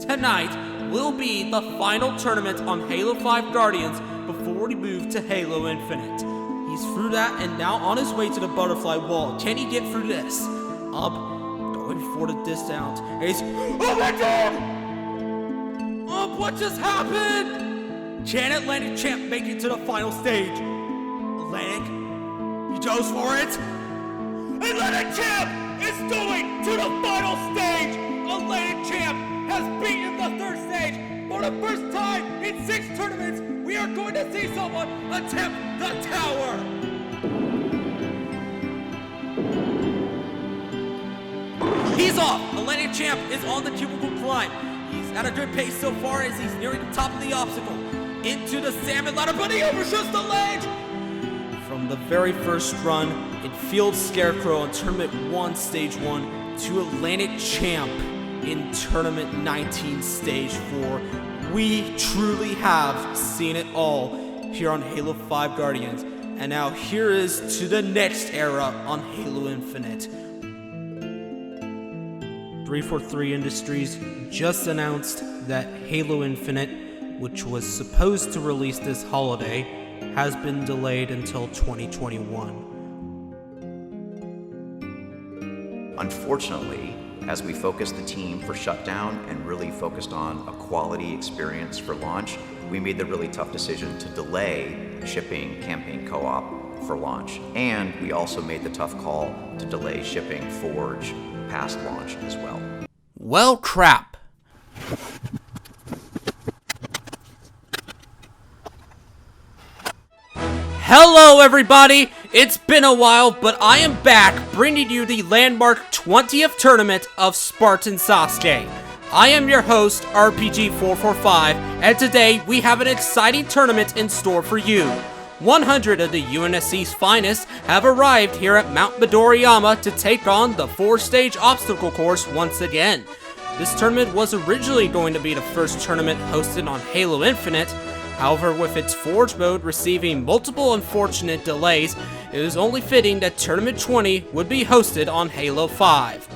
Tonight will be the final tournament on Halo 5 Guardians before we move to Halo Infinite. He's through that and now on his way to the butterfly wall. Can he get through this? Up, going for the dismount. He's... Oh my god! What just happened? Can Atlantic Champ make it to the final stage? Atlantic, he goes for it. Atlantic Champ is going to the final stage! Atlantic Champ has beaten the third stage! For the first time in 6 tournaments, we are going to see someone attempt the tower! He's off! Atlantic Champ is on the cubicle climb. He's at a good pace so far as he's nearing the top of the obstacle. Into the salmon ladder, but he overshoots the ledge! From the very first run, in Field Scarecrow on Tournament 1, Stage 1, to Atlantic Champ in Tournament 19, Stage 4, we truly have seen it all here on Halo 5 Guardians. And now here is to the next era on Halo Infinite. 343 Industries just announced that Halo Infinite, which was supposed to release this holiday, has been delayed until 2021. Unfortunately, as we focused the team for shutdown and really focused on a quality experience for launch, we made the really tough decision to delay shipping Campaign Co-op for launch. And we also made the tough call to delay shipping Forge past launch as well. Well, crap. Hello everybody! It's been a while, but I am back bringing you the landmark 20th tournament of Spartan Sasuke. I am your host, RPG445, and today we have an exciting tournament in store for you. 100 of the UNSC's finest have arrived here at Mount Midoriyama to take on the 4-stage obstacle course once again. This tournament was originally going to be the first tournament hosted on Halo Infinite. However, with its Forge mode receiving multiple unfortunate delays, it is only fitting that Tournament 20 would be hosted on Halo 5.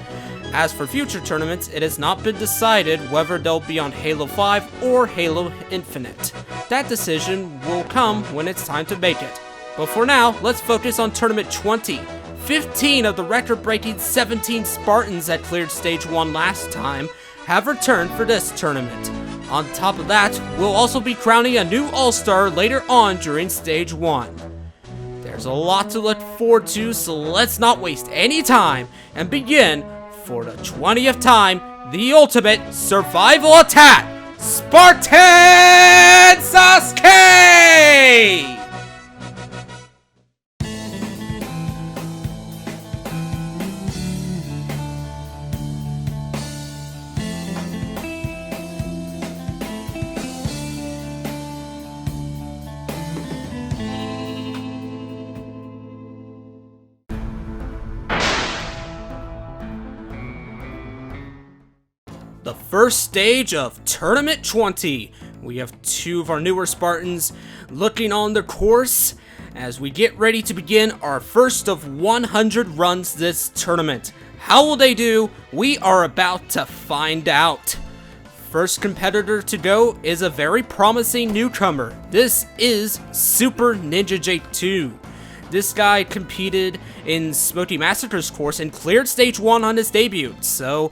As for future tournaments, it has not been decided whether they'll be on Halo 5 or Halo Infinite. That decision will come when it's time to make it. But for now, let's focus on Tournament 20. 15 of the record-breaking 17 Spartans that cleared Stage 1 last time have returned for this tournament. On top of that, we'll also be crowning a new All-Star later on during Stage 1. There's a lot to look forward to, so let's not waste any time and begin, for the 20th time, the ultimate survival attack, Spartan Sasuke! The first stage of Tournament 20. We have 2 of our newer Spartans looking on the course as we get ready to begin our first of 100 runs this tournament. How will they do? We are about to find out. First competitor to go is a very promising newcomer. This is Super Ninja Jake 2. This guy competed in Smoky Massacre's course and cleared Stage 1 on his debut, so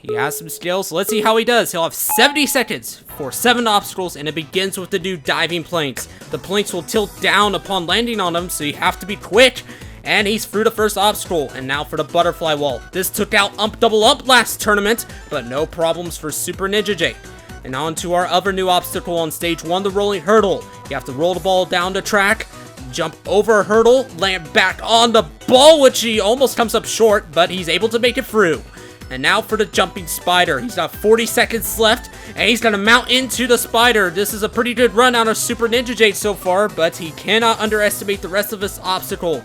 he has some skills. Let's see how he does. He'll have 70 seconds for 7 obstacles, and it begins with the new diving planks. The planks will tilt down upon landing on them, so you have to be quick. And he's through the first obstacle, and now for the butterfly wall. This took out Ump Double Ump last tournament, but no problems for Super Ninja Jake. And on to our other new obstacle on Stage 1, the rolling hurdle. You have to roll the ball down the track, jump over a hurdle, land back on the ball, which he almost comes up short, but he's able to make it through. And now for the jumping spider. He's got 40 seconds left, and he's gonna mount into the spider. This is a pretty good run out of Super Ninja Jake so far, but he cannot underestimate the rest of this obstacle.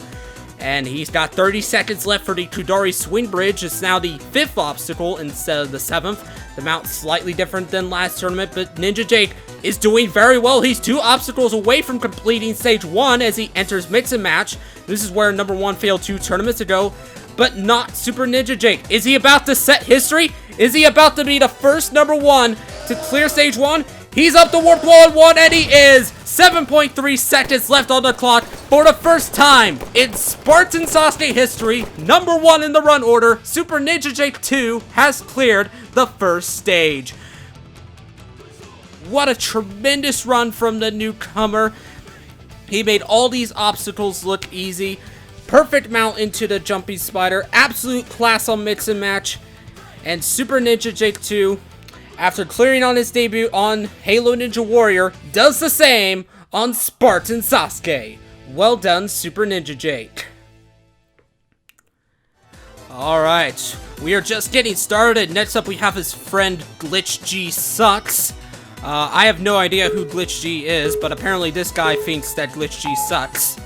And he's got 30 seconds left for the Kudari Swing Bridge. It's now the 5th obstacle instead of the 7th. The mount's slightly different than last tournament, but Ninja Jake is doing very well. He's 2 obstacles away from completing Stage 1 as he enters Mix and Match. This is where number 1 failed 2 tournaments ago. but not Super Ninja Jake. Is he about to set history? Is he about to be the first #1 to clear stage 1? He's up the warp wall in 1, and he is! 7.3 seconds left on the clock for the first time in Spartan Sasuke history. #1 in the run order, Super Ninja Jake 2 has cleared the first stage. What a tremendous run from the newcomer. He made all these obstacles look easy. Perfect mount into the jumping spider. Absolute class on mix and match. And Super Ninja Jake 2, after clearing on his debut on Halo Ninja Warrior, does the same on Spartan Sasuke. Well done, Super Ninja Jake. Alright, we are just getting started. Next up we have his friend Glitch G Sucks. I have no idea who Glitch G is, but apparently this guy thinks that Glitch G sucks.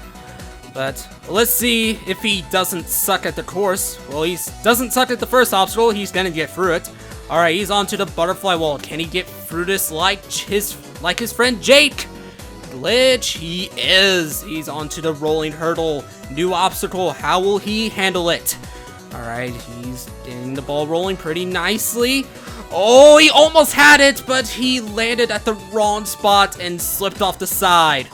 But let's see if he doesn't suck at the course. Well, he doesn't suck at the first obstacle. He's gonna get through it. Alright, he's onto the butterfly wall. Can he get through this like his friend Jake? Glitch, he is. He's onto the rolling hurdle. New obstacle. How will he handle it? Alright, he's getting the ball rolling pretty nicely. Oh, he almost had it, but he landed at the wrong spot and slipped off the side.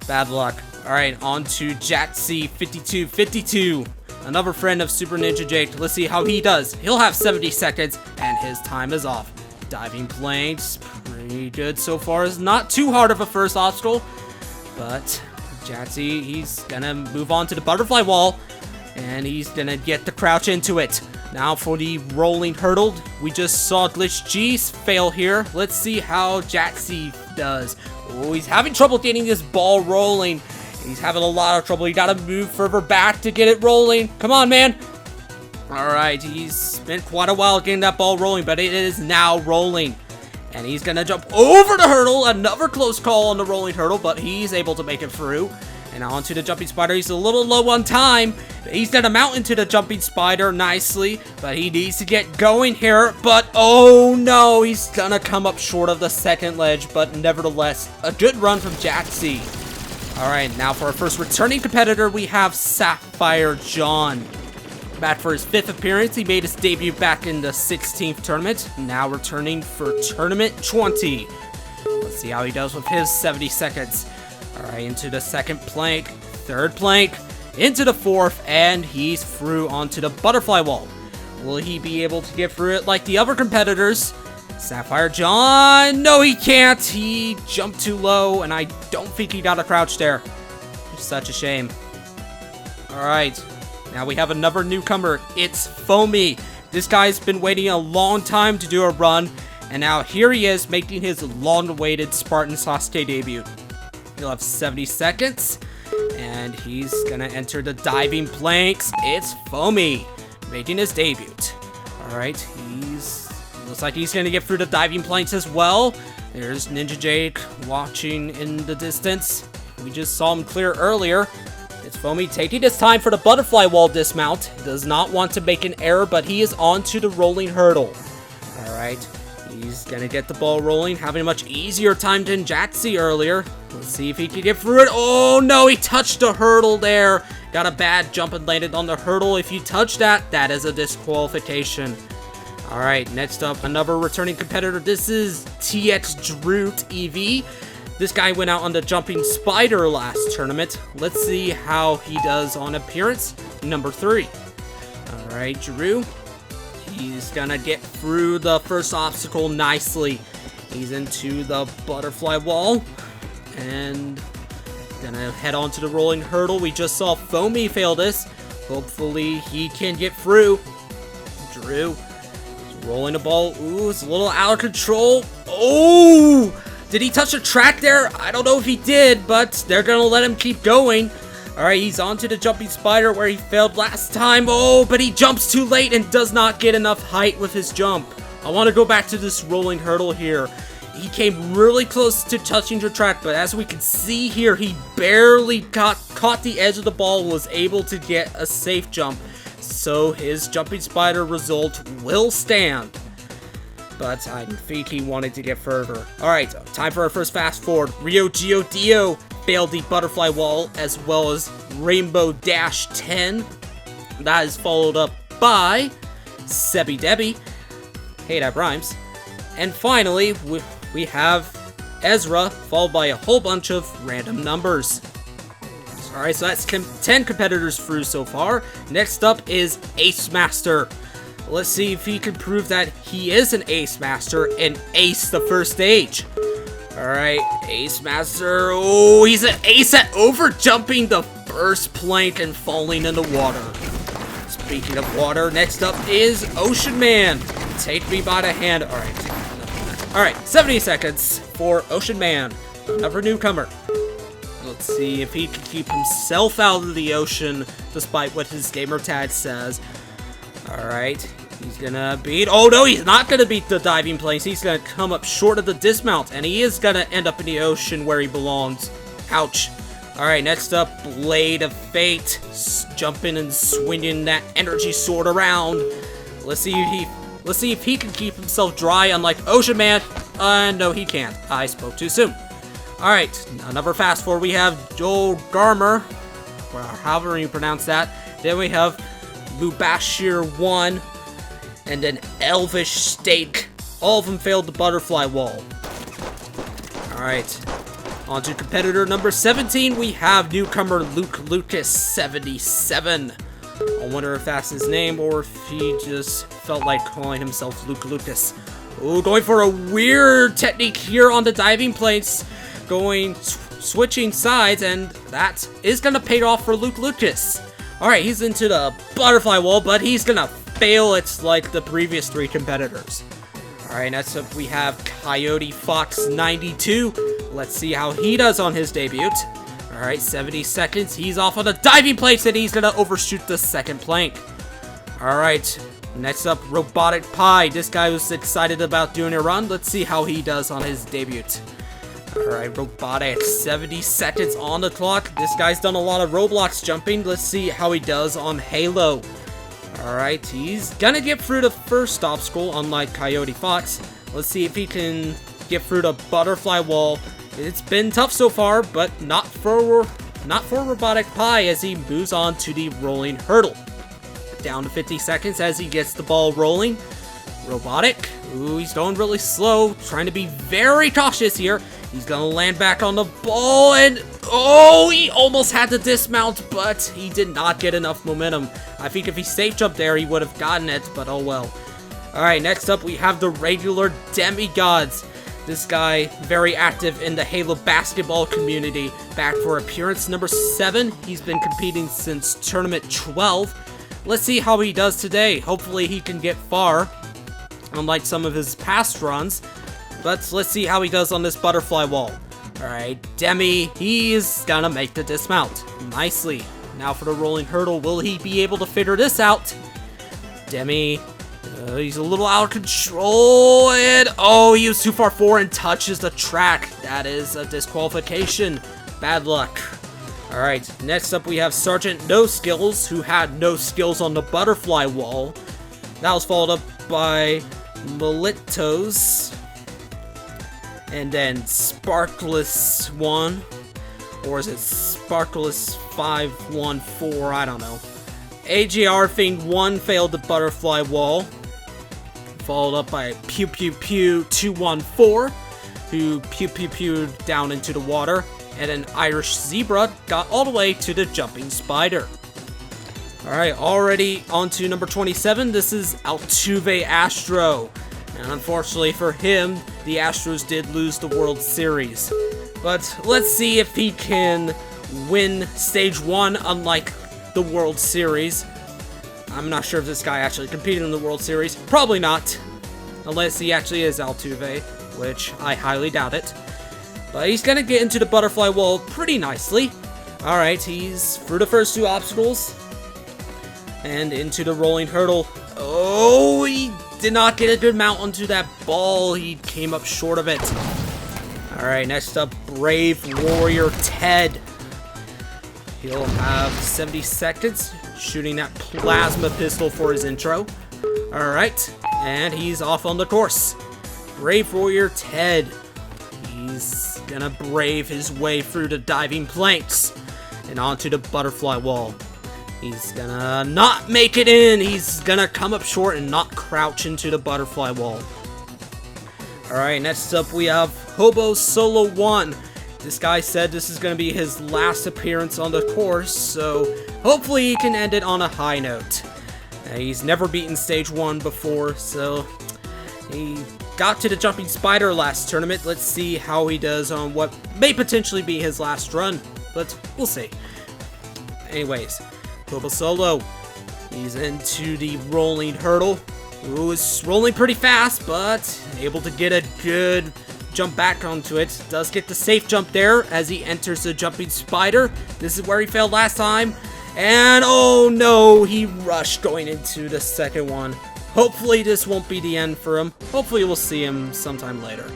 Bad luck. Alright, on to Jatsy 5252. Another friend of Super Ninja Jake. Let's see how he does. He'll have 70 seconds, and his time is off. Diving planks, pretty good so far. It's not too hard of a first obstacle, but Jatsy, he's gonna move on to the butterfly wall, and he's gonna get the crouch into it. Now for the rolling hurdle, we just saw Glitch G's fail here. Let's see how Jatsy does. Oh, he's having trouble getting this ball rolling. He's having a lot of trouble. You gotta move further back to get it rolling. Come on, man. Alright, he's spent quite a while getting that ball rolling, but it is now rolling. And he's gonna jump over the hurdle. Another close call on the rolling hurdle, but he's able to make it through. And onto the jumping spider. He's a little low on time. He's gonna mount into the jumping spider nicely, but he needs to get going here. But oh no, he's gonna come up short of the second ledge, but nevertheless, a good run from Jatsy. Alright, now for our first returning competitor, we have Sapphire John. Back for his 5th appearance, he made his debut back in the 16th tournament. Now returning for Tournament 20. Let's see how he does with his 70 seconds. Alright, into the second plank, third plank, into the fourth, and he's through onto the butterfly wall. Will he be able to get through it like the other competitors? Sapphire John, no he can't. He jumped too low, and I don't think he got a crouch there. Such a shame. Alright, now we have another newcomer. It's Foamy. This guy's been waiting a long time to do a run, and now here he is making his long-awaited Spartan Sasuke debut. He'll have 70 seconds, and he's gonna enter the diving planks. It's Foamy making his debut. Alright, looks like he's gonna get through the diving planks as well. There's Ninja Jake watching in the distance. We just saw him clear earlier. It's Foamy taking his time for the butterfly wall dismount. Does not want to make an error, but he is onto the rolling hurdle. Alright, he's gonna get the ball rolling, having a much easier time than Jatsy earlier. Let's see if he can get through it. Oh no, he touched the hurdle there. Got a bad jump and landed on the hurdle. If you touch that, that is a disqualification. Alright, next up, another returning competitor. This is TX Droot EV. This guy went out on the jumping spider last tournament. Let's see how he does on appearance number 3. Alright, Drew. He's gonna get through the first obstacle nicely. He's into the butterfly wall. And gonna head on to the rolling hurdle. We just saw Foamy fail this. Hopefully he can get through. Drew is rolling the ball. Ooh, it's a little out of control. Oh! Did he touch the track there? I don't know if he did, but they're gonna let him keep going. Alright, he's onto the jumping spider where he failed last time. Oh, but he jumps too late and does not get enough height with his jump. I want to go back to this rolling hurdle here. He came really close to touching the track, but as we can see here, he barely caught the edge of the ball and was able to get a safe jump. So his jumping spider result will stand. But I think he wanted to get further. Alright, time for our first fast forward. Rio Gio Dio failed the butterfly wall as well as Rainbow Dash 10. That is followed up by Sebby Debbie. Hey, that rhymes. And finally, we have Ezra, followed by a whole bunch of random numbers. Alright, so that's 10 competitors through so far. Next up is Ace Master. Let's see if he can prove that he is an Ace Master and ace the first stage. Alright, Ace Master. Oh, he's an ace at overjumping the first plank and falling in the water. Speaking of water, next up is Ocean Man. Take me by the hand. Alright, 70 seconds for Ocean Man, another newcomer. Let's see if he can keep himself out of the ocean, despite what his gamer tag says. Alright, he's gonna beat... Oh no, he's not gonna beat the diving planes. He's gonna come up short of the dismount, and he is gonna end up in the ocean where he belongs. Ouch. Alright, next up, Blade of Fate. Jumping and swinging that energy sword around. Let's see if he can keep himself dry, unlike Ocean Man. No, he can't. I spoke too soon. Alright, another fast forward. We have Joel Garmer, or however you pronounce that. Then we have Lubashir 1, and then Elvish Steak. All of them failed the butterfly wall. Alright, on to competitor number 17. We have newcomer Luke Lucas 77. I wonder if that's his name, or if he just felt like calling himself Luke Lucas. Ooh, going for a weird technique here on the diving plates. Switching sides, and that is gonna pay off for Luke Lucas. Alright, he's into the butterfly wall, but he's gonna fail it like the previous 3 competitors. Alright, next up we have Coyote Fox 92. Let's see how he does on his debut. Alright, 70 seconds. He's off on the diving plates, and he's gonna overshoot the second plank. Alright, next up, Robotic Pie. This guy was excited about doing a run. Let's see how he does on his debut. Alright, Robotic, 70 seconds on the clock. This guy's done a lot of Roblox jumping. Let's see how he does on Halo. Alright, he's gonna get through the first obstacle, unlike Coyote Fox. Let's see if he can get through the butterfly wall. It's been tough so far, but not for Robotic Pie as he moves on to the rolling hurdle. Down to 50 seconds as he gets the ball rolling. Robotic, ooh, he's going really slow, trying to be very cautious here. He's gonna land back on the ball, and oh, he almost had to dismount, but he did not get enough momentum. I think if he safe jumped there, he would have gotten it, but oh well. Alright, next up we have the regular Demigods. This guy, very active in the Halo basketball community. Back for appearance number 7. He's been competing since tournament 12. Let's see how he does today. Hopefully he can get far, unlike some of his past runs. But let's see how he does on this butterfly wall. Alright, Demi, he's gonna make the dismount. Nicely. Now for the rolling hurdle, will he be able to figure this out? Demi, he's a little out of control, and oh, he was too far forward and touches the track. That is a disqualification. Bad luck. Alright, next up we have Sergeant No Skills, who had no skills on the butterfly wall. That was followed up by Melitos. And then Sparkless 1. Or is it Sparkless 514? I don't know. AGR Thing 1 failed the butterfly wall. Followed up by Pew Pew Pew 214, who pew pew pewed down into the water. And an Irish Zebra got all the way to the Jumping Spider. Alright, already on to number 27. This is Altuve Astro. And unfortunately for him, the Astros did lose the World Series. But let's see if he can win Stage 1, unlike the World Series. I'm not sure if this guy actually competed in the World Series. Probably not. Unless he actually is Altuve, which I highly doubt it. But he's gonna get into the butterfly wall pretty nicely. Alright, he's through the first 2 obstacles. And into the rolling hurdle. Oh, he did not get a good mount onto that ball. He came up short of it. Alright, next up, Brave Warrior Ted. He'll have 70 seconds shooting that plasma pistol for his intro. Alright, and he's off on the course. Brave Warrior Ted. He's gonna brave his way through the diving planks and onto the butterfly wall. He's gonna not make it in. He's gonna come up short and not crouch into the butterfly wall. Alright, next up we have Hobo Solo 1. This guy said this is gonna be his last appearance on the course, so hopefully he can end it on a high note. He's never beaten stage 1 before, so he got to the jumping spider last tournament. Let's see how he does on what may potentially be his last run, but we'll see. Anyways, Hobo Solo, he's into the rolling hurdle. Ooh, it's rolling pretty fast, but able to get a good jump back onto it. Does get the safe jump there as he enters the jumping spider. This is where he failed last time. And oh no, he rushed going into the second one. Hopefully this won't be the end for him. Hopefully we'll see him sometime later.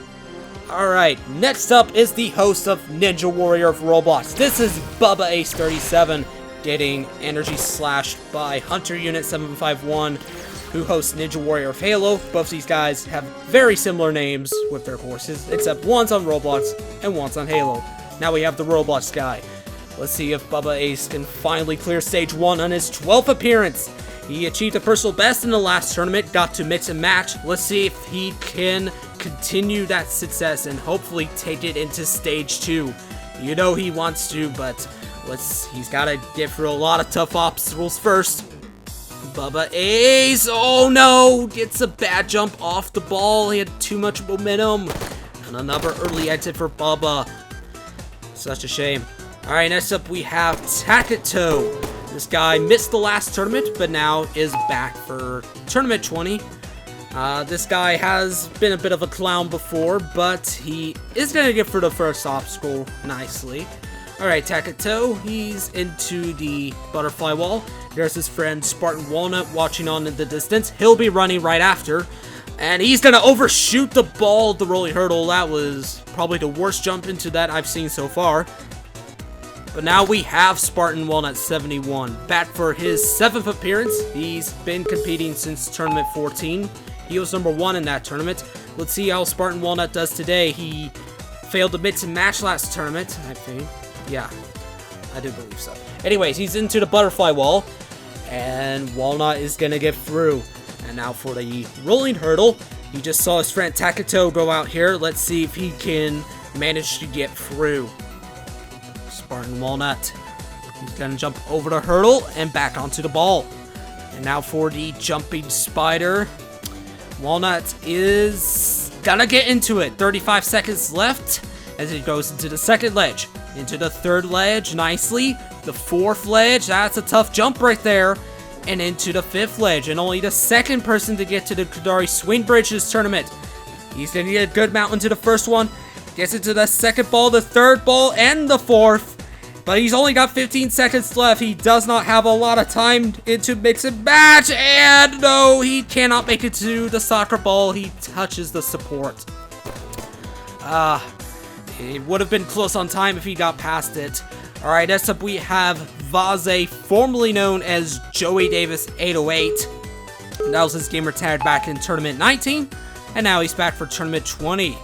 Alright, next up is the host of Ninja Warrior of Roblox. This is Bubba Ace 37, getting energy slashed by Hunter Unit 751, who hosts Ninja Warrior of Halo. Both these guys have very similar names with their courses, except one's on Roblox and one's on Halo. Now we have the Roblox guy. Let's see if Bubba Ace can finally clear stage 1 on his 12th appearance. He achieved a personal best in the last tournament, got to mix and match. Let's see if he can continue that success and hopefully take it into stage 2. You know he wants to, but he's got to get through a lot of tough obstacles first. Bubba Ace, oh no, gets a bad jump off the ball. He had too much momentum. And another early exit for Bubba. Such a shame. Alright, next up we have Takato. This guy missed the last tournament, but now is back for Tournament 20. This guy has been a bit of a clown before, but he is going to get through the first obstacle nicely. Alright, Takato, he's into the butterfly wall. There's his friend Spartan Walnut watching on in the distance. He'll be running right after. And he's going to overshoot the ball, the rolling hurdle. That was probably the worst jump into that I've seen so far. But now we have Spartan Walnut 71 back for his 7th appearance. He's been competing since Tournament 14. He was number 1 in that tournament. Let's see how Spartan Walnut does today. He failed to mix and match last tournament, I think. Yeah, I do believe so. Anyways, he's into the butterfly wall, and Walnut is going to get through. And now for the rolling hurdle. He just saw his friend Takato go out here. Let's see if he can manage to get through. Spartan Walnut. He's gonna jump over the hurdle and back onto the ball. And now for the jumping spider. Walnut is gonna get into it. 35 seconds left as he goes into the second ledge. Into the third ledge nicely. The fourth ledge, that's a tough jump right there. And into the fifth ledge. And only the second person to get to the Kudari Swing Bridge this tournament. He's gonna get a good mount into the first one. Gets into the second ball, the third ball, and the fourth. But he's only got 15 seconds left. He does not have a lot of time into mix and match. And no, he cannot make it to the soccer ball. He touches the support. It would have been close on time if he got past it. Alright, next up we have Vaze, formerly known as Joey Davis 808. That was his gamer tag back in Tournament 19. And now he's back for Tournament 20.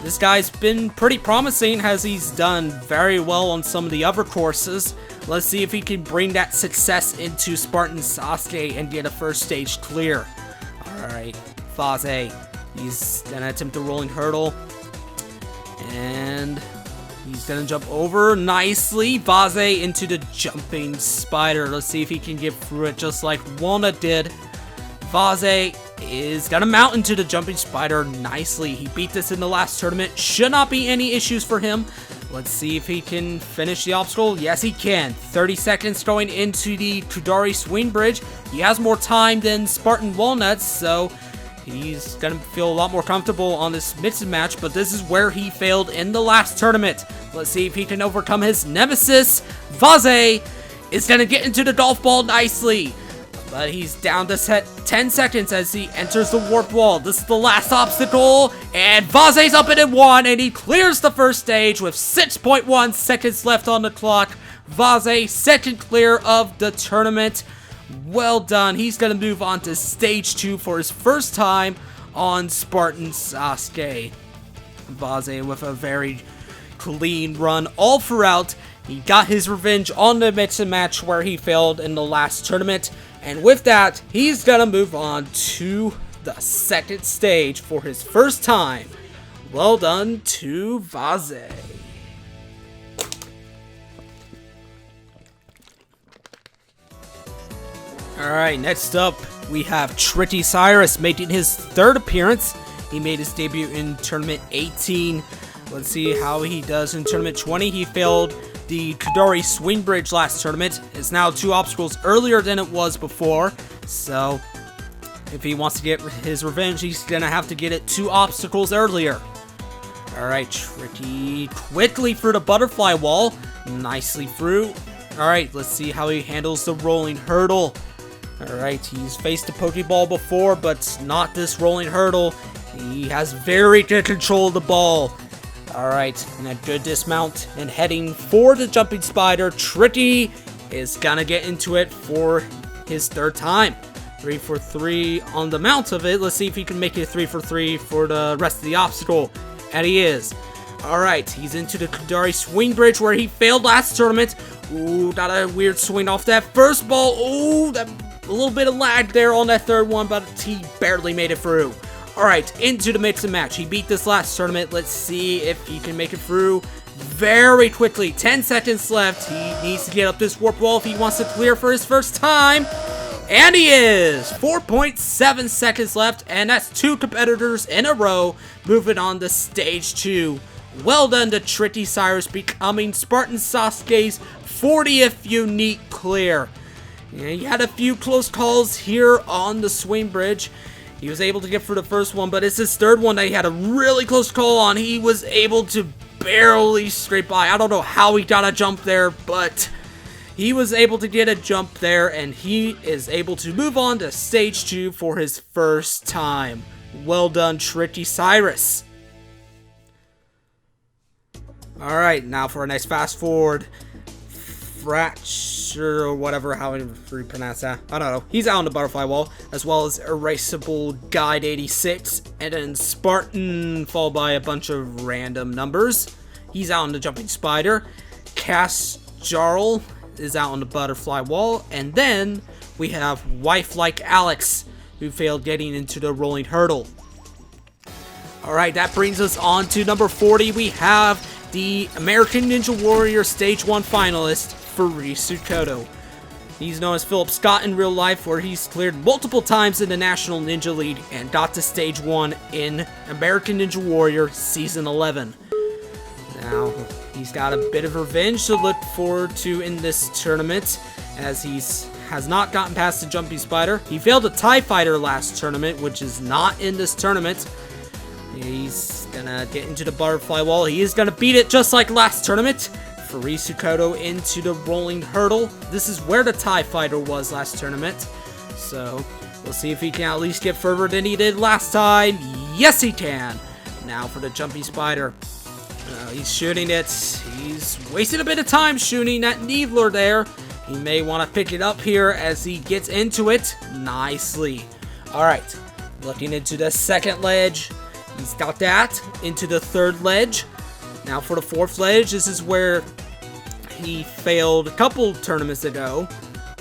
This guy's been pretty promising as he's done very well on some of the other courses. Let's see if he can bring that success into Spartan Sasuke and get a first stage clear. Alright, Vaze. He's gonna attempt the rolling hurdle. And he's gonna jump over nicely. Vaze into the jumping spider. Let's see if he can get through it just like Walnut did. Vaze is gonna mount into the jumping spider nicely. He beat this in the last tournament. Should not be any issues for him. Let's see if he can finish the obstacle. Yes, he can. 30 seconds going into the Kudari Swing Bridge. He has more time than Spartan Walnuts, so he's gonna feel a lot more comfortable on this mix and match, but this is where he failed in the last tournament. Let's see if he can overcome his nemesis. Vaze is gonna get into the golf ball nicely. But he's down to 10 seconds as he enters the warp wall. This is the last obstacle. And Vaze's up in 1, and he clears the first stage with 6.1 seconds left on the clock. Vaze, second clear of the tournament. Well done. He's going to move on to stage 2 for his first time on Spartan Sasuke. Vaze with a very clean run all throughout. He got his revenge on the mix and match where he failed in the last tournament. And with that, he's gonna move on to the second stage for his first time. Well done to Vaze. Alright, next up we have Tricky Cyrus making his third appearance. He made his debut in Tournament 18. Let's see how he does in Tournament 20. He failed the Kadari Swing Bridge last tournament. It's now 2 obstacles earlier than it was before. So, if he wants to get his revenge, he's going to have to get it 2 obstacles earlier. Alright, Tricky quickly through the butterfly wall. Nicely through. Alright, let's see how he handles the rolling hurdle. Alright, he's faced a Pokeball before, but not this rolling hurdle. He has very good control of the ball. Alright, and a good dismount and heading for the jumping spider. Tricky is gonna get into it for his third time. 3 for 3 on the mount of it. Let's see if he can make it 3 for 3 for the rest of the obstacle. And he is. Alright, he's into the Kadari Swing Bridge where he failed last tournament. Ooh, got a weird swing off that first ball. Ooh, a little bit of lag there on that third one, but he barely made it through. Alright, into the mix and match. He beat this last tournament. Let's see if he can make it through very quickly. 10 seconds left. He needs to get up this warp wall if he wants to clear for his first time. And he is! 4.7 seconds left, and that's 2 competitors in a row moving on to stage 2. Well done to Tricky Cyrus, becoming Spartan Sasuke's 40th unique clear. Yeah, he had a few close calls here on the swing bridge. He was able to get through the first one, but it's his third one that he had a really close call on. He was able to barely scrape by. I don't know how he got a jump there, but he was able to get a jump there, and he is able to move on to stage 2 for his first time. Well done, Tricky Cyrus. Alright, now for a nice fast forward. Fracture or whatever, how you pronounce that. I don't know. He's out on the butterfly wall, as well as Erasable Guide 86, and then Spartan, followed by a bunch of random numbers. He's out on the jumping spider. Jarl is out on the butterfly wall, and then we have Wife Like Alex, who failed getting into the rolling hurdle. Alright, that brings us on to number 40. We have the American Ninja Warrior Stage 1 finalist, Faris Cotto. He's known as Philip Scott in real life, where he's cleared multiple times in the National Ninja League and got to Stage 1 in American Ninja Warrior Season 11. Now, he's got a bit of revenge to look forward to in this tournament, as has not gotten past the Jumping Spider. He failed a TIE Fighter last tournament, which is not in this tournament. He's gonna get into the butterfly wall. He is gonna beat it just like last tournament. Faris Cotto into the rolling hurdle. This is where the TIE Fighter was last tournament. So, we'll see if he can at least get further than he did last time. Yes, he can. Now for the Jumping Spider. He's shooting it. He's wasting a bit of time shooting that Needler there. He may want to pick it up here as he gets into it nicely. Alright, looking into the second ledge. He's got that. Into the third ledge. Now for the fourth ledge, this is where he failed a couple tournaments ago.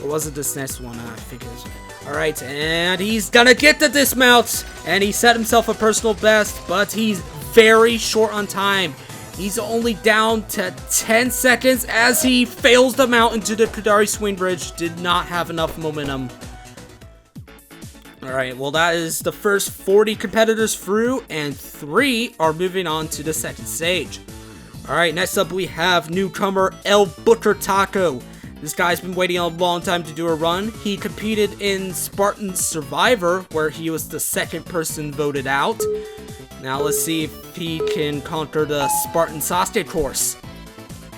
Or was it this next one? I think it was. Alright, and he's gonna get the dismount. And he set himself a personal best, but he's very short on time. He's only down to 10 seconds as he fails the mount into the Kadari Swing Bridge. Did not have enough momentum. Alright, well that is the first 40 competitors through, and 3 are moving on to the second stage. Alright, next up we have newcomer El Butcher Taco. This guy's been waiting a long time to do a run. He competed in Spartan Survivor, where he was the second person voted out. Now let's see if he can conquer the Spartan Sasuke course.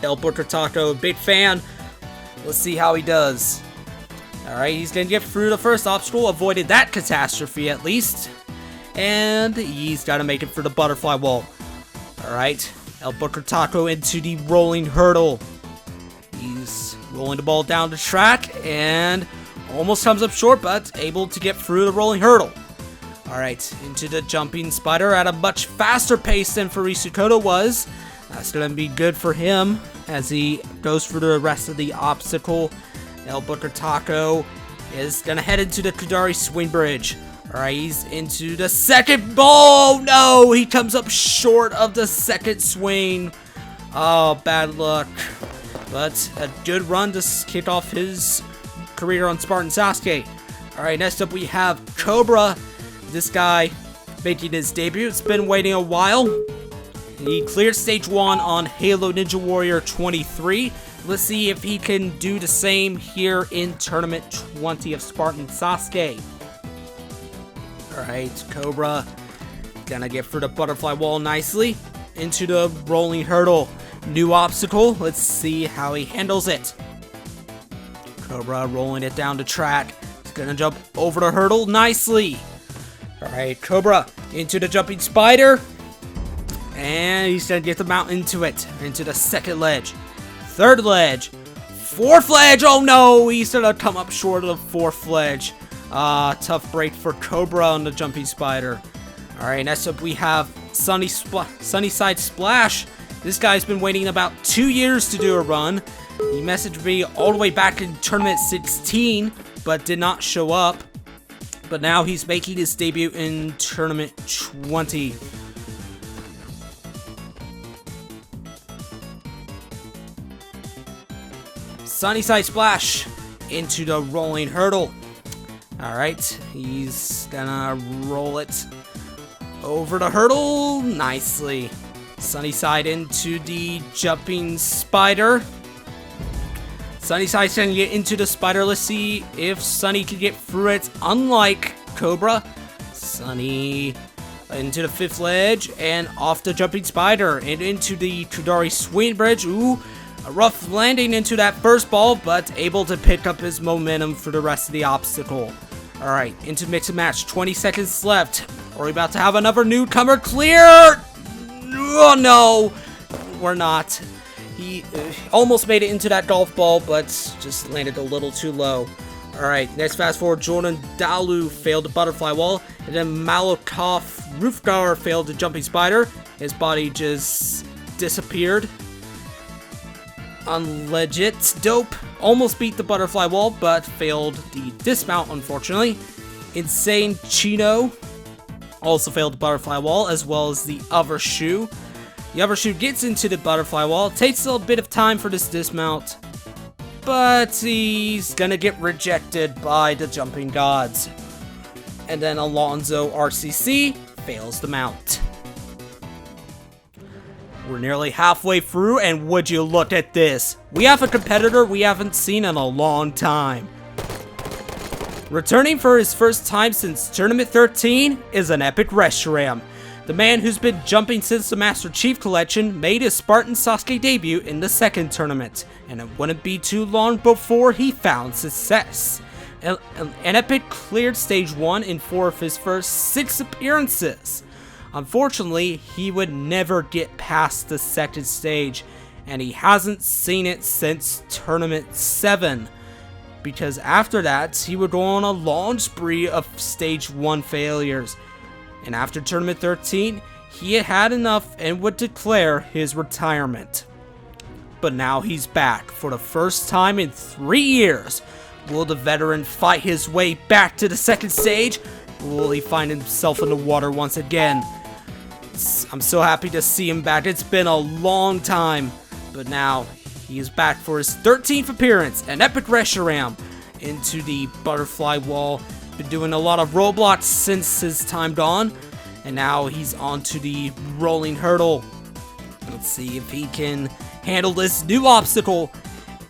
El Butcher Taco, big fan. Let's see how he does. Alright, he's gonna get through the first obstacle, avoided that catastrophe at least. And he's gotta make it for the butterfly wall. Alright, El Butcher Taco into the rolling hurdle. He's rolling the ball down the track and almost comes up short, but able to get through the rolling hurdle. Alright, into the jumping spider at a much faster pace than Faris Cotto was. That's gonna be good for him as he goes through the rest of the obstacle. El Booker Taco is gonna head into the Kudari Swing Bridge. Alright, he's into the second ball. No, he comes up short of the second swing. Oh, bad luck. But a good run to kick off his career on Spartan Sasuke. Alright, next up we have Cobra. This guy making his debut. It's been waiting a while. He cleared stage 1 on Halo Ninja Warrior 23. Let's see if he can do the same here in Tournament 20 of Spartan Sasuke. Alright, Cobra gonna get through the butterfly wall nicely into the rolling hurdle. New obstacle. Let's see how he handles it. Cobra rolling it down the track. He's gonna jump over the hurdle nicely. Alright, Cobra into the jumping spider. And he's gonna get the mount into it. Into the second ledge. Third ledge. Fourth ledge. Oh no, he's gonna come up short of the fourth ledge. Tough break for Cobra on the jumping spider. Alright, next up we have Sunnyside Splash. This guy's been waiting about 2 years to do a run. He messaged me all the way back in Tournament 16, but did not show up. But now he's making his debut in Tournament 20. Sunnyside Splash into the rolling hurdle. Alright, he's gonna roll it over the hurdle nicely. Sunnyside into the jumping spider. Sunnyside's gonna get into the spider. Let's see if Sunny can get through it. Unlike Cobra, Sunny into the fifth ledge and off the jumping spider and into the Kudari Swing Bridge. Ooh, a rough landing into that first ball, but able to pick up his momentum for the rest of the obstacle. Alright, into mix and match. 20 seconds left. Are we about to have another newcomer clear? Oh no, we're not. He almost made it into that golf ball, but just landed a little too low. Alright, next fast forward, Jordan Dalu failed the butterfly wall, and then Malakov Roofgar failed the jumping spider. His body just disappeared. Unlegit Dope almost beat the butterfly wall, but failed the dismount, unfortunately. Insane Chino also failed the butterfly wall, as well as the other shoe. The other shoe gets into the butterfly wall. Takes a bit of time for this dismount, but he's gonna get rejected by the jumping gods. And then Alonzo RCC fails the mount. We're nearly halfway through, and would you look at this? We have a competitor we haven't seen in a long time. Returning for his first time since Tournament 13 is an epic Reshiram. The man who's been jumping since the Master Chief Collection made his Spartan Sasuke debut in the second tournament, and it wouldn't be too long before he found success. An epic cleared stage 1 in 4 of his first 6 appearances. Unfortunately, he would never get past the second stage, and he hasn't seen it since Tournament 7. Because after that, he would go on a long spree of stage 1 failures. And after Tournament 13, he had had enough and would declare his retirement. But now he's back for the first time in 3 years. Will the veteran fight his way back to the second stage? Or will he find himself in the water once again? I'm so happy to see him back. It's been a long time. But now he is back for his 13th appearance, an epic Reshiram into the butterfly wall. Been doing a lot of roadblocks since his time gone, and now he's onto the rolling hurdle. Let's see if he can handle this new obstacle,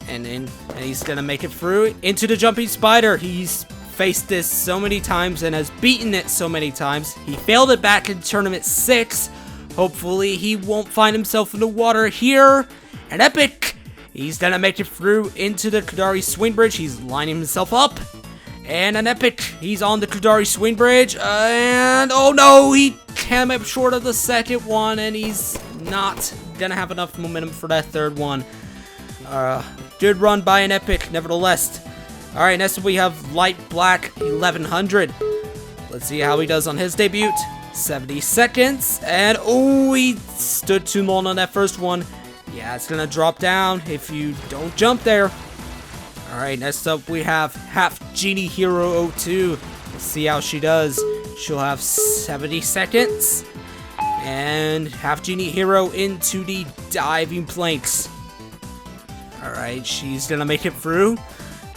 and he's gonna make it through into the jumping spider. He's faced this so many times and has beaten it so many times. He failed it back in Tournament 6. Hopefully he won't find himself in the water here. An epic! He's gonna make it through into the Kudari Swing Bridge. He's lining himself up. And an epic. He's on the Kudari Swing Bridge. And oh no, he came up short of the second one, and he's not gonna have enough momentum for that third one. Good run by an epic, nevertheless. Alright, next we have Light Black 1100. Let's see how he does on his debut. 70 seconds, and oh, he stood too long on that first one. Yeah, it's gonna drop down if you don't jump there. Alright, next up we have Half Genie Hero 02. Let's see how she does. She'll have 70 seconds. And Half Genie Hero into the diving planks. Alright, she's gonna make it through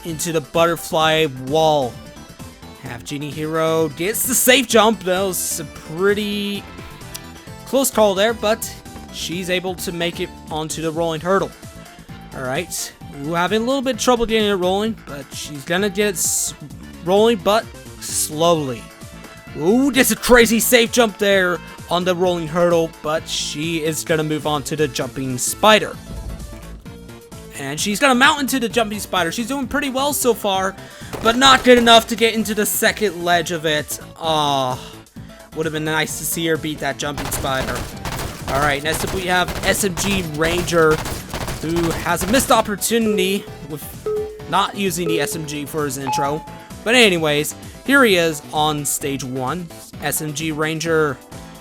into the butterfly wall. Half Genie Hero gets the safe jump. That was a pretty close call there, but she's able to make it onto the rolling hurdle. Alright, we're having a little bit of trouble getting it rolling, but she's gonna get it rolling, but slowly. Ooh, there's a crazy safe jump there on the rolling hurdle, but she is gonna move on to the jumping spider. And she's gonna mount into the jumping spider. She's doing pretty well so far, but not good enough to get into the second ledge of it. Would have been nice to see her beat that jumping spider. Alright, next up we have SMG Ranger, who has a missed opportunity with not using the SMG for his intro. But anyways, here he is on stage 1. SMG Ranger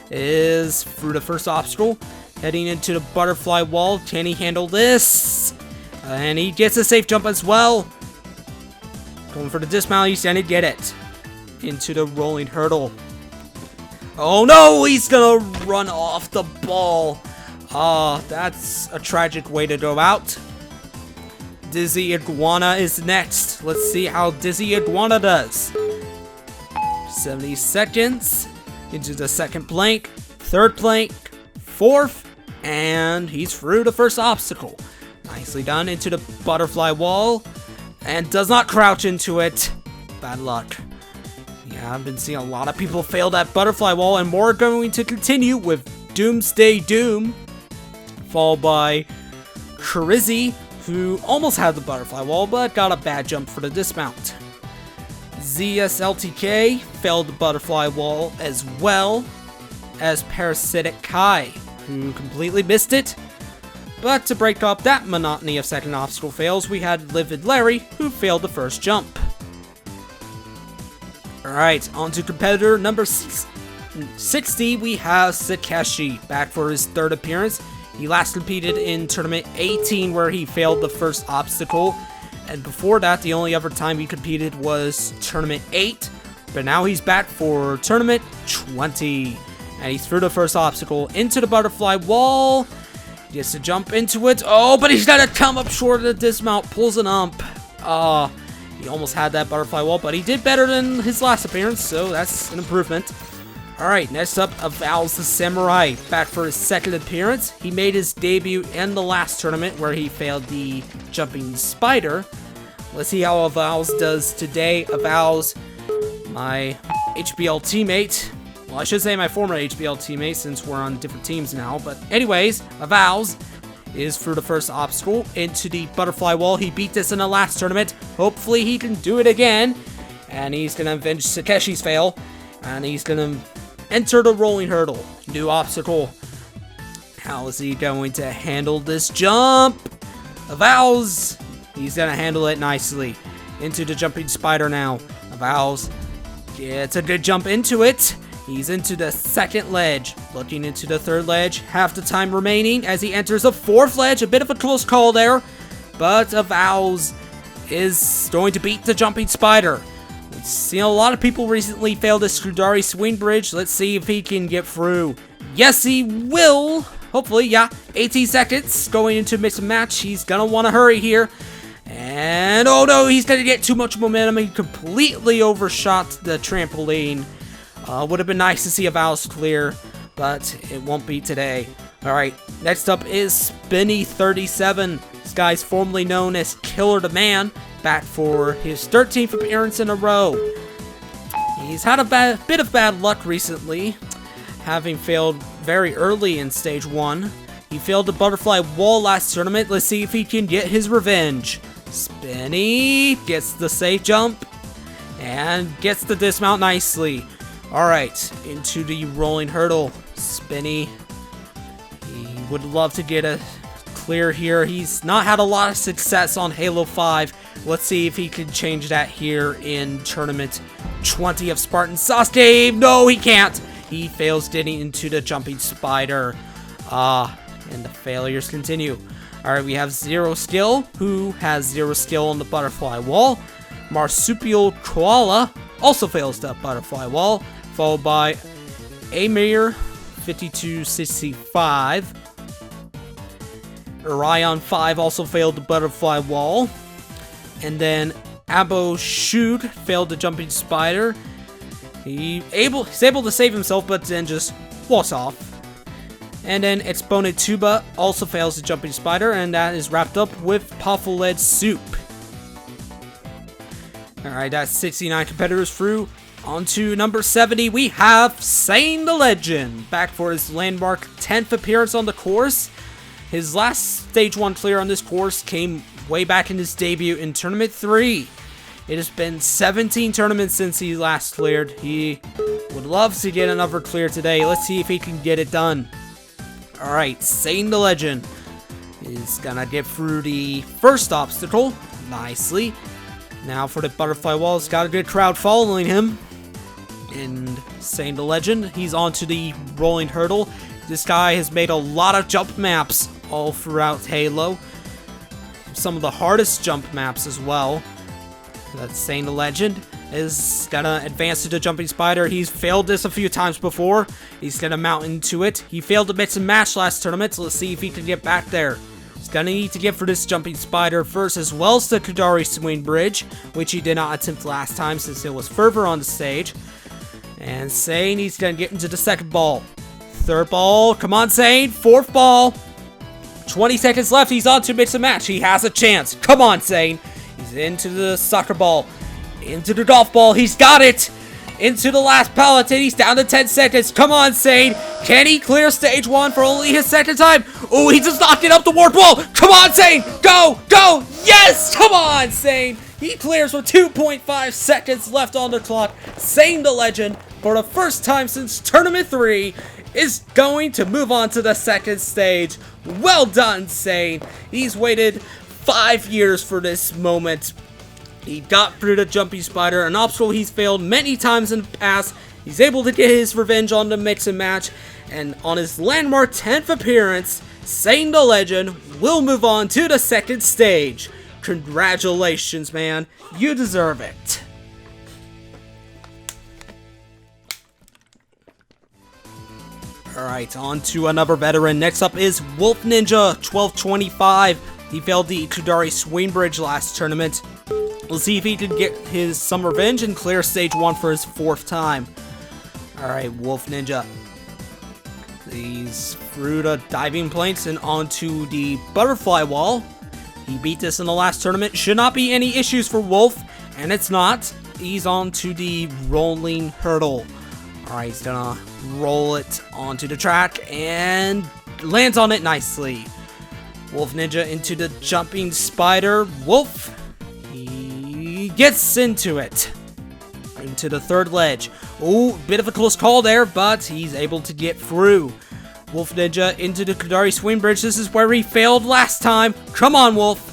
is through the first obstacle, heading into the butterfly wall. Can he handle this? And he gets a safe jump as well. Going for the dismount, he's gonna get it into the rolling hurdle. Oh no, he's gonna run off the ball. That's a tragic way to go out. Dizzy Iguana is next. Let's see how Dizzy Iguana does. 70 seconds into the second plank, third plank, fourth, and he's through the first obstacle. Nicely done into the butterfly wall, and does not crouch into it. Bad luck. Yeah, I've been seeing a lot of people fail that butterfly wall, and more are going to continue with Doomsday Doom, followed by Charizzy, who almost had the butterfly wall, but got a bad jump for the dismount. ZSLTK failed the butterfly wall, as well as Parasitic Kai, who completely missed it. But to break up that monotony of second obstacle fails, we had Livid Larry, who failed the first jump. Alright, on to competitor number 60, we have Sakeshi, back for his third appearance. He last competed in Tournament 18, where he failed the first obstacle. And before that, the only other time he competed was Tournament 8. But now he's back for Tournament 20. And he's through the first obstacle into the butterfly wall. He gets to jump into it. Oh, but he's gonna come up short of the dismount. Pulls an ump. He almost had that butterfly wall, but he did better than his last appearance, so that's an improvement. Alright, next up, Avowals the Samurai, back for his second appearance. He made his debut in the last tournament, where he failed the jumping spider. Let's see how Avowals does today. Avowals, my HBL teammate. Well, I should say my former HBL teammate, since we're on different teams now. But anyways, Avowals is through the first obstacle into the butterfly wall. He beat this in the last tournament. Hopefully he can do it again. And he's going to avenge Sakeshi's fail. And he's going to enter the rolling hurdle. New obstacle. How is he going to handle this jump? Avowals. He's going to handle it nicely. Into the jumping spider now. Avowals gets a good jump into it. He's into the second ledge. Looking into the third ledge. Half the time remaining as he enters the fourth ledge. A bit of a close call there. But Avowals is going to beat the jumping spider. We've seen a lot of people recently fail the Scudari swing bridge. Let's see if he can get through. Yes, he will. Hopefully, yeah. 18 seconds going into mix and match. He's going to want to hurry here. And, oh no, he's going to get too much momentum. He completely overshot the trampoline. Would have been nice to see Avowals clear, but it won't be today. Alright, next up is Spinny37. This guy's formerly known as Killer the Man, back for his 13th appearance in a row. He's had a bit of bad luck recently, having failed very early in Stage 1. He failed the butterfly wall last tournament. Let's see if he can get his revenge. Spinny gets the safe jump and gets the dismount nicely. Alright, into the rolling hurdle. Spinny, he would love to get a clear here. He's not had a lot of success on Halo 5. Let's see if he can change that here in Tournament 20 of Spartan Sasuke. No, he can't. he fails getting into the jumping spider. And the failures continue. Alright, we have Zero Skill, who has 0 skill on the butterfly wall. Marsupial Koala also fails the butterfly wall, followed by Amir 5265. Orion 5 also failed the butterfly wall. And then Abo Shoot failed the jumping spider. He's able to save himself, but then just walks off. And then Exponent Tuba also fails the jumping spider, and that is wrapped up with Pufflead Soup. Alright, that's 69 competitors through. On to number 70, we have Sane the Legend, back for his landmark 10th appearance on the course. His last Stage 1 clear on this course came way back in his debut in Tournament 3. It has been 17 tournaments since he last cleared. He would love to get another clear today. Let's see if he can get it done. Alright, Sane the Legend is gonna get through the first obstacle nicely. Now for the butterfly wall, he's got a good crowd following him. And Sane the Legend, he's onto the rolling hurdle. This guy has made a lot of jump maps all throughout Halo. Some of the hardest jump maps as well. That's Sane the Legend is gonna advance to the jumping spider. He's failed this a few times before. He's gonna mount into it. He failed to mix and match last tournament, so let's see if he can get back there. He's gonna need to get for this jumping spider first, as well as the Kadari swing bridge, which he did not attempt last time since it was further on the stage. And Sane, he's gonna get into the second ball. Third ball, come on Sane, fourth ball. 20 seconds left, he's on to mix and match. He has a chance. Come on Sane. He's into the soccer ball. Into the golf ball. He's got it. Into the last peloton. He's down to 10 seconds. Come on, Sane. Can he clear stage 1 for only his second time? Oh, he just knocked it up the warp wall. Come on, Sane. Go. Go. Yes. Come on, Sane. He clears with 2.5 seconds left on the clock. Sane the Legend, for the first time since Tournament 3, is going to move on to the second stage. Well done, Sane. He's waited 5 years for this moment. He got through the jumping spider, an obstacle he's failed many times in the past. He's able to get his revenge on the mix and match, and on his landmark 10th appearance, Sane the Legend will move on to the second stage. Congratulations, man. You deserve it. Alright, on to another veteran. Next up is Wolf Ninja 1225. He failed the Kadari swing bridge last tournament. Let's see if he can get some revenge and clear stage 1 for his 4th time. Alright, Wolf Ninja. He's through the diving planks and onto the butterfly wall. He beat this in the last tournament. Should not be any issues for Wolf, and it's not. He's onto the rolling hurdle. Alright, he's gonna roll it onto the track and lands on it nicely. Wolf Ninja into the jumping spider. Wolf, he gets into it. Into the third ledge. Oh, bit of a close call there, but he's able to get through. Wolf Ninja into the Kadari swing bridge. This is where he failed last time. Come on, Wolf.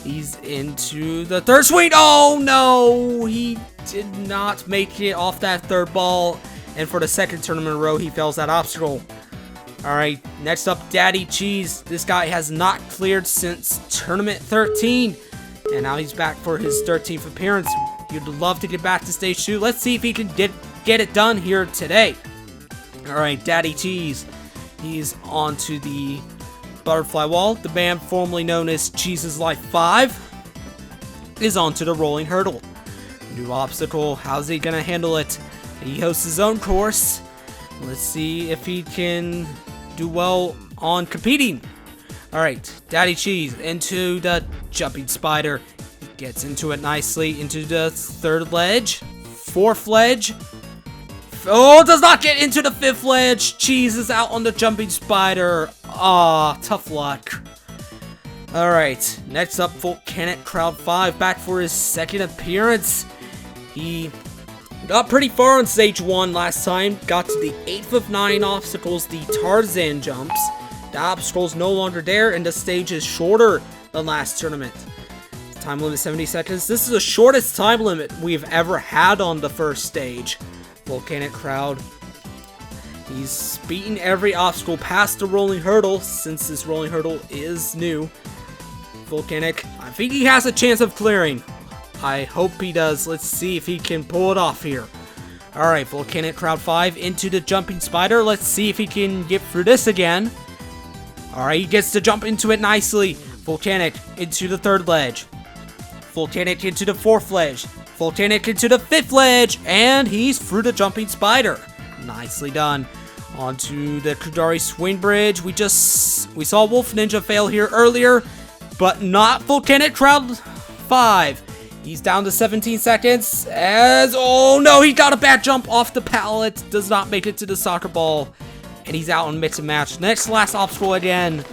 He's into the third swing. Oh, no. He did not make it off that third ball. And for the second tournament in a row, he fails that obstacle. Alright, next up, Daddy Cheese. This guy has not cleared since Tournament 13. And now he's back for his 13th appearance. You'd love to get back to Stage 2. Let's see if he can get it done here today. Alright, Daddy Cheese. He's onto the butterfly wall. The man formerly known as Cheese's Life 5 is onto the rolling hurdle. New obstacle. How's he gonna handle it? He hosts his own course. Let's see if he can do well on competing. Alright, Daddy Cheese into the jumping spider. He gets into it nicely. Into the third ledge. Fourth ledge. Oh, does not get into the fifth ledge. Cheese is out on the jumping spider. Ah, tough luck. Alright, next up, Volcanic Crowd 5. Back for his second appearance. He got pretty far on stage 1 last time. Got to the 8th of 9 obstacles, the Tarzan jumps. The obstacle's no longer there, and the stage is shorter than last tournament. Time limit 70 seconds. This is the shortest time limit we've ever had on the first stage. Volcanic Crowd He's beating every obstacle past the rolling hurdle, since this rolling hurdle is new. Volcanic, I think he has a chance of clearing. I hope he does. Let's see if he can pull it off here. Alright, Volcanic Crowd 5 into the jumping spider. Let's see if he can get through this again. Alright, he gets to jump into it nicely. Volcanic into the third ledge. Volcanic into the fourth ledge. Volcanic into the fifth ledge. And he's through the jumping spider. Nicely done. Onto the Kudari swing bridge. We saw Wolf Ninja fail here earlier, but not Volcanic Crowd 5. He's down to 17 seconds as, oh no, he got a bad jump off the pallet. Does not make it to the soccer ball. And he's out on mix and match. Next last obstacle again.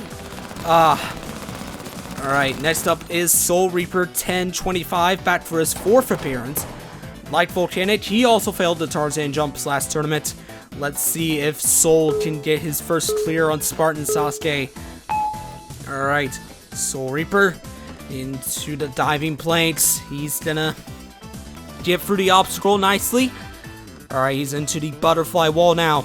Alright, next up is Soul Reaper 1025, back for his 4th appearance. Like Volcanic, he also failed the Tarzan jumps last tournament. Let's see if Soul can get his first clear on Spartan Sasuke. Alright, Soul Reaper into the diving planks. He's gonna get through the obstacle nicely. Alright, he's into the butterfly wall now.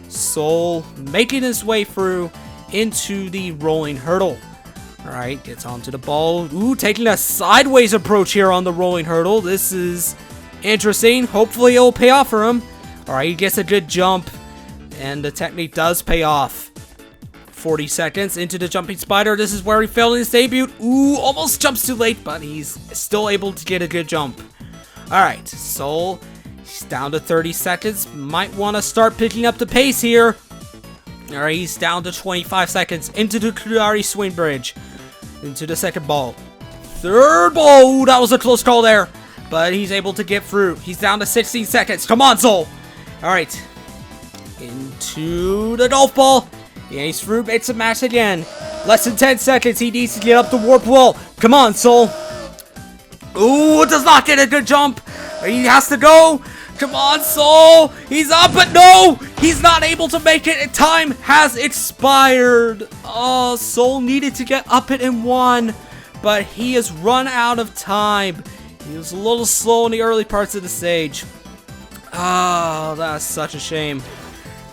Soul making his way through into the rolling hurdle. Alright, gets onto the ball. Ooh, taking a sideways approach here on the rolling hurdle. This is interesting. Hopefully it'll pay off for him. Alright, he gets a good jump. And the technique does pay off. 40 seconds into the jumping spider. This is where he failed in his debut. Ooh, almost jumps too late, but he's still able to get a good jump. Alright, Soul, he's down to 30 seconds. Might want to start picking up the pace here. Alright, he's down to 25 seconds into the Kudari swing bridge. Into the second ball. Third ball. Ooh, that was a close call there. But he's able to get through. He's down to 16 seconds. Come on, Soul. Alright. Into the golf ball. Yeah, he's through mix and match again. Less than 10 seconds. He needs to get up the warp wall. Come on, Soul. Ooh, does not get a good jump. He has to go. Come on, Soul. He's up, but no. He's not able to make it. Time has expired. Oh, Soul needed to get up it in one, but he has run out of time. He was a little slow in the early parts of the stage. Oh, that's such a shame.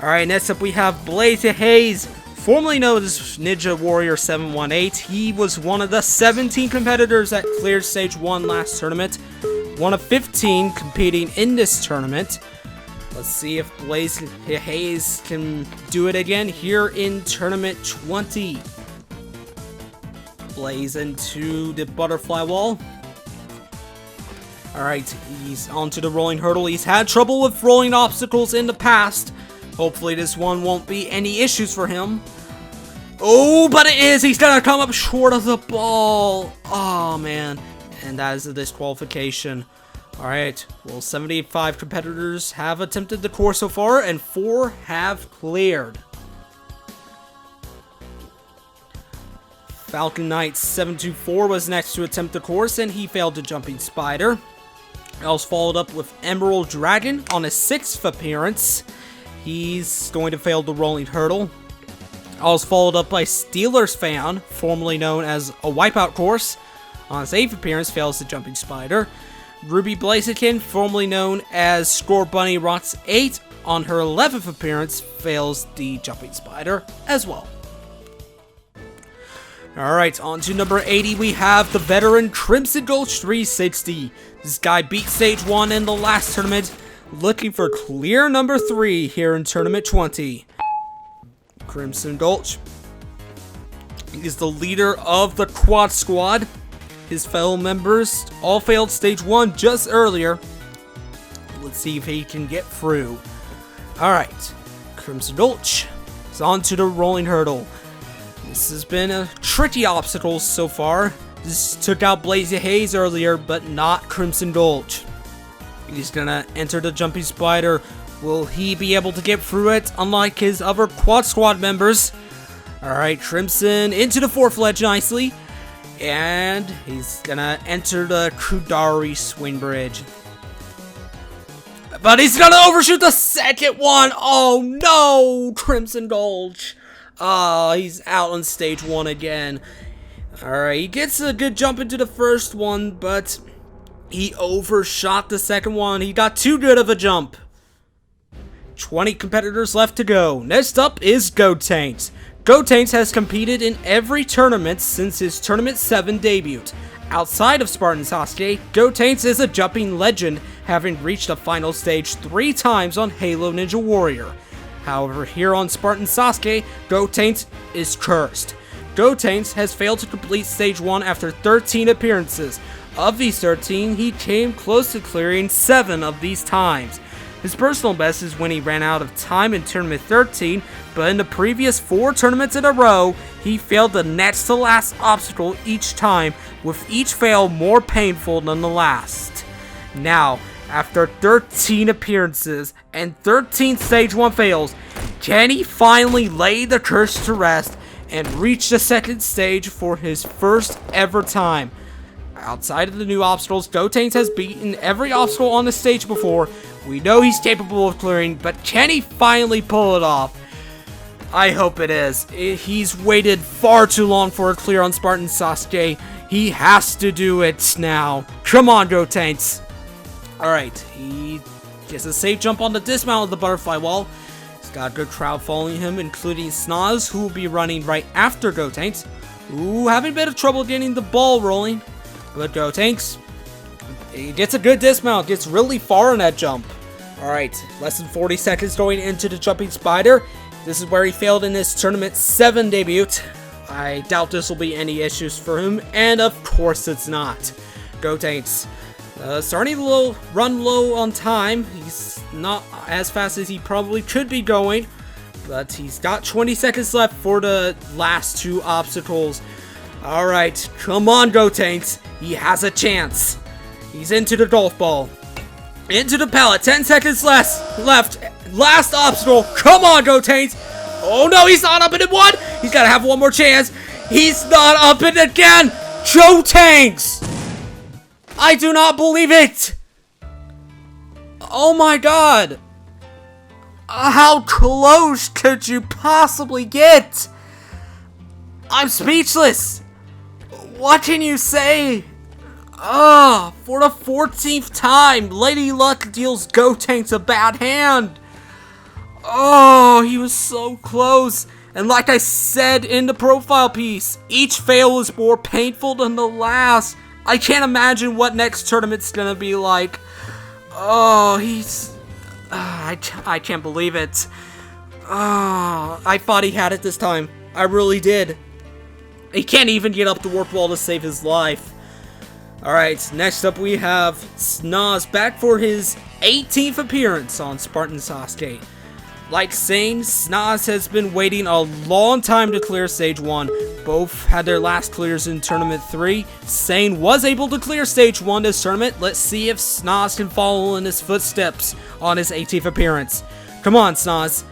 Alright, next up we have Blaze Hayes, formerly known as Ninja Warrior 718. He was one of the 17 competitors that cleared stage 1 last tournament. One of 15 competing in this tournament. Let's see if Blaze Hayes can do it again here in tournament 20. Blaze into the butterfly wall. Alright, he's onto the rolling hurdle. He's had trouble with rolling obstacles in the past. Hopefully this one won't be any issues for him. Oh, but it is! He's gonna come up short of the ball! Oh, man. And that is a disqualification. Alright, well, 75 competitors have attempted the course so far, and 4 have cleared. Falcon Knight 724 was next to attempt the course, and he failed the jumping spider. That was followed up with Emerald Dragon on his 6th appearance. He's going to fail the rolling hurdle. I was followed up by Steelers Fan, formerly known as a wipeout course. On his 8th appearance, fails the jumping spider. Ruby Blaziken, formerly known as Score Bunny Rocks 8, on her 11th appearance, fails the jumping spider as well. Alright, on to number 80, we have the veteran Crimson Gulch 360. This guy beat stage 1 in the last tournament, looking for clear number 3 here in tournament 20. Crimson Gulch is the leader of the Quad Squad. His fellow members all failed stage 1 just earlier. Let's see if he can get through. Alright, Crimson Gulch is on to the rolling hurdle. This has been a tricky obstacle so far. This took out Blazy Haze earlier, but not Crimson Gulch. He's gonna enter the jumping spider. Will he be able to get through it, unlike his other Quad Squad members? Alright, Crimson into the 4th ledge nicely. And he's gonna enter the Kudari swing bridge. But he's gonna overshoot the 2nd one! Oh no! Crimson Gulch. Oh, he's out on stage 1 again. Alright, he gets a good jump into the 1st one, but he overshot the 2nd one. He got too good of a jump. 20 competitors left to go. Next up is Gotenks. Gotenks has competed in every tournament since his Tournament 7 debut. Outside of Spartan Sasuke, Gotenks is a jumping legend, having reached the final stage 3 times on Halo Ninja Warrior. However, here on Spartan Sasuke, Gotenks is cursed. Gotenks has failed to complete Stage 1 after 13 appearances. Of these 13, he came close to clearing 7 of these times. His personal best is when he ran out of time in Tournament 13, but in the previous 4 tournaments in a row, he failed the next to last obstacle each time, with each fail more painful than the last. Now, after 13 appearances and 13 Stage 1 fails, can he finally lay the curse to rest and reach the second stage for his first ever time? Outside of the new obstacles, Gotenks has beaten every obstacle on the stage before. We know he's capable of clearing, but can he finally pull it off? I hope it is. He's waited far too long for a clear on Spartan Sasuke. He has to do it now. Come on, Gotenks. Alright, he gets a safe jump on the dismount of the butterfly wall. He's got a good crowd following him, including Snozz, who will be running right after Gotenks. Ooh, having a bit of trouble getting the ball rolling. But Gotenks, he gets a good dismount, gets really far in that jump. Alright, less than 40 seconds going into the jumping spider. This is where he failed in his Tournament 7 debut. I doubt this will be any issues for him, and of course it's not. Gotenks, starting to run low on time. He's not as fast as he probably could be going, but he's got 20 seconds left for the last 2 obstacles. Alright, come on, Gotenks. He has a chance. He's into the golf ball. Into the pallet. 10 seconds left. Last obstacle. Come on, Gotenks. Oh no, he's not up in it one. He's got to have one more chance. He's not up in it again. Gotenks. I do not believe it. Oh my god. How close could you possibly get? I'm speechless. What can you say? For the 14th time, Lady Luck deals Gotenks a bad hand. Oh, he was so close. And like I said in the profile piece, each fail is more painful than the last. I can't imagine what next tournament's gonna be like. Oh, I can't believe it. Oh, I thought he had it this time. I really did. He can't even get up the warp wall to save his life. Alright, next up we have Snozz back for his 18th appearance on Spartan Sasuke. Like Sane, Snozz has been waiting a long time to clear Stage 1. Both had their last clears in Tournament 3. Sane was able to clear Stage 1 this tournament. Let's see if Snozz can follow in his footsteps on his 18th appearance. Come on, Snozz.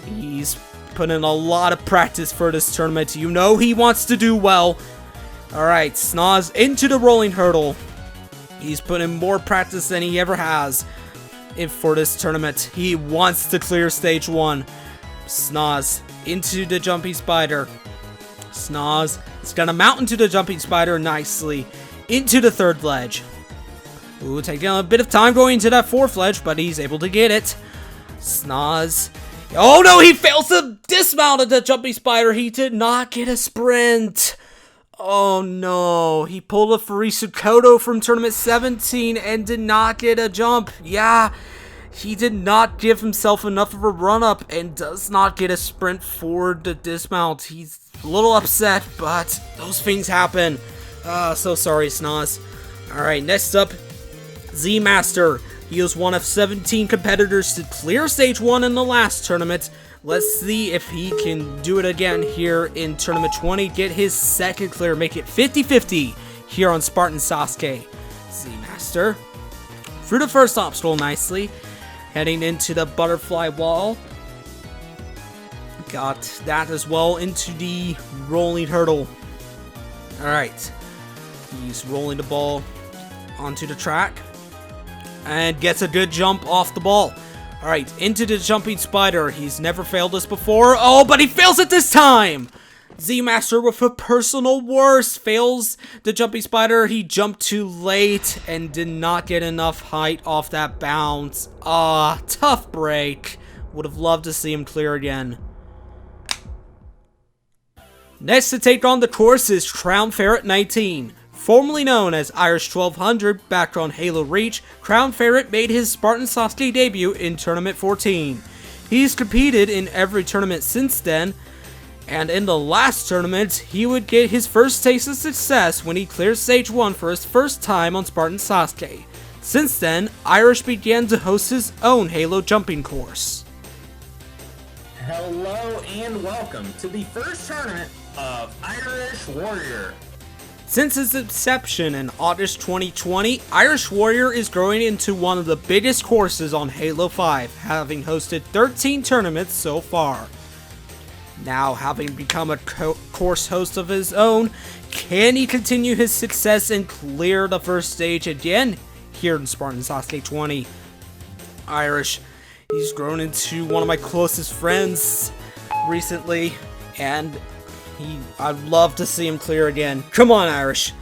He's put in a lot of practice for this tournament. You know he wants to do well. Alright, Snozz into the rolling hurdle. He's put in more practice than he ever has for this tournament. He wants to clear Stage 1. Snozz into the jumping spider. Snozz is gonna mount into the jumping spider nicely. Into the 3rd ledge. Ooh, taking a bit of time going into that 4th ledge, but he's able to get it. Snozz. Oh no, he fails to dismount at the jumping spider. He did not get a sprint. Oh no, he pulled a Faris Cotto from Tournament 17 and did not get a jump. Yeah, he did not give himself enough of a run-up and does not get a sprint for the dismount. He's a little upset, but those things happen. So sorry, Snozz. Alright, next up, ZMaster. He was one of 17 competitors to clear Stage 1 in the last tournament. Let's see if he can do it again here in Tournament 20. Get his 2nd clear, make it 50-50 here on Spartan Sasuke. ZMaster through the 1st obstacle nicely. Heading into the butterfly wall. Got that as well into the rolling hurdle. Alright. He's rolling the ball onto the track. And gets a good jump off the ball. Alright, into the jumping spider. He's never failed this before. Oh, but he fails it this time! ZMaster with a personal worst. Fails the jumping spider. He jumped too late and did not get enough height off that bounce. Tough break. Would have loved to see him clear again. Next to take on the course is Crown Ferret 19. Formerly known as Irish 1200 back on Halo Reach, Crown Ferret made his Spartan Sasuke debut in Tournament 14. He's competed in every tournament since then, and in the last tournament, he would get his first taste of success when he cleared Stage 1 for his first time on Spartan Sasuke. Since then, Irish began to host his own Halo jumping course. Hello and welcome to the first tournament of Irish Warrior. Since its inception in August 2020, Irish Warrior is growing into one of the biggest courses on Halo 5, having hosted 13 tournaments so far. Now, having become a course host of his own, can he continue his success and clear the first stage again here in Spartan Sasuke 20? Irish, he's grown into one of my closest friends recently, and I'd love to see him clear again. Come on, Irish.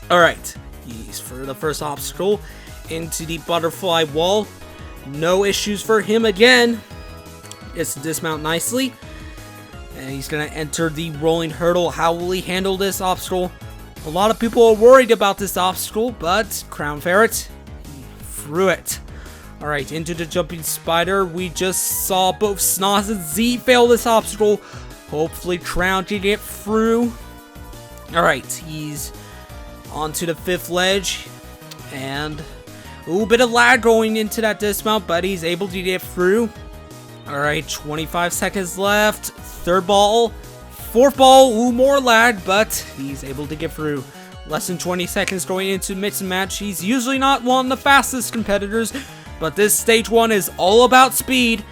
Alright, he's for the first obstacle into the butterfly wall. No issues for him again. Gets to dismount nicely. And he's going to enter the rolling hurdle. How will he handle this obstacle? A lot of people are worried about this obstacle, but Crown Ferret, he threw it. Alright, into the jumping spider. We just saw both Snozz and Z fail this obstacle. Hopefully Crown can get through. Alright, he's onto the 5th ledge. And a little bit of lag going into that dismount, but he's able to get through. Alright, 25 seconds left. 3rd ball. 4th ball, ooh, more lag, but he's able to get through. Less than 20 seconds going into mix and match. He's usually not one of the fastest competitors, but this stage 1 is all about speed.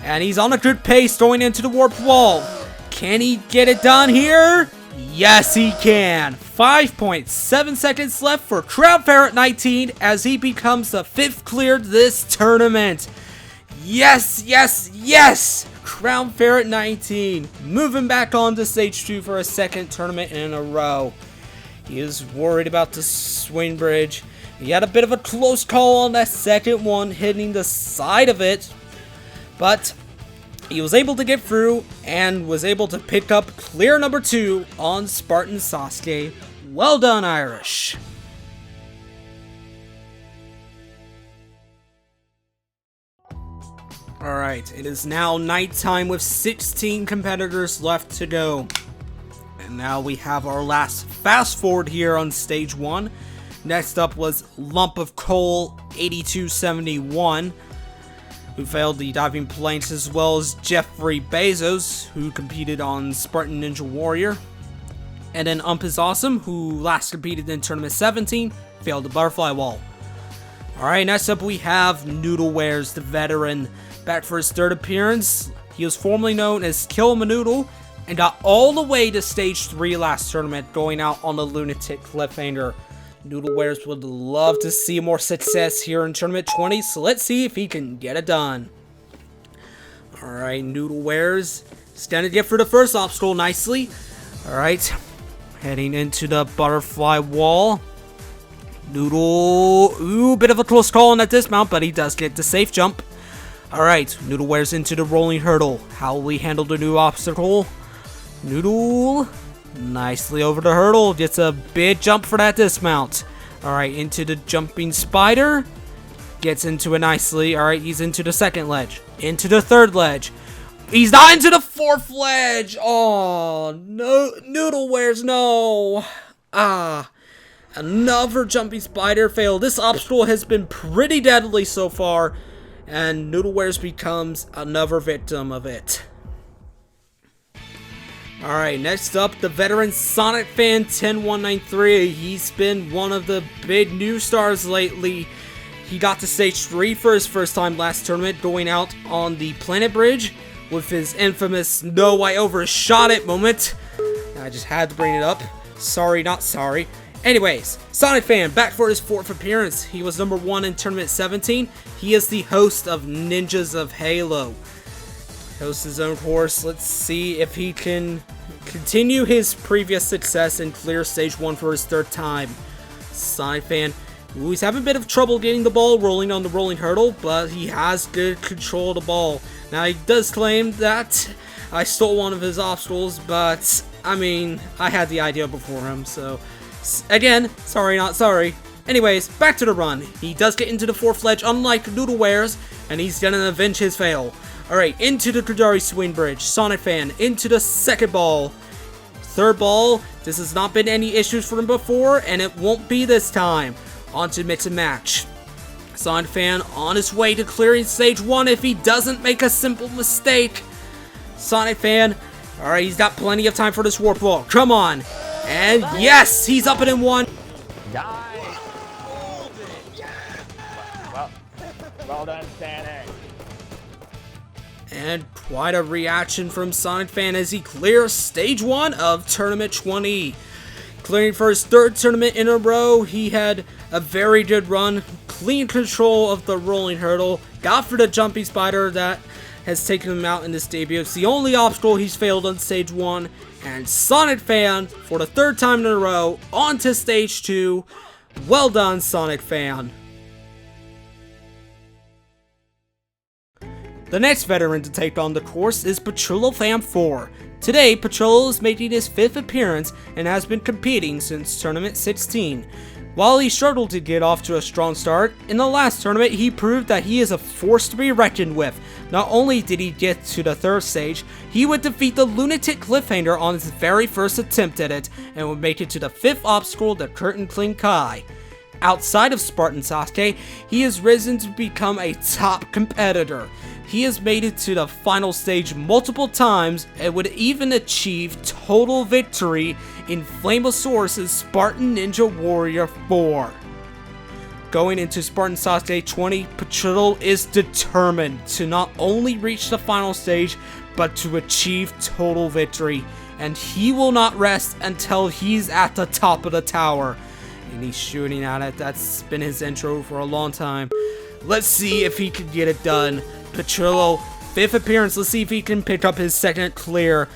And he's on a good pace going into the warped wall. Can he get it done here? Yes, he can. 5.7 seconds left for Crown Ferret 19 as he becomes the 5th cleared this tournament. Yes, yes, yes! Crown Ferret 19 moving back on to stage 2 for a 2nd tournament in a row. He is worried about the swing bridge. He had a bit of a close call on that 2nd one, hitting the side of it, but he was able to get through and was able to pick up clear number 2 on Spartan Sasuke. Well done, Irish. Alright, it is now nighttime with 16 competitors left to go. And now we have our last fast forward here on stage 1. Next up was Lump of Coal 8271. Who failed the diving planks, as well as Jeffrey Bezos, who competed on Spartan Ninja Warrior. And then Is Awesome, who last competed in Tournament 17, failed the butterfly wall. Alright, next up we have Noodle Wears, the veteran, back for his 3rd appearance. He was formerly known as Kill Him a Noodle, and got all the way to stage 3 last tournament, going out on a lunatic cliffhanger. Noodle Wears would love to see more success here in Tournament 20, so let's see if he can get it done. Alright, Noodle Wears is going to get through the first obstacle nicely. Alright, heading into the butterfly wall. Noodle, ooh, bit of a close call on that dismount, but he does get the safe jump. Alright, Noodle Wears into the rolling hurdle. How will he handle the new obstacle? Noodle, nicely over the hurdle, gets a big jump for that dismount. Alright, into the jumping spider, gets into it nicely. Alright, he's into the 2nd ledge, into the 3rd ledge. He's not into the 4th ledge. Oh, no, Noodle Wears, no. Another jumping spider fail. This obstacle has been pretty deadly so far, and Noodle Wears becomes another victim of it. Alright, next up, the veteran Sonic fan 10193. He's been one of the big new stars lately. He got to stage 3 for his first time last tournament, going out on the planet bridge with his infamous "No, I overshot it" moment. I just had to bring it up. Sorry, not sorry. Anyways, Sonic fan back for his 4th appearance. He was number 1 in Tournament 17. He is the host of Ninjas of Halo. Hosts his own course. Let's see if he can continue his previous success and clear stage 1 for his 3rd time. Sonic fan Ooh, he's having a bit of trouble getting the ball rolling on the rolling hurdle, but he has good control of the ball. Now, he does claim that I stole one of his obstacles, but, I mean, I had the idea before him, so, again, sorry not sorry. Anyways, back to the run. He does get into the fourth ledge, unlike Noodle wears, and he's gonna avenge his fail. Alright, into the Kadari swing bridge. Sonic Fan, into the second ball. Third ball, this has not been any issues for him before, and it won't be this time. On to mix and match. Sonic Fan on his way to clearing stage 1 if he doesn't make a simple mistake. Sonic Fan, alright, he's got plenty of time for this warp wall. Come on. And yes, he's up and in 1. Die! Well done, Sonic. And quite a reaction from Sonic Fan as he clears stage 1 of Tournament 20. Clearing for his 3rd tournament in a row, he had a very good run, clean control of the rolling hurdle, got for the jumping spider that has taken him out in this debut. It's the only obstacle he's failed on stage 1, and Sonic Fan, for the 3rd time in a row, on to stage 2. Well done, Sonic Fan. The next veteran to take on the course is Petrillo Fam 4. Today, Petrillo is making his 5th appearance and has been competing since Tournament 16. While he struggled to get off to a strong start, in the last tournament he proved that he is a force to be reckoned with. Not only did he get to the 3rd stage, he would defeat the Lunatic Cliffhanger on his very first attempt at it, and would make it to the 5th obstacle, the Curtain Cling Kai. Outside of Spartan Sasuke, he has risen to become a top competitor. He has made it to the final stage multiple times and would even achieve total victory in Flamosaurus' Spartan Ninja Warrior 4. Going into Spartan Sasuke 20, Petrillo is determined to not only reach the final stage, but to achieve total victory. And he will not rest until he's at the top of the tower. And he's shooting at it. That's been his intro for a long time. Let's see if he can get it done. Petrillo, 5th appearance. Let's see if he can pick up his 2nd clear.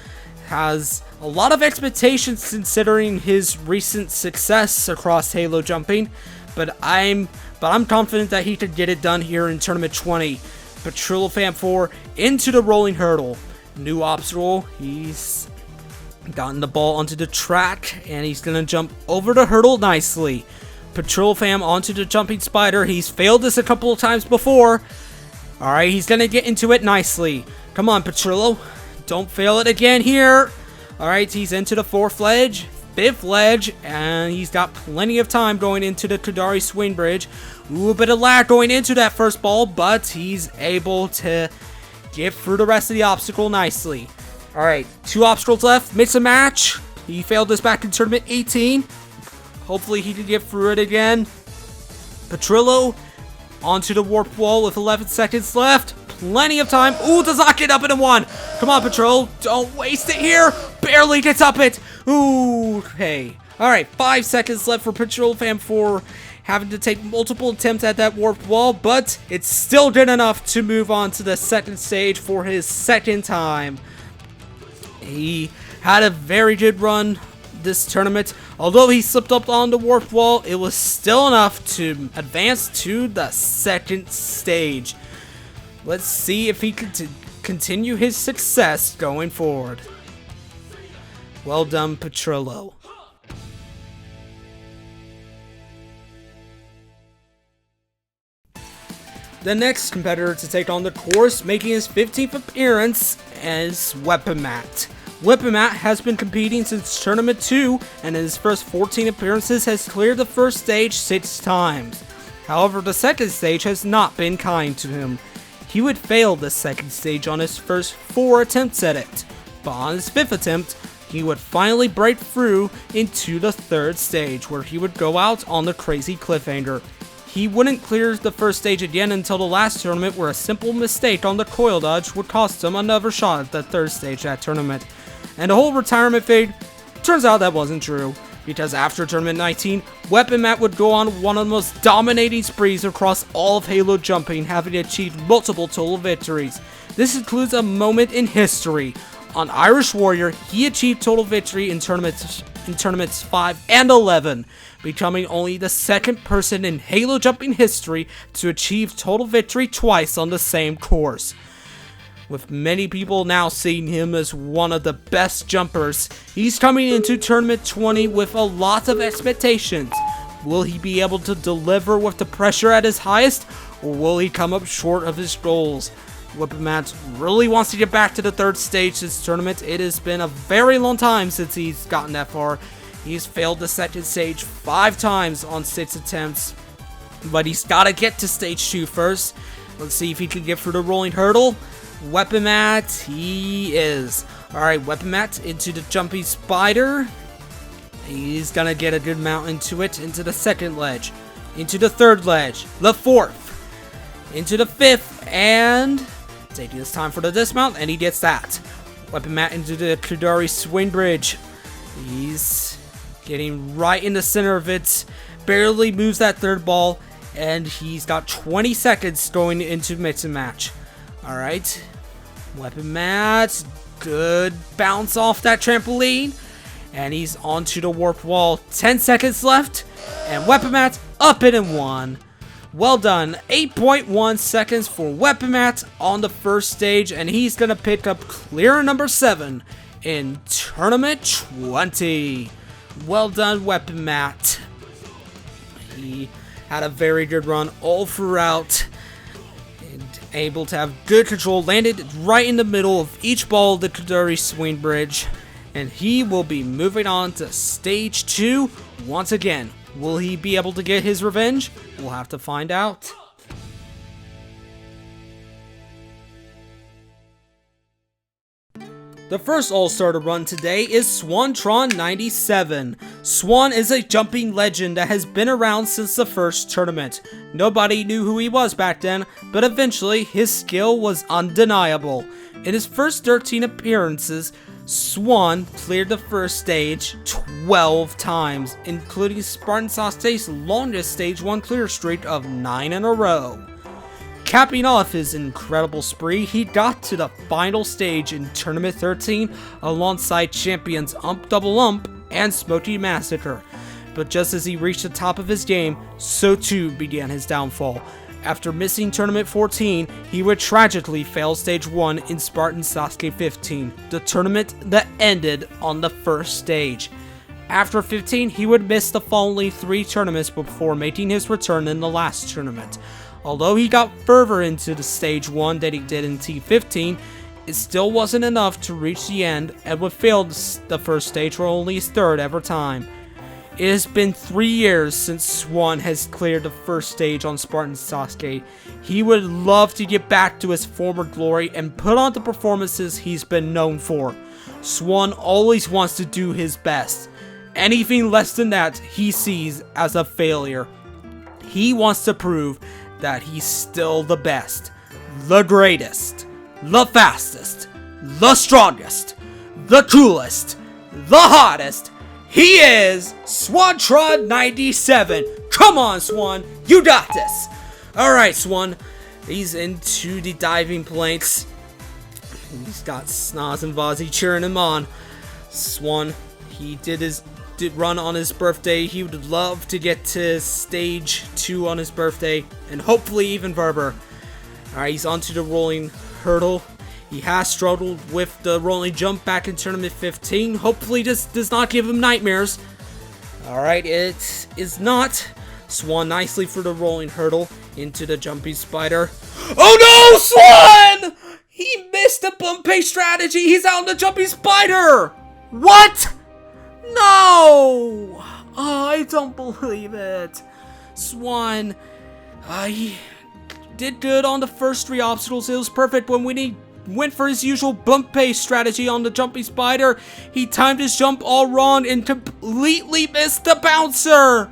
Has a lot of expectations considering his recent success across Halo jumping, but I'm confident that he could get it done here in Tournament 20. Petrillo Fam 4 into the rolling hurdle. New obstacle. He's gotten the ball onto the track and he's gonna jump over the hurdle nicely. Petrillo Fam onto the jumping spider. He's failed this a couple of times before. Alright, he's gonna get into it nicely. Come on, Petrillo. Don't fail it again here. Alright, he's into the 4th ledge, 5th ledge, and he's got plenty of time going into the Kadari swing bridge. Ooh, a bit of lag going into that first ball, but he's able to get through the rest of the obstacle nicely. Alright, 2 obstacles left. Mix and match. He failed this back in Tournament 18. Hopefully he can get through it again. Petrillo onto the warp wall with 11 seconds left. Plenty of time. Ooh, does not get up in 1. Come on, Petrillo. Don't waste it here. Barely gets up it. Ooh, okay. Alright, 5 seconds left for Petrillo Fam 4. Having to take multiple attempts at that warp wall, but it's still good enough to move on to the 2nd stage for his 2nd time. He had a very good run this tournament. Although he slipped up on the warp wall, it was still enough to advance to the 2nd stage. Let's see if he can continue his success going forward. Well done, Petrillo. The next competitor to take on the course, making his 15th appearance, is Weapon Matt. Weapon Matt has been competing since Tournament 2, and in his first 14 appearances has cleared the 1st stage 6 times. However, the 2nd stage has not been kind to him. He would fail the 2nd stage on his first 4 attempts at it, but on his 5th attempt, he would finally break through into the 3rd stage, where he would go out on the crazy cliffhanger. He wouldn't clear the 1st stage again until the last tournament, where a simple mistake on the coil dodge would cost him another shot at the 3rd stage of that tournament. And the whole retirement fade, turns out that wasn't true, because after Tournament 19, Weapon Matt would go on one of the most dominating sprees across all of Halo jumping, having achieved multiple total victories. This includes a moment in history. On Irish Warrior, he achieved total victory in Tournament in Tournaments 5 and 11, becoming only the second person in Halo jumping history to achieve total victory twice on the same course. With many people now seeing him as one of the best jumpers, he's coming into Tournament 20 with a lot of expectations. Will he be able to deliver with the pressure at his highest, or will he come up short of his goals? Weapon really wants to get back to the third stage this tournament. It has been a very long time since he's gotten that far. He's failed the second stage 5 times on 6 attempts, but he's got to get to stage 2 first. Let's see if he can get through the rolling hurdle. Weapon Mat, he is. Alright, Weapon Mat into the jumping spider. He's gonna get a good amount into it, into the second ledge, into the third ledge, the fourth, into the fifth, and taking his time for the dismount, and he gets that. Weapon Mat into the Kudari swing bridge. He's getting right in the center of it, barely moves that third ball, and he's got 20 seconds going into mix and match. Alright, Weapon Mat, good bounce off that trampoline, and he's onto the warp wall. 10 seconds left, and Weapon Mat up it in 1. Well done, 8.1 seconds for Weapon Mat on the first stage, and he's gonna pick up clear number 7 in Tournament 20. Well done, Weapon Mat. He had a very good run all throughout, and able to have good control, landed right in the middle of each ball of the Kudari swing bridge, and he will be moving on to stage 2 once again. Will he be able to get his revenge? We'll have to find out. The first All-Star to run today is Swantron97. Swan is a jumping legend that has been around since the first tournament. Nobody knew who he was back then, but eventually his skill was undeniable. In his first 13 appearances, Swan cleared the first stage 12 times, including Spartan Sasuke's longest stage 1 clear streak of 9 in a row. Capping off his incredible spree, he got to the final stage in Tournament 13 alongside champions Ump Double Ump and Smoky Massacre. But just as he reached the top of his game, so too began his downfall. After missing Tournament 14, he would tragically fail Stage 1 in Spartan Sasuke 15, the tournament that ended on the first stage. After 15, he would miss the following 3 tournaments before making his return in the last tournament. Although he got further into the Stage 1 than he did in T15, it still wasn't enough to reach the end and would fail the first stage for only his 3rd ever time. It has been 3 years since Swan has cleared the first stage on Spartan Sasuke. He would love to get back to his former glory and put on the performances he's been known for. Swan always wants to do his best. Anything less than that he sees as a failure. He wants to prove that he's still the best, the greatest, the fastest, the strongest, the coolest, the hottest. He is Swantron97. Come on, Swan. You got this. Alright, Swan. He's into the diving planks. He's got Snozz and Vozzy cheering him on. Swan, he did run on his birthday. He would love to get to stage 2 on his birthday, and hopefully even further. Alright, he's onto the rolling hurdle. He has struggled with the rolling jump back in Tournament 15. Hopefully this does not give him nightmares. Alright, it is not. Swan nicely for the rolling hurdle into the jumping spider. Oh no, Swan! He missed the bump pace strategy. He's out on the jumping spider. What? No! Oh, I don't believe it. Swan, he did good on the first 3 obstacles. It was perfect when he went for his usual bump pace strategy on the jumping spider. He timed his jump all wrong and completely missed the bouncer.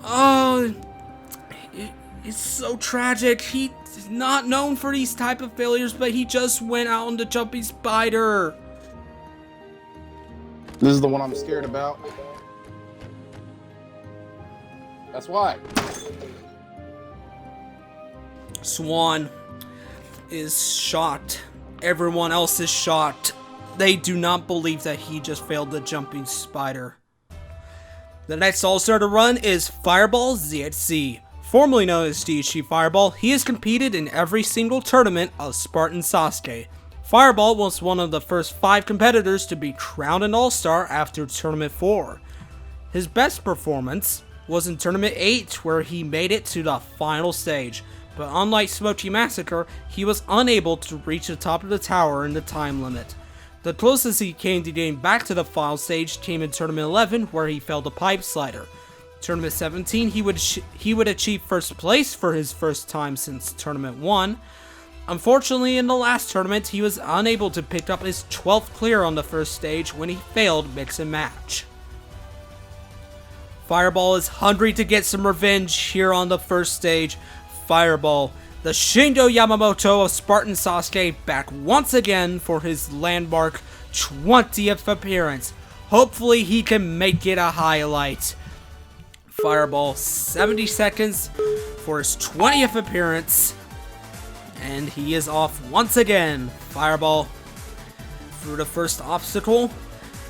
Oh, it's so tragic. He's not known for these type of failures, but he just went out on the jumping spider. This is the one I'm scared about. That's why. Swan is shocked. Everyone else is shocked. They do not believe that he just failed the jumping spider. The next All-Star to run is Fireball ZHC. Formerly known as DHC Fireball, he has competed in every single tournament of Spartan Sasuke. Fireball was one of the first 5 competitors to be crowned an All-Star after Tournament 4. His best performance was in Tournament 8, where he made it to the final stage, but unlike Smoky Massacre, he was unable to reach the top of the tower in the time limit. The closest he came to getting back to the final stage came in Tournament 11, where he failed a pipe slider. Tournament 17, he would achieve first place for his first time since Tournament 1. Unfortunately, in the last tournament, he was unable to pick up his 12th clear on the first stage when he failed mix and match. Fireball is hungry to get some revenge here on the first stage. Fireball, the Shindo Yamamoto of Spartan Sasuke, back once again for his landmark 20th appearance. Hopefully he can make it a highlight. Fireball, 70 seconds for his 20th appearance. And he is off once again. Fireball through the first obstacle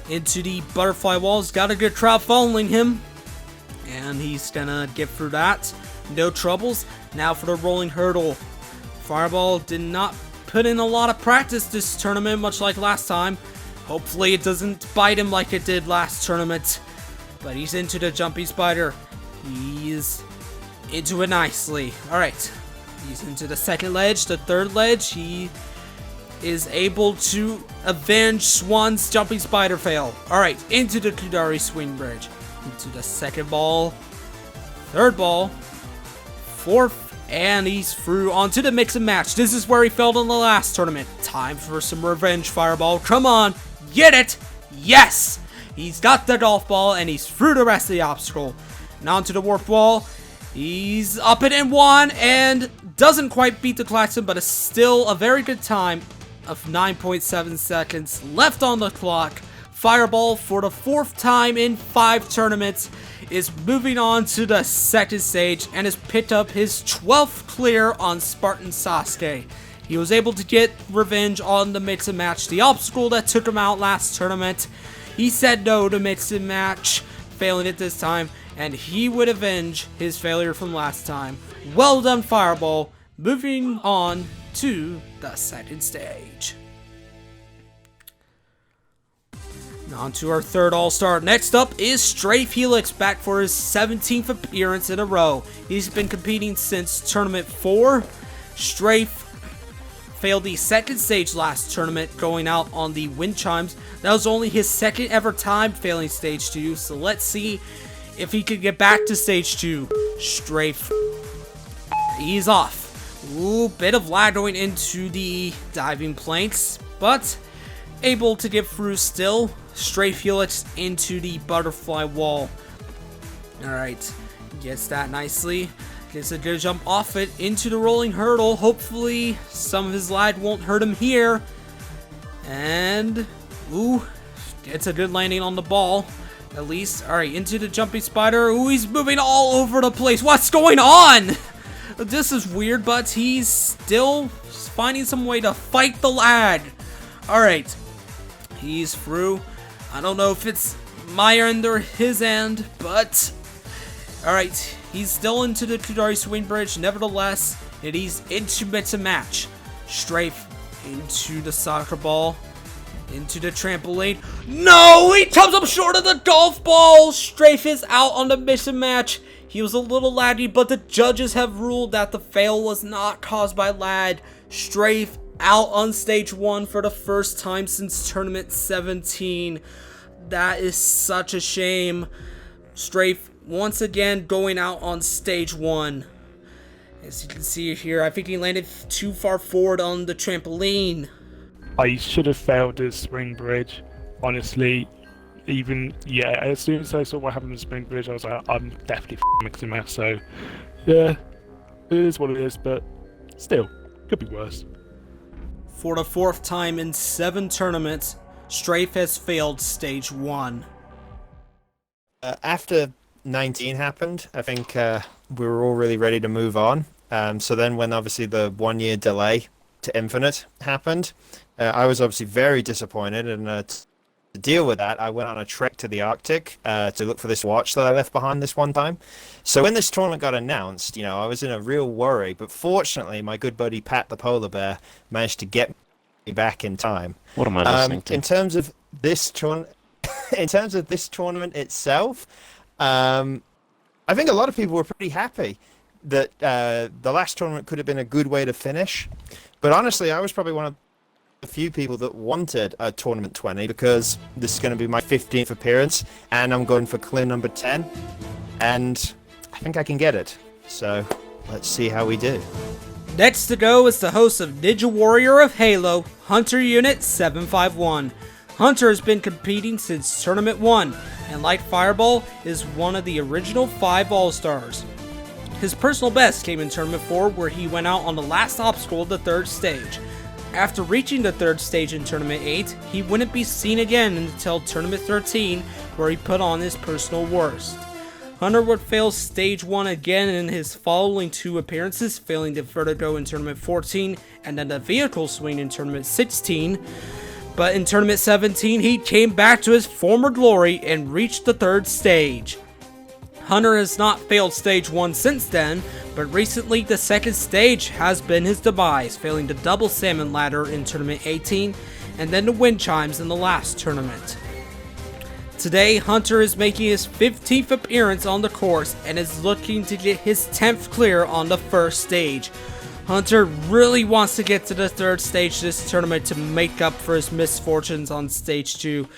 into the butterfly walls. Got a good crowd following him. And he's gonna get through that. No troubles. Now for the rolling hurdle. Fireball did not put in a lot of practice this tournament, much like last time. Hopefully it doesn't bite him like it did last tournament. But he's into the jumping spider. He's into it nicely. Alright. He's into the second ledge, the third ledge. He is able to avenge Swan's jumping spider fail. Alright, into the Kudari swing bridge. Into the second ball. Third ball. Fourth. And he's through onto the mix and match. This is where he failed in the last tournament. Time for some revenge, Fireball. Come on. Get it. Yes. He's got the golf ball and he's through the rest of the obstacle. Now onto the warp wall. He's up it in 1 and doesn't quite beat the klaxon, but it's still a very good time of 9.7 seconds left on the clock. Fireball, for the 4th time in 5 tournaments, is moving on to the second stage and has picked up his 12th clear on Spartan Sasuke. He was able to get revenge on the mix and match, the obstacle that took him out last tournament. He said no to mix and match, failing it this time, and he would avenge his failure from last time. Well done, Fireball. Moving on to the second stage. On to our third All-Star. Next up is Strafe Helix, back for his 17th appearance in a row. He's been competing since Tournament 4. Strafe failed the second stage last tournament, going out on the wind chimes. That was only his second ever time failing stage 2, so let's see if he could get back to stage 2. Strafe, he's off. Ooh, bit of lag going into the diving planks, but able to get through still. Strafe Helix into the butterfly wall. Alright, gets that nicely. Gets a good jump off it into the rolling hurdle. Hopefully some of his lag won't hurt him here. And, ooh, gets a good landing on the ball. At least, alright, into the jumping spider. Ooh, he's moving all over the place. What's going on? This is weird, but he's still finding some way to fight the lag. Alright, he's through. I don't know if it's my end or his end, but alright, he's still into the Kudari swing bridge, nevertheless, and he's into mix and match. Strafe into the soccer ball, into the trampoline. No, he comes up short of the golf ball. Strafe is out on the mix and match. He was a little laggy, but the judges have ruled that the fail was not caused by lag. Strafe out on stage 1 for the first time since tournament 17. That is such a shame. Strafe once again going out on stage 1. As you can see here, I think he landed too far forward on the trampoline. I should have failed the spring bridge, honestly. Even, yeah, as soon as I saw what happened with the spring bridge, I was like, I'm definitely mixing match, so yeah, it is what it is, but still, could be worse. For the 4th time in 7 tournaments, Strafe has failed stage 1. After 19 happened, I think we were all really ready to move on. So then when obviously the 1-year delay to Infinite happened, I was obviously very disappointed, and to deal with that, I went on a trek to the Arctic to look for this watch that I left behind this one time. So when this tournament got announced, I was in a real worry. But fortunately, my good buddy Pat the polar bear managed to get me back in time. What am I listening to? In terms of this tournament itself, I think a lot of people were pretty happy that the last tournament could have been a good way to finish. But honestly, I was probably one of a few people that wanted a tournament 20 because this is going to be my 15th appearance and I'm going for clear number 10 and I think I can get it. So let's see how we do. Next to go is the host of Ninja Warrior of Halo, Hunter Unit 751. Hunter has been competing since Tournament 1 and like Fireball is one of the original 5 All-Stars. His personal best came in Tournament 4 where he went out on the last obstacle of the 3rd stage. After reaching the 3rd stage in Tournament 8, he wouldn't be seen again until Tournament 13, where he put on his personal worst. Hunter would fail Stage 1 again in his following 2 appearances, failing the Vertigo in Tournament 14 and then the Vehicle Swing in Tournament 16. But in Tournament 17, he came back to his former glory and reached the 3rd stage. Hunter has not failed Stage 1 since then, but recently the 2nd stage has been his demise, failing the Double Salmon Ladder in Tournament 18, and then the Wind Chimes in the last tournament. Today, Hunter is making his 15th appearance on the course, and is looking to get his 10th clear on the 1st stage. Hunter really wants to get to the 3rd stage this tournament to make up for his misfortunes on Stage 2,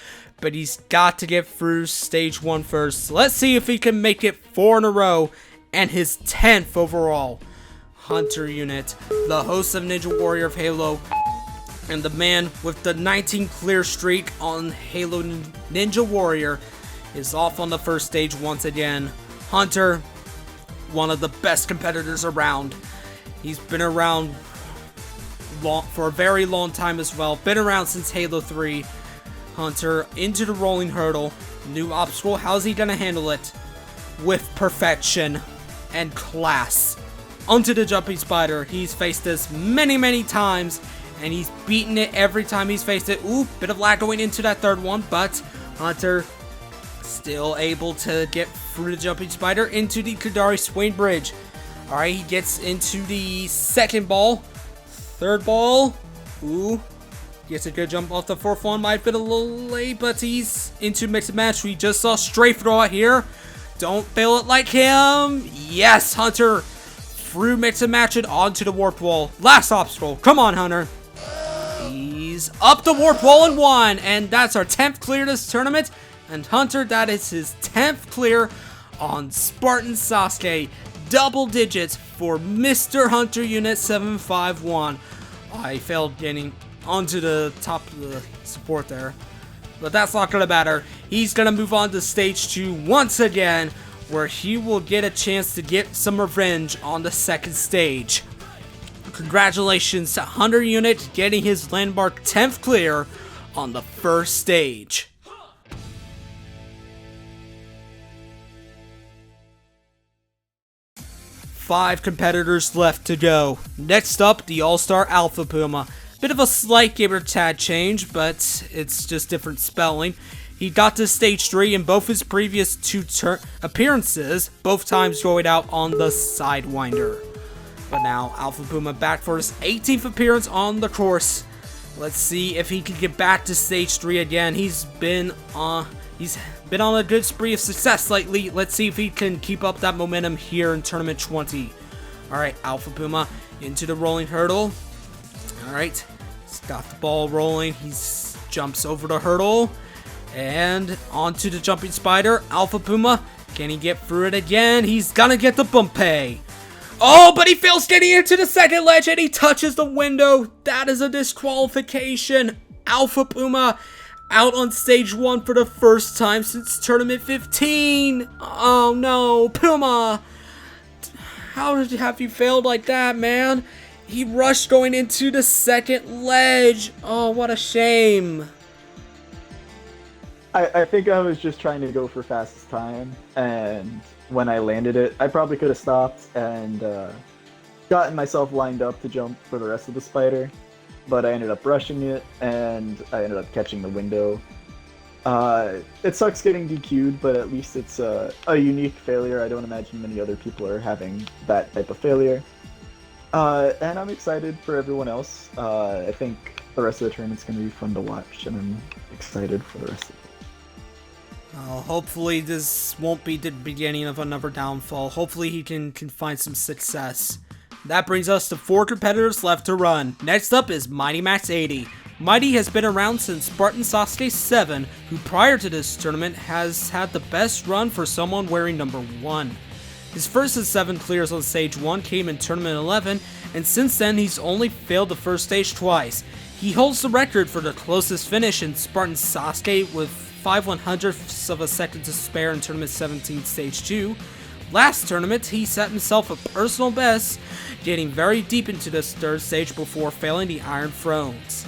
but he's got to get through Stage 1 first. So let's see if he can make it 4 in a row and his 10th overall. Hunter Unit, the host of Ninja Warrior of Halo, and the man with the 19 clear streak on Halo Ninja Warrior, is off on the 1st stage once again. Hunter, one of the best competitors around. He's been around for a very long time as well. Been around since Halo 3. Hunter into the rolling hurdle. New obstacle. How's he gonna handle it? With perfection and class. Onto the jumping spider. He's faced this many times and he's beaten it every time he's faced it. Ooh, bit of lag going into that 3rd one, but Hunter still able to get through the jumping spider into the Kadari swing bridge. Alright, he gets into the 2nd ball. 3rd ball. Ooh. Gets a good jump off the 4th one. Might have been a little late, but he's into mix and match. We just saw Strafe throw out here. Don't fail it like him. Yes, Hunter. Through mix and match it onto the warp wall. Last obstacle. Come on, Hunter. He's up the warp wall and won. And that's our 10th clear this tournament. And Hunter, that is his 10th clear on Spartan Sasuke. Double digits for Mr. Hunter Unit 751. I failed getting onto the top of the support there, but that's not gonna matter. He's gonna move on to Stage 2 once again, where he will get a chance to get some revenge on the 2nd stage. Congratulations to Hunter Unit getting his landmark 10th clear on the 1st stage. Five competitors left to go. Next up, the All-Star Alpha Puma. Bit of a slight gamer tag change, but it's just different spelling. He got to Stage 3 in both his previous 2 appearances, both times going out on the Sidewinder. But now, Alpha Puma back for his 18th appearance on the course. Let's see if he can get back to Stage 3 again. He's been on a good spree of success lately. Let's see if he can keep up that momentum here in Tournament 20. Alright, Alpha Puma into the rolling hurdle. Alright, he's got the ball rolling. He jumps over the hurdle and onto the jumping spider. Alpha Puma, can he get through it again? He's gonna get the bumpay. Oh, but he fails getting into the 2nd ledge and he touches the window. That is a disqualification. Alpha Puma out on Stage 1 for the 1st time since Tournament 15. Oh no, Puma. How did you have you failed like that, man? He rushed going into the 2nd ledge. Oh, what a shame. I think I was just trying to go for fastest time, and when I landed it, I probably could have stopped and gotten myself lined up to jump for the rest of the spider, but I ended up rushing it, and I ended up catching the window. It sucks getting DQ'd, but at least it's a unique failure. I don't imagine many other people are having that type of failure. And I'm excited for everyone else. I think the rest of the tournament's going to be fun to watch, and I'm excited for the rest of it. Hopefully this won't be the beginning of another downfall. Hopefully he can find some success. That brings us to 4 competitors left to run. Next up is Mighty Max 80. Mighty has been around since Spartan Sasuke 7, who prior to this tournament has had the best run for someone wearing number 1. His first of 7 clears on stage 1 came in tournament 11, and since then he's only failed the first stage twice. He holds the record for the closest finish in Spartan Sasuke with 5/100ths of a second to spare in tournament 17 stage 2. Last tournament, he set himself a personal best, getting very deep into this third stage before failing the Iron Thrones.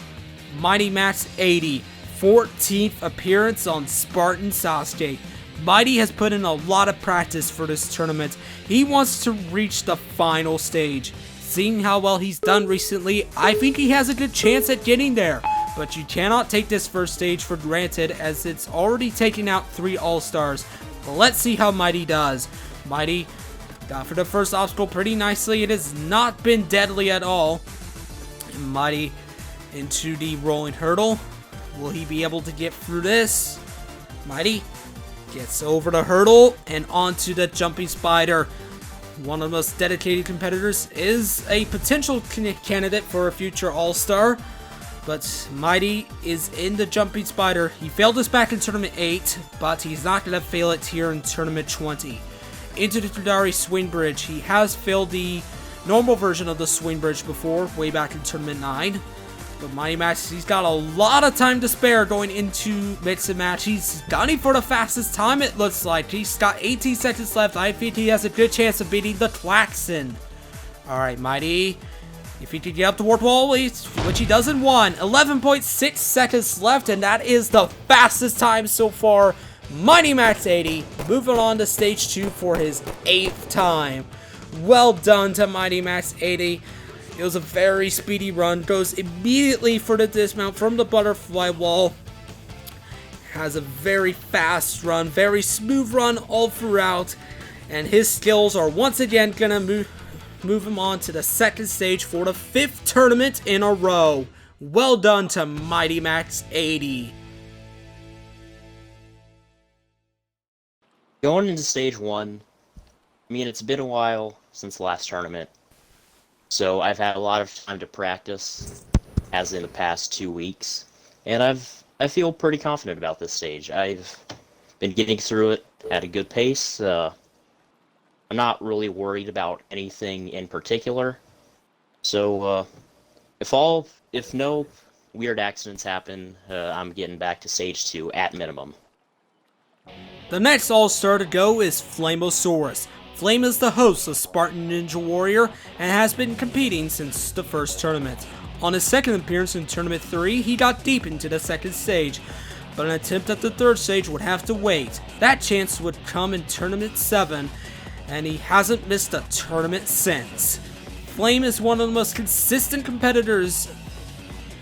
Mighty Max 80, 14th appearance on Spartan Sasuke. Mighty has put in a lot of practice for this tournament. He wants to reach the final stage. Seeing how well he's done recently, I think he has a good chance at getting there. But you cannot take this first stage for granted, as it's already taken out 3 All-Stars. But let's see how Mighty does. Mighty got for the first obstacle pretty nicely. It has not been deadly at all. And Mighty into the rolling hurdle. Will he be able to get through this? Mighty gets over the hurdle and onto the jumping spider. One of the most dedicated competitors, is a potential candidate for a future All-Star. But Mighty is in the jumping spider. He failed this back in tournament 8, but he's not going to fail it here in tournament 20. Into the Tudari swing bridge. He has failed the normal version of the swing bridge before, way back in tournament 9. But Mighty Max, he's got a lot of time to spare going into mix and match. He's gunning for the fastest time, it looks like. He's got 18 seconds left. I think he has a good chance of beating the Twaxon. Alright, Mighty. If he could get up the warp wall, which he does in 1. 11.6 seconds left, and that is the fastest time so far. Mighty Max 80, moving on to stage 2 for his 8th time. Well done to Mighty Max 80. It was a very speedy run. Goes immediately for the dismount from the butterfly wall. Has a very fast run, very smooth run all throughout. And his skills are once again gonna move him on to the second stage for the 5th tournament in a row. Well done to Mighty Max 80. Going into stage 1, I mean, it's been a while since the last tournament, so I've had a lot of time to practice, as in the past 2 weeks, and I feel pretty confident about this stage. I've been getting through it at a good pace. I'm not really worried about anything in particular, so if no weird accidents happen, I'm getting back to stage 2 at minimum. The next All-Star to go is Flamosaurus. Flame is the host of Spartan Ninja Warrior and has been competing since the first tournament. On his second appearance in Tournament 3, he got deep into the second stage, but an attempt at the third stage would have to wait. That chance would come in Tournament 7, and he hasn't missed a tournament since. Flame is one of the most consistent competitors,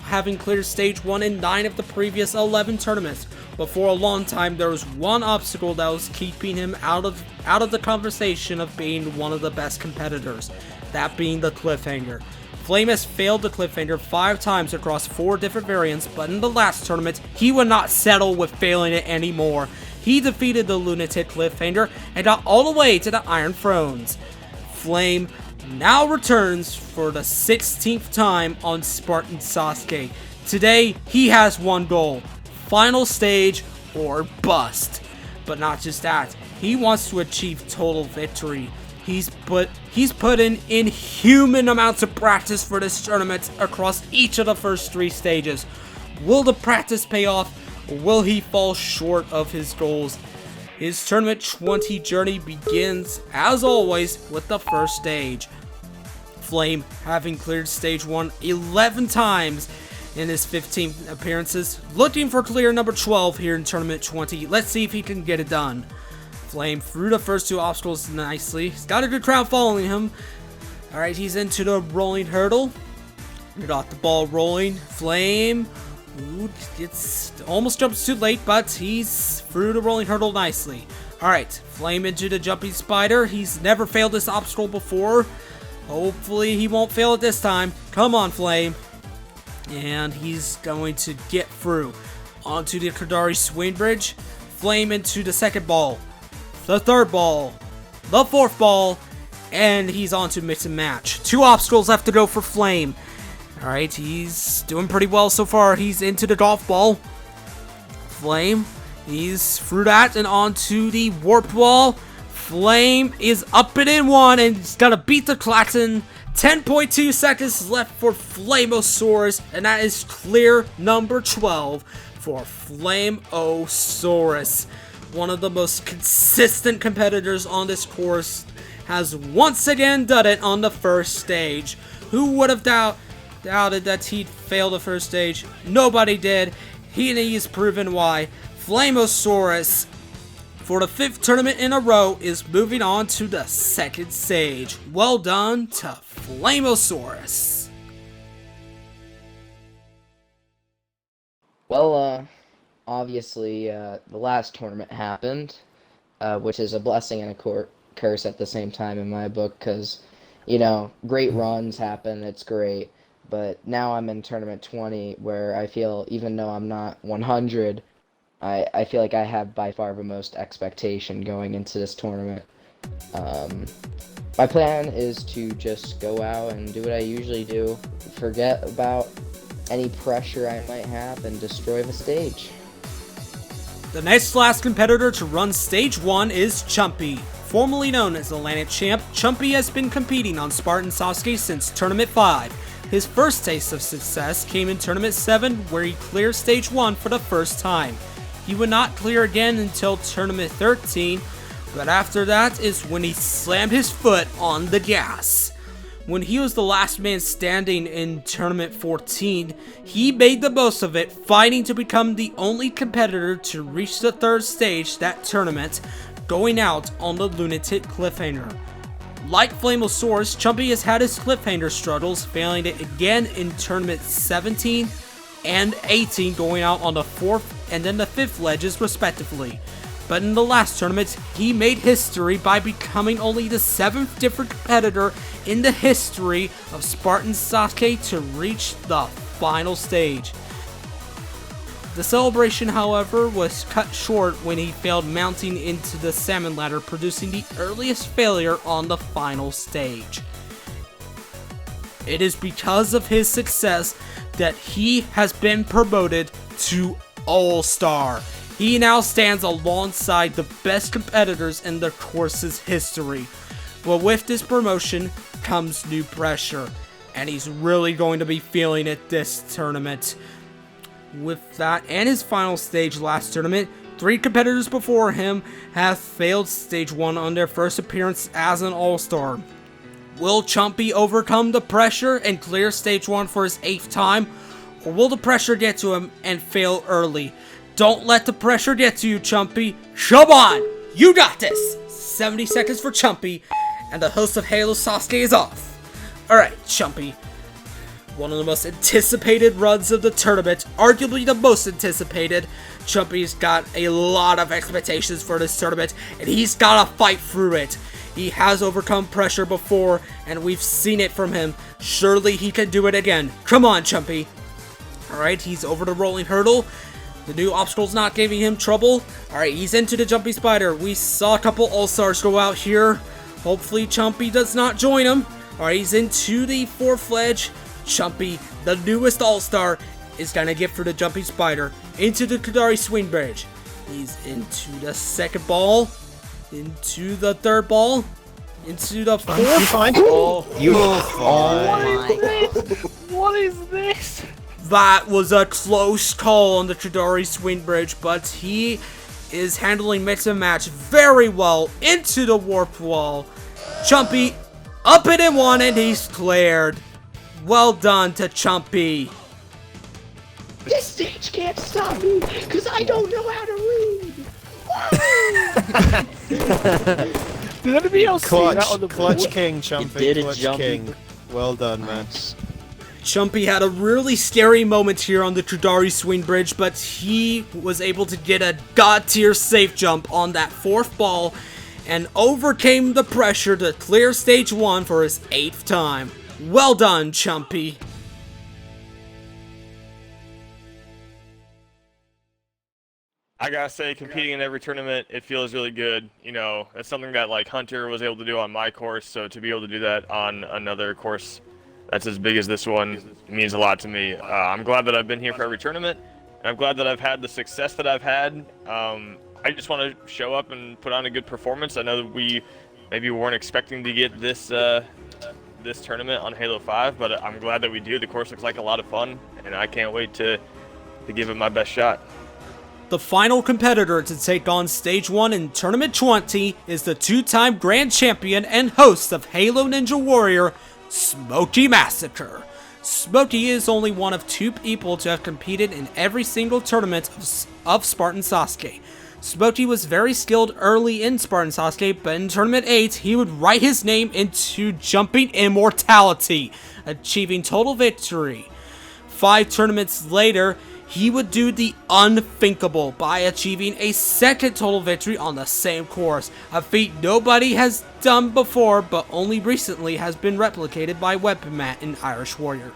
having cleared stage 1 in 9 of the previous 11 tournaments. But for a long time, there was one obstacle that was keeping him out of the conversation of being one of the best competitors, that being the cliffhanger. Flame has failed the cliffhanger 5 times across 4 different variants, but in the last tournament, he would not settle with failing it anymore. He defeated the lunatic cliffhanger and got all the way to the Iron Thrones. Flame now returns for the 16th time on Spartan Sasuke. Today, he has one goal: final stage or bust. But not just that, he wants to achieve total victory. He's put in inhuman amounts of practice for this tournament across each of the first 3 stages. Will the practice pay off, or will he fall short of his goals? His Tournament 20 journey begins, as always, with the first stage. Flame, having cleared stage 1 11 times in his 15 appearances, looking for clear number 12 here in Tournament 20. Let's see if he can get it done. Flame through the first 2 obstacles nicely. He's got a good crowd following him. Alright, he's into the rolling hurdle. We got the ball rolling. Flame Ooh, it's almost jumps too late, but he's through the rolling hurdle nicely. Alright, Flame into the jumping spider. He's never failed this obstacle before. Hopefully he won't fail it this time. Come on, Flame. And he's going to get through. Onto the Kadari swing bridge. Flame into the second ball. The third ball. The fourth ball. And he's on to mix and match. 2 obstacles left to go for Flame. Alright, he's doing pretty well so far. He's into the golf ball. Flame, he's through that and onto the warp wall. Flame is up and in one and he's gonna beat the Klaxon. 10.2 seconds left for Flamosaurus, and that is clear number 12 for Flamosaurus. One of the most consistent competitors on this course has once again done it on the first stage. Who would have doubted that he'd fail the first stage? Nobody did. He's proven why. Flamosaurus, for the 5th tournament in a row, is moving on to the second stage. Well done to Flamosaurus. Well, obviously, the last tournament happened, which is a blessing and a curse at the same time in my book, because, you know, great runs happen, it's great, but now I'm in tournament 20, where I feel, even though I'm not 100, I feel like I have by far the most expectation going into this tournament. My plan is to just go out and do what I usually do, forget about any pressure I might have, and destroy the stage. The next last competitor to run stage 1 is Chumpy. Formerly known as the Atlantic Champ, Chumpy has been competing on Spartan Sasuke since Tournament 5. His first taste of success came in Tournament 7, where he cleared stage 1 for the first time. He would not clear again until Tournament 13, but after that is when he slammed his foot on the gas. When he was the last man standing in Tournament 14, he made the most of it, fighting to become the only competitor to reach the 3rd stage that tournament, going out on the lunatic cliffhanger. Like Flamosaurus, Chumpy has had his cliffhanger struggles, failing it again in Tournament 17 and 18, going out on the 4th and then the 5th ledges respectively. But in the last tournament, he made history by becoming only the 7th different competitor in the history of Spartan Sasuke to reach the final stage. The celebration, however, was cut short when he failed mounting into the salmon ladder, producing the earliest failure on the final stage. It is because of his success that he has been promoted to All-Star. He now stands alongside the best competitors in the course's history. But with this promotion comes new pressure, and he's really going to be feeling it this tournament. With that and his final stage last tournament, 3 competitors before him have failed stage 1 on their first appearance as an All-Star. Will Chumpy overcome the pressure and clear stage 1 for his 8th time, or will the pressure get to him and fail early? Don't let the pressure get to you, Chumpy. Come on! You got this! 70 seconds for Chumpy, and the host of Halo Sasuke is off. Alright, Chumpy. One of the most anticipated runs of the tournament, arguably the most anticipated. Chumpy's got a lot of expectations for this tournament, and he's got to fight through it. He has overcome pressure before, and we've seen it from him. Surely he can do it again. Come on, Chumpy. Alright, he's over the rolling hurdle. The new obstacle's not giving him trouble. Alright, he's into the jumping spider. We saw a couple All-Stars go out here. Hopefully Chumpy does not join him. Alright, he's into the 4th ledge. Chumpy, the newest All-Star, is gonna get for the jumping spider. Into the Kadari swing bridge. He's into the 2nd ball. Into the 3rd ball. Into the 4th. You fine? What is this? That was a close call on the Kadari swing bridge, but he is handling mix and match very well into the warp wall. Chumpy up it in one, and he's cleared. Well done to Chumpy. This stage can't stop me, because I don't know how to read! Did anybody else see that on the Clutch board? King, Chumpy. did it, Clutch Jumpy. King. Well done, man. Chumpy had a really scary moment here on the Trudari swing bridge, but he was able to get a god tier safe jump on that 4th ball and overcame the pressure to clear stage 1 for his 8th time. Well done, Chumpy. I gotta say, competing in every tournament, it feels really good. You know, it's something that like Hunter was able to do on my course, so to be able to do that on another course that's as big as this one means a lot to me. I'm glad that I've been here for every tournament, and I'm glad that I've had the success that I've had. I just want to show up and put on a good performance. I know that we maybe weren't expecting to get this this tournament on Halo 5, but I'm glad that we do. The course looks like a lot of fun, and I can't wait to give it my best shot. The final competitor to take on Stage 1 in Tournament 20 is the 2-time Grand Champion and host of Halo Ninja Warrior, Smoky Massacre. Smoky is only one of 2 people to have competed in every single tournament of Spartan Sasuke. Smoky was very skilled early in Spartan Sasuke, but in Tournament 8, he would write his name into jumping immortality, achieving total victory. 5 tournaments later, he would do the unthinkable by achieving a 2nd total victory on the same course, a feat nobody has done before but only recently has been replicated by Weapon Matt in Irish Warrior.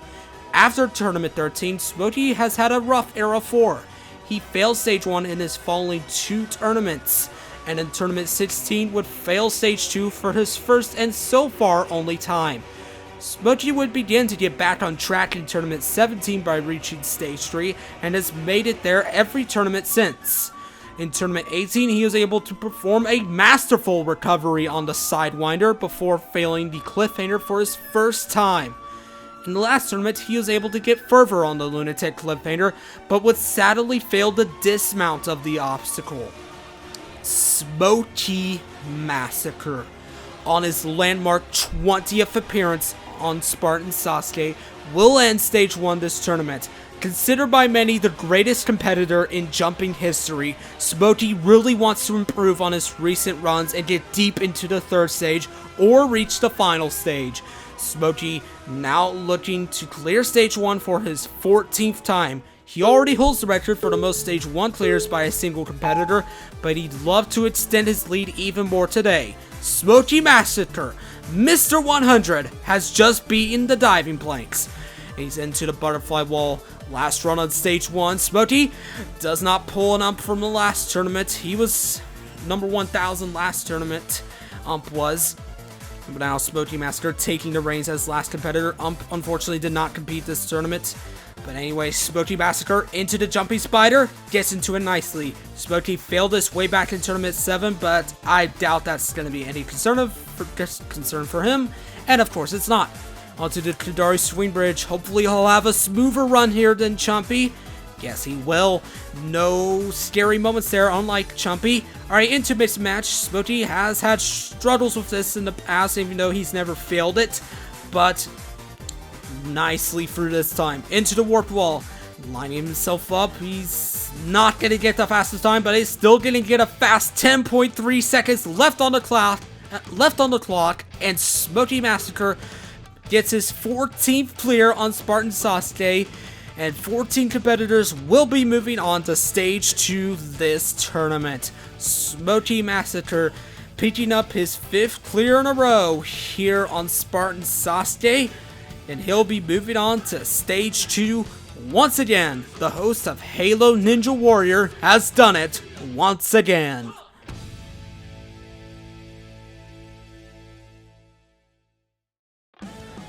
After Tournament 13, Smoky has had a rough era 4. He failed Stage 1 in his following 2 tournaments, and in Tournament 16 would fail Stage 2 for his first and so far only time. Smoky would begin to get back on track in Tournament 17 by reaching Stage 3, and has made it there every tournament since. In Tournament 18, he was able to perform a masterful recovery on the Sidewinder before failing the cliffhanger for his first time. In the last tournament, he was able to get Fervor on the Lunatic cliffhanger, but would sadly fail the dismount of the obstacle. Smoky Massacre, on his landmark 20th appearance on Spartan Sasuke, will end Stage 1 this tournament. Considered by many the greatest competitor in jumping history, Smoky really wants to improve on his recent runs and get deep into the 3rd stage or reach the final stage. Smoky now looking to clear Stage 1 for his 14th time. He already holds the record for the most Stage 1 clears by a single competitor, but he'd love to extend his lead even more today. Smoky Massacre, Mr. 100, has just beaten the diving planks. He's into the butterfly wall. Last run on Stage 1, Smoky does not pull an ump from the last tournament. He was number 1000 last tournament, ump was. But now Smoky Massacre taking the reins as last competitor. Ump unfortunately did not compete this tournament. But anyway, Smoky Massacre into the jumping spider, gets into it nicely. Smoky failed this way back in Tournament 7, but I doubt that's going to be any concern for him. And of course it's not. Onto the Trudari swing bridge. Hopefully he'll have a smoother run here than Chumpy. Yes, he will. No scary moments there, unlike Chumpy. Alright, into mixed match. Smoky has had struggles with this in the past, even though he's never failed it. But nicely through this time. Into the warp wall. Lining himself up. He's not going to get the fastest time, but he's still going to get a fast 10.3 seconds left on the clock. And Smoky Massacre gets his 14th clear on Spartan Sasuke. And 14 competitors will be moving on to Stage 2 this tournament. Smoky Massacre picking up his 5th clear in a row here on Spartan Sasuke. And he'll be moving on to Stage 2 once again. The host of Halo Ninja Warrior has done it once again.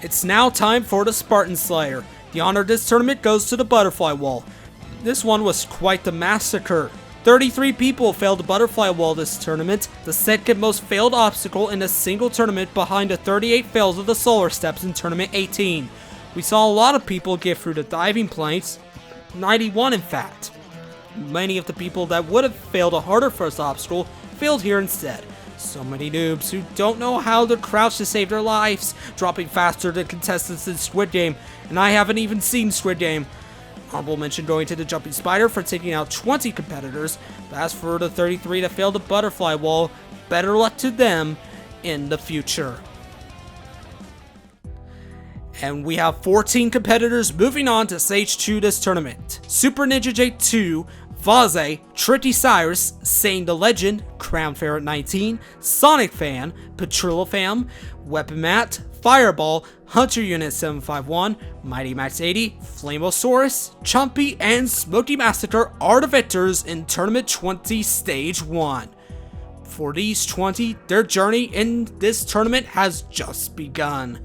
It's now time for the Spartan Slayer. The honor of this tournament goes to the butterfly wall. This one was quite the massacre. 33 people failed the butterfly wall this tournament, the 2nd most failed obstacle in a single tournament behind the 38 fails of the solar steps in Tournament 18. We saw a lot of people get through the diving planks, 91 in fact. Many of the people that would have failed a harder first obstacle failed here instead. So many noobs who don't know how to crouch to save their lives, dropping faster than contestants in Squid Game, and I haven't even seen Squid Game. Honorable mention going to the jumping spider for taking out 20 competitors, but as for the 33 that failed the butterfly wall, better luck to them in the future. And we have 14 competitors moving on to Stage 2 this tournament. Super Ninja J2, Vaze, Tricky Cyrus, Sane the Legend, Crown Ferret 19, Sonic Fan, Petrillo Fam, Weapon Matt, Fireball, Hunter Unit 751, Mighty Max 80, Flamosaurus, Chumpy, and Smoky Massacre are the victors in Tournament 20 Stage 1. For these 20, their journey in this tournament has just begun.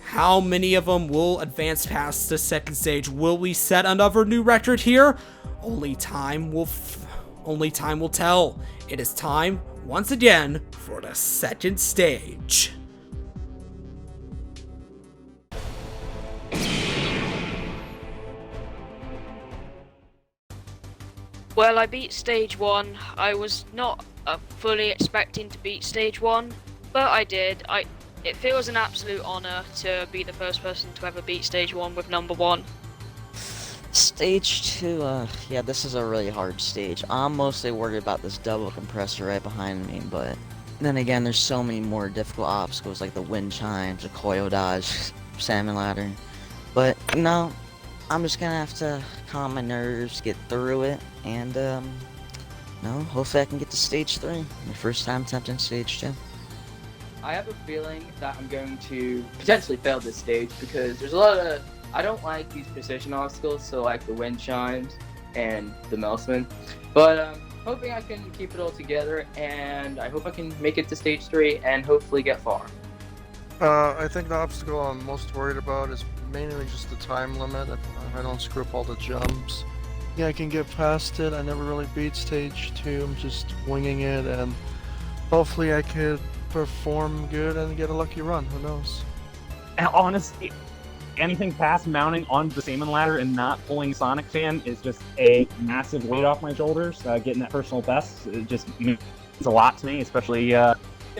How many of them will advance past the second stage? Will we set another new record here? Only time will tell. It is time, once again, for the second stage. Well, I beat Stage 1. I was not fully expecting to beat Stage 1, but I did. It feels an absolute honor to be the first person to ever beat Stage 1 with number 1. Stage 2, yeah, this is a really hard stage. I'm mostly worried about this double compressor right behind me, but then again, there's so many more difficult obstacles like the wind chimes, the coil dodge, salmon ladder. But no, I'm just gonna have to calm my nerves, get through it, and hopefully I can get to Stage 3. My first time attempting Stage 2. I have a feeling that I'm going to potentially fail this stage because there's a lot of... I don't like these precision obstacles, so like the wind chimes and the Maelstrom. But hoping I can keep it all together, and I hope I can make it to Stage 3 and hopefully get far. I think the obstacle I'm most worried about is mainly just the time limit. If I don't screw up all the jumps. Yeah, I can get past it. I never really beat Stage 2. I'm just winging it, and hopefully I could perform good and get a lucky run. Who knows? And honestly, anything past mounting onto the salmon ladder and not pulling Sonic Fan is just a massive weight off my shoulders. Getting that personal best, it just means a lot to me, especially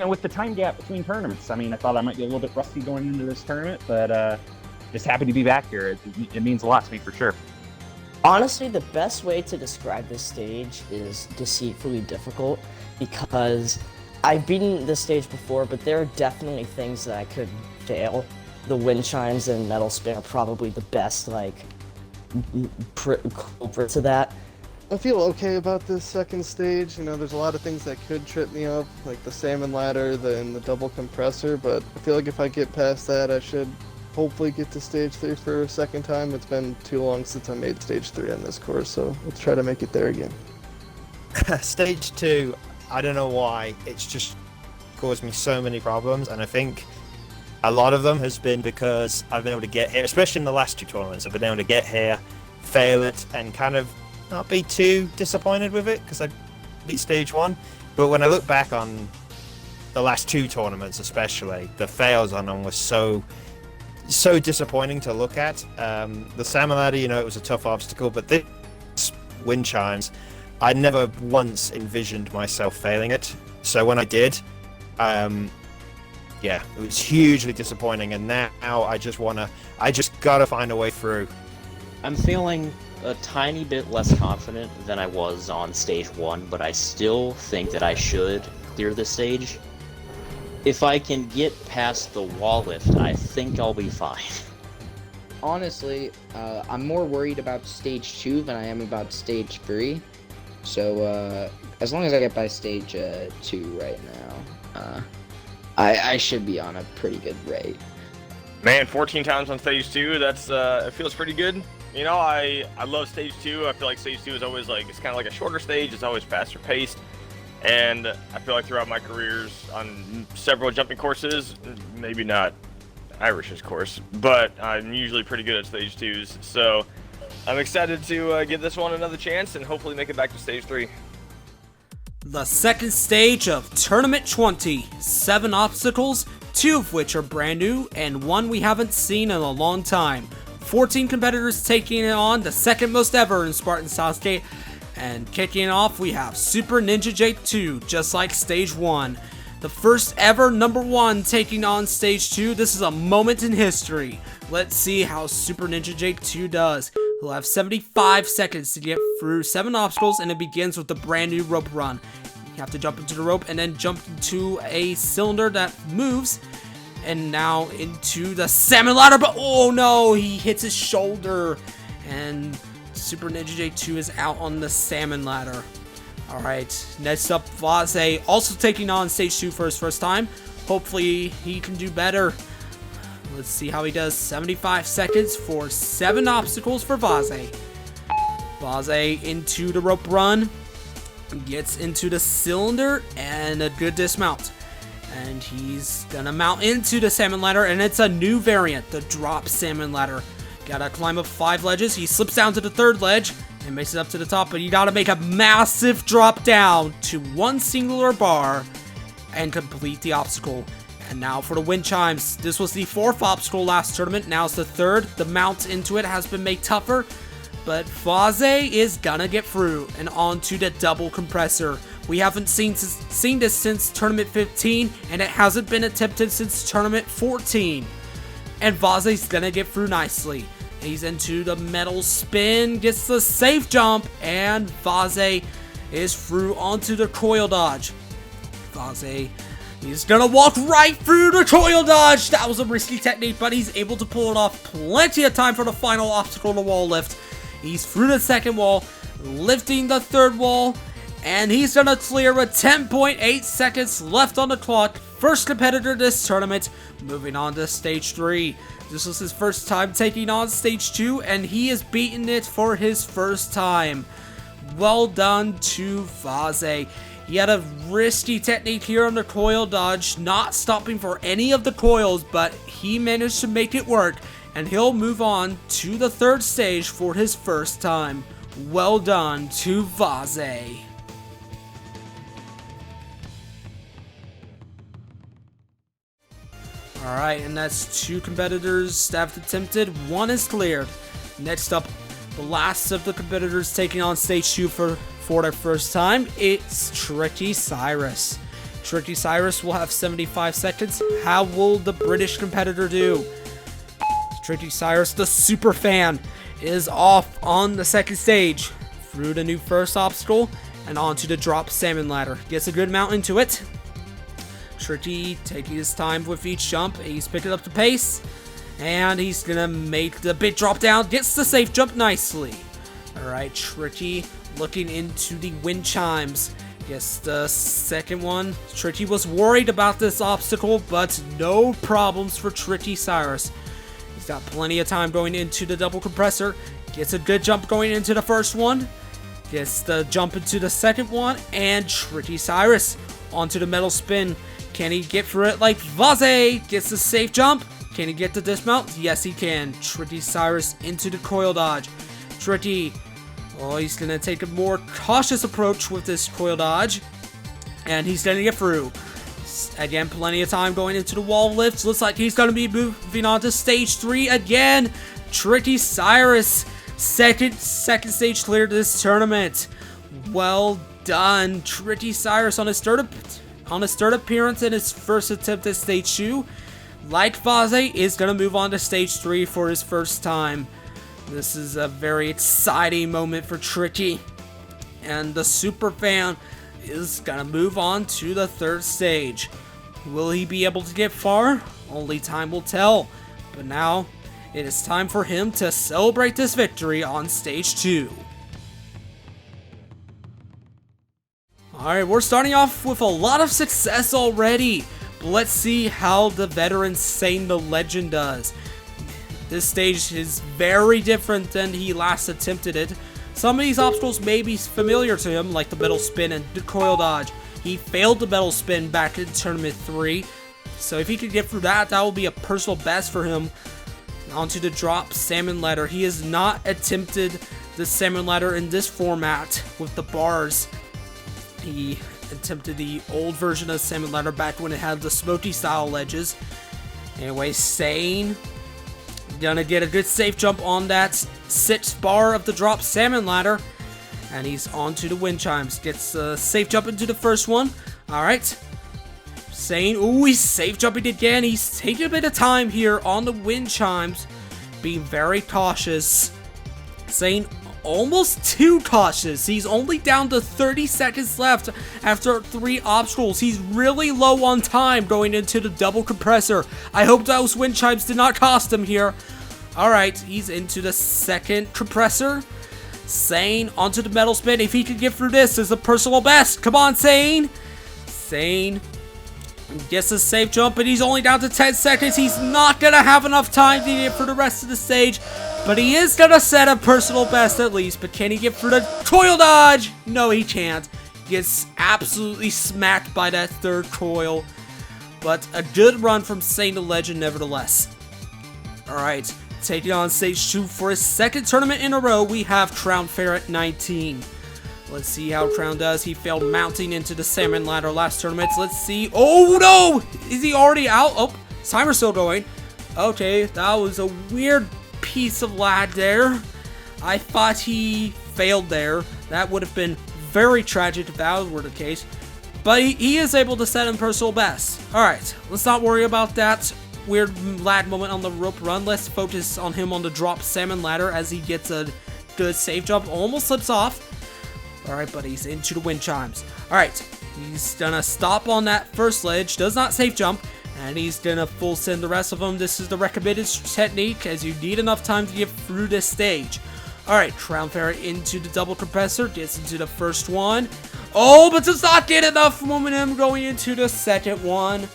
with the time gap between tournaments. I mean, I thought I might be a little bit rusty going into this tournament, but just happy to be back here. It means a lot to me for sure. Honestly, the best way to describe this stage is deceitfully difficult, because I've beaten this stage before, but there are definitely things that I could fail. The wind chimes and metal spin are probably the best, culprit to that. I feel okay about this second stage. There's a lot of things that could trip me up, like the salmon ladder and the double compressor, but I feel like if I get past that, I should hopefully get to Stage 3 for a second time. It's been too long since I made Stage 3 on this course, so let's try to make it there again. Stage 2, I don't know why, it's just caused me so many problems, and I think a lot of them has been because I've been able to get here, especially in the last 2 tournaments. I've been able to get here, fail it, and kind of not be too disappointed with it because I beat Stage 1. But when I look back on the last 2 tournaments, especially, the fails on them were so disappointing to look at. The salmon ladder, it was a tough obstacle, but this wind chimes, I never once envisioned myself failing it. So when I did, it was hugely disappointing, and now I just gotta find a way through. I'm feeling a tiny bit less confident than I was on Stage 1, but I still think that I should clear this stage. If I can get past the wall lift, I think I'll be fine. Honestly, I'm more worried about Stage 2 than I am about Stage 3. So, as long as I get by Stage 2 right now, I should be on a pretty good rate. Man, 14 times on Stage 2, it feels pretty good. I love Stage 2. I feel like Stage 2 is always it's kind of like a shorter stage. It's always faster paced. And I feel like throughout my careers on several jumping courses, maybe not Irish's course, but I'm usually pretty good at Stage 2s. So I'm excited to give this one another chance and hopefully make it back to Stage 3. The second stage of Tournament 20. 7 obstacles, 2 of which are brand new, and 1 we haven't seen in a long time. 14 competitors taking it on, the second most ever in Spartan Sasuke. And kicking it off, we have Super Ninja J2, just like Stage 1. The first ever number 1 taking on Stage 2. This is a moment in history. Let's see how Super Ninja J2 does. He'll have 75 seconds to get through 7 obstacles, and it begins with the brand new rope run. You have to jump into the rope and then jump into a cylinder that moves. And now into the salmon ladder, but oh no, he hits his shoulder. And Super Ninja J2 is out on the salmon ladder. Alright, next up, Vase, also taking on Stage 2 for his first time. Hopefully, he can do better. Let's see how he does. 75 seconds for 7 obstacles for Vase. Vase into the rope run. Gets into the cylinder and a good dismount. And he's gonna mount into the salmon ladder, and it's a new variant, the drop salmon ladder. Gotta climb up 5 ledges. He slips down to the 3rd ledge and makes it up to the top, but you gotta make a massive drop down to 1 singular bar and complete the obstacle. And now for the wind chimes. This was the 4th obstacle last tournament. Now it's the 3rd. The mount into it has been made tougher, but Vase is gonna get through and onto the double compressor. We haven't seen this since tournament 15, and it hasn't been attempted since tournament 14. And Vase's gonna get through nicely. He's into the metal spin, gets the safe jump, and Vase is through onto the coil dodge. Vase, he's gonna walk right through the coil dodge. That was a risky technique, but he's able to pull it off. Plenty of time for the final obstacle, the wall lift. He's through the 2nd wall, lifting the 3rd wall, and he's gonna clear with 10.8 seconds left on the clock. First competitor this tournament, moving on to Stage 3. This was his first time taking on Stage 2, and he has beaten it for his first time. Well done to Vase. He had a risky technique here on the coil dodge, not stopping for any of the coils, but he managed to make it work, and he'll move on to the 3rd stage for his first time. Well done to Vase. Alright, and that's 2 competitors that have attempted. 1 is cleared. Next up, the last of the competitors taking on Stage 2 for their first time. It's Tricky Cyrus. Tricky Cyrus will have 75 seconds. How will the British competitor do? Tricky Cyrus, the super fan, is off on the 2nd stage. Through the new 1st obstacle and onto the drop salmon ladder. Gets a good mount into it. Tricky taking his time with each jump. He's picking up the pace. And he's gonna make the big drop down. Gets the safe jump nicely. Alright, Tricky looking into the wind chimes. Gets the 2nd one. Tricky was worried about this obstacle, but no problems for Tricky Cyrus. He's got plenty of time going into the double compressor. Gets a good jump going into the 1st one. Gets the jump into the 2nd one. And Tricky Cyrus onto the metal spin. Can he get through it like Vase? Gets the safe jump. Can he get the dismount? Yes, he can. Tricky Cyrus into the coil dodge. Tricky. Oh, he's going to take a more cautious approach with this coil dodge. And he's going to get through. Again, plenty of time going into the wall lifts. Looks like he's going to be moving on to Stage 3 again. Tricky Cyrus. Second stage cleared this tournament. Well done. Tricky Cyrus on his third appearance in his first attempt at Stage 2. Like Vase, is going to move on to Stage 3 for his first time. This is a very exciting moment for Tricky. And the super fan is going to move on to the 3rd stage. Will he be able to get far? Only time will tell. But now, it is time for him to celebrate this victory on Stage 2. Alright, we're starting off with a lot of success already. But let's see how the veteran Sane the Legend does. This stage is very different than he last attempted it. Some of these obstacles may be familiar to him, like the metal spin and the coil dodge. He failed the metal spin back in Tournament 3. So if he could get through that, that will be a personal best for him. Onto the drop salmon ladder. He has not attempted the salmon ladder in this format with the bars. He attempted the old version of salmon ladder back when it had the smoky style ledges. Anyway, Sane gonna get a good safe jump on that 6th bar of the drop salmon ladder. And he's onto the wind chimes. Gets a safe jump into the 1st one. Alright. Sane, ooh, he's safe jumping again. He's taking a bit of time here on the wind chimes. Being very cautious. Sane almost too cautious. He's only down to 30 seconds left after 3 obstacles. He's really low on time going into the double compressor. I hope those wind chimes did not cost him here. Alright, he's into the second compressor. Sane onto the metal spin. If he can get through this, is a personal best. Come on, Sane. Sane gets a safe jump, and he's only down to 10 seconds. He's not going to have enough time to get for the rest of the stage, but he is going to set a personal best at least. But can he get through the coil dodge? No, he can't. Gets absolutely smacked by that third coil, but a good run from Sane the Legend nevertheless. Alright, taking on stage 2 for his second tournament in a row, we have Crown Fair at 19. Let's see how Crown does. He failed mounting into the salmon ladder last tournament. Let's see. Oh no! Is he already out? Oh, timer's still going. Okay, that was a weird piece of lag there. I thought he failed there. That would have been very tragic if that were the case. But he is able to set in personal best. Alright, let's not worry about that weird lag moment on the rope run. Let's focus on him on the drop salmon ladder as he gets a good safe jump. Almost slips off. Alright, but he's into the wind chimes. Alright, he's gonna stop on that first ledge, does not safe jump, and he's gonna full send the rest of them. This is the recommended technique, as you need enough time to get through this stage. Alright, Crown Fair into the double compressor, gets into the first one. Oh, but does not get enough momentum going into the second one.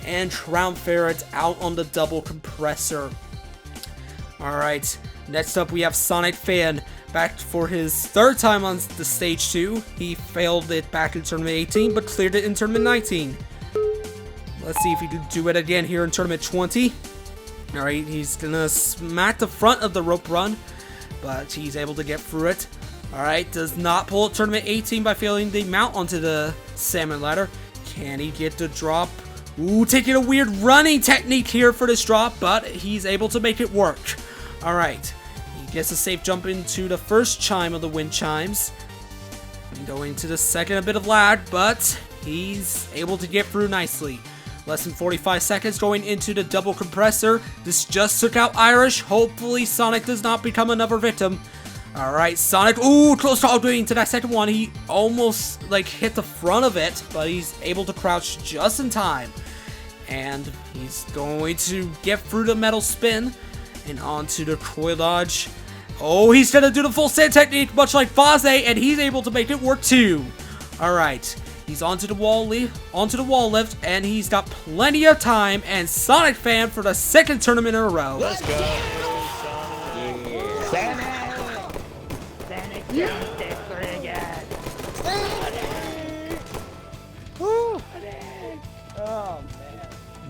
And Crown Ferret's out on the double compressor. Alright, next up we have Sonic Fan. Back for his third time on the stage 2. He failed it back in tournament 18, but cleared it in tournament 19. Let's see if he can do it again here in tournament 20. Alright, he's gonna smack the front of the rope run, but he's able to get through it. Alright, does not pull it tournament 18 by failing the mount onto the salmon ladder. Can he get the drop? Ooh, taking a weird running technique here for this drop, but he's able to make it work. Alright. Gets a safe jump into the first chime of the wind chimes. And going to the second, a bit of lag, but he's able to get through nicely. Less than 45 seconds going into the double compressor. This just took out Irish. Hopefully Sonic does not become another victim. Alright, Sonic. Ooh, close call going into that second one. He almost hit the front of it, but he's able to crouch just in time. And he's going to get through the metal spin and onto the coil dodge. Oh, he's gonna do the full sand technique, much like Faze, and he's able to make it work too. Alright, he's onto the wall lift, and he's got plenty of time, and Sonic Fan for the second tournament in a row. Let's go!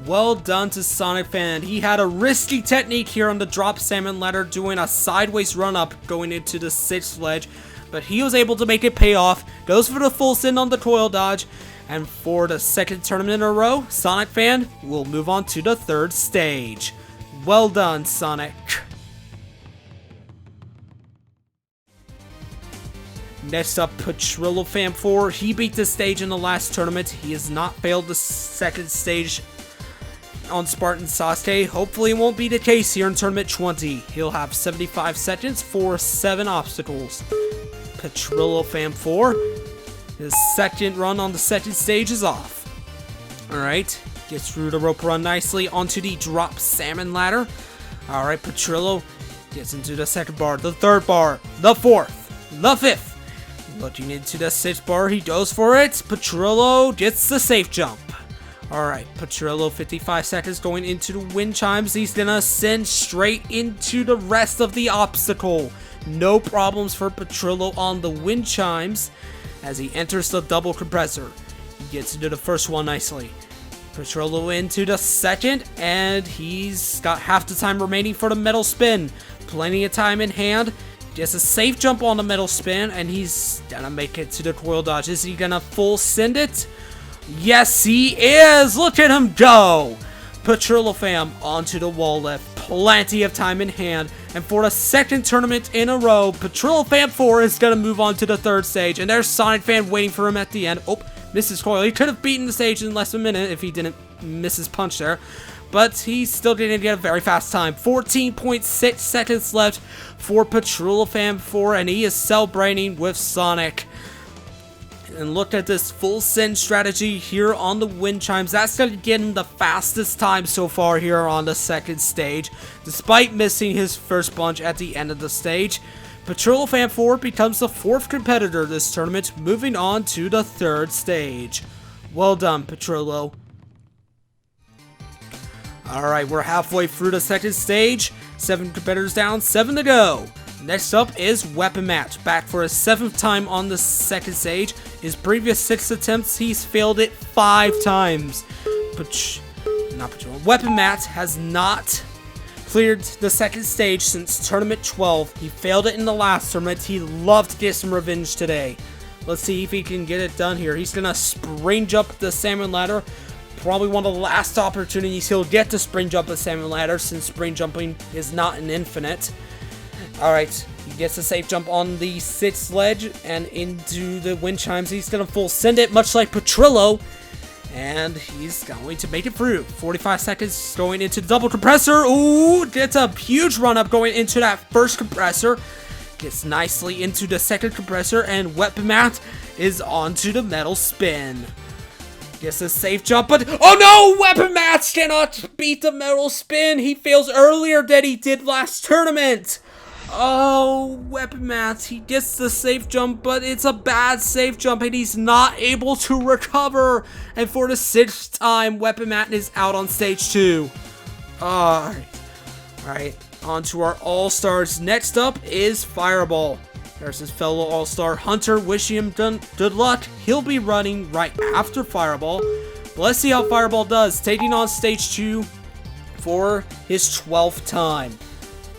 Well done to Sonic Fan. He had a risky technique here on the drop salmon ladder, doing a sideways run up going into the 6th ledge, but he was able to make it pay off. Goes for the full send on the coil dodge, and for the second tournament in a row, Sonic Fan will move on to the 3rd stage. Well done, Sonic. Next up, Petrillo Fan 4. He beat the stage in the last tournament. He has not failed the second stage on Spartan Sasuke. Hopefully it won't be the case here in tournament 20. He'll have 75 seconds for 7 obstacles. Petrillo Fan 4. His second run on the second stage is off. Alright, gets through the rope run nicely onto the drop salmon ladder. Alright, Petrillo gets into the second bar, the third bar, the fourth, the fifth. Looking into the 6th bar, he goes for it. Petrillo gets the safe jump. Alright, Petrillo, 55 seconds going into the wind chimes. He's gonna send straight into the rest of the obstacle. No problems for Petrillo on the wind chimes as he enters the double compressor. He gets into the first one nicely. Petrillo into the second, and he's got half the time remaining for the metal spin. Plenty of time in hand. Gets a safe jump on the metal spin, and he's gonna make it to the coil dodge. Is he gonna full send it? Yes, he is! Look at him go! Petrillo Fam onto the wall lift. Plenty of time in hand. And for the second tournament in a row, Petrillo Fam 4 is going to move on to the 3rd stage. And there's Sonic Fan waiting for him at the end. Oh, misses coil. He could have beaten the stage in less than a minute if he didn't miss his punch there. but he still didn't get a very fast time. 14.6 seconds left for Petrillo Fan 4, and he is celebrating with Sonic. And look at this full send strategy here on the wind chimes. That's going to get him the fastest time so far here on the second stage, despite missing his first bunch at the end of the stage. Petrillo Fan 4 becomes the 4th competitor this tournament, moving on to the 3rd stage. Well done, Petrillo. Alright, we're halfway through the 2nd stage. 7 competitors down, 7 to go. Next up is Weapon Match, back for his 7th time on the 2nd stage. His previous 6 attempts, he's failed it 5 times. Weapon Match has not cleared the 2nd stage since Tournament 12. He failed it in the last tournament. He loved to get some revenge today. Let's see if he can get it done here. He's going to spring jump the salmon ladder. Probably one of the last opportunities he'll get to spring jump a salmon ladder, since spring jumping is not an infinite. Alright, he gets a safe jump on the 6th ledge and into the wind chimes. He's going to full send it, much like Petrillo. And he's going to make it through. 45 seconds going into the double compressor. Ooh, gets a huge run up going into that first compressor. Gets nicely into the 2nd compressor, and Weapon Mat is onto the metal spin. Gets a safe jump, but oh no! Weapon Mats cannot beat the metal spin. He fails earlier than he did last tournament. Oh, Weapon Mats, he gets the safe jump, but it's a bad safe jump, and he's not able to recover. And for the 6th time, Weapon Mat is out on stage 2. Alright, on to our All-Stars. Next up is Fireball. There's his fellow All-Star Hunter. Wishing him good luck. He'll be running right after Fireball. But let's see how Fireball does, taking on stage 2 for his 12th time.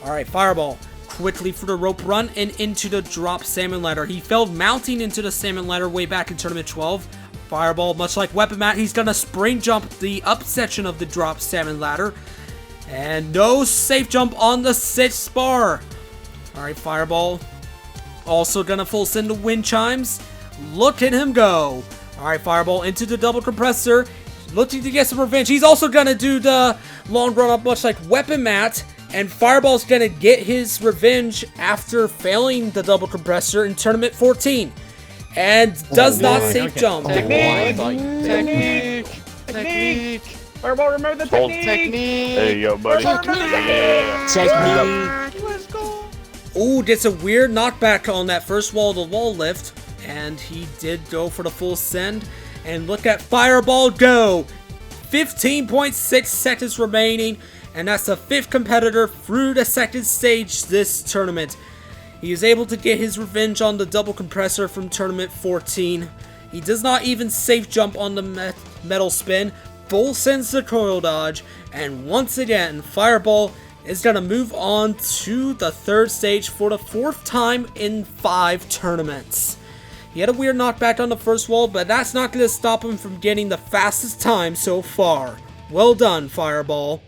Alright, Fireball quickly for the rope run and into the drop salmon ladder. He failed mounting into the salmon ladder way back in Tournament 12. Fireball, much like Weapon Mat, he's going to spring jump the up section of the drop salmon ladder. And no safe jump on the 6th bar. Alright, Fireball also going to full send the wind chimes. Look at him go. Alright, Fireball into the double compressor. Looking to get some revenge. He's also going to do the long run up, much like Weapon Mat. And Fireball's going to get his revenge after failing the double compressor in Tournament 14. And does not safe jump. Technique! Fireball, remember the technique! There you go, buddy. Technique! Let's go! Ooh, gets a weird knockback on that first wall-to-wall lift. And he did go for the full send. And look at Fireball go! 15.6 seconds remaining. And that's the 5th competitor through the 2nd stage this tournament. He is able to get his revenge on the double compressor from Tournament 14. He does not even safe jump on the metal spin. Full sends the coil dodge. And once again, Fireball is going to move on to the 3rd stage for the 4th time in 5 tournaments. He had a weird knockback on the first wall, but that's not going to stop him from getting the fastest time so far. Well done, Fireball.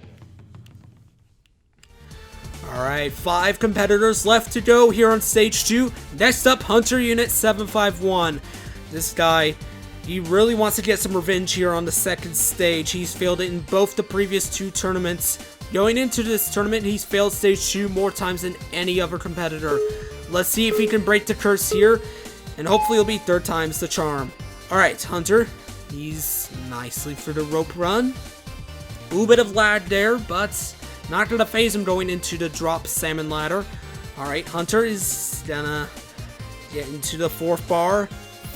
Alright, 5 competitors left to go here on stage 2. Next up, Hunter Unit 751. This guy, he really wants to get some revenge here on the 2nd stage. He's failed it in both the previous 2 tournaments. Going into this tournament, he's failed stage 2 more times than any other competitor. Let's see if he can break the curse here, and hopefully it'll be 3rd time's the charm. Alright, Hunter, he's nicely through the rope run. Ooh, bit of lag there, but not gonna phase him going into the drop salmon ladder. Alright, Hunter is gonna get into the 4th bar.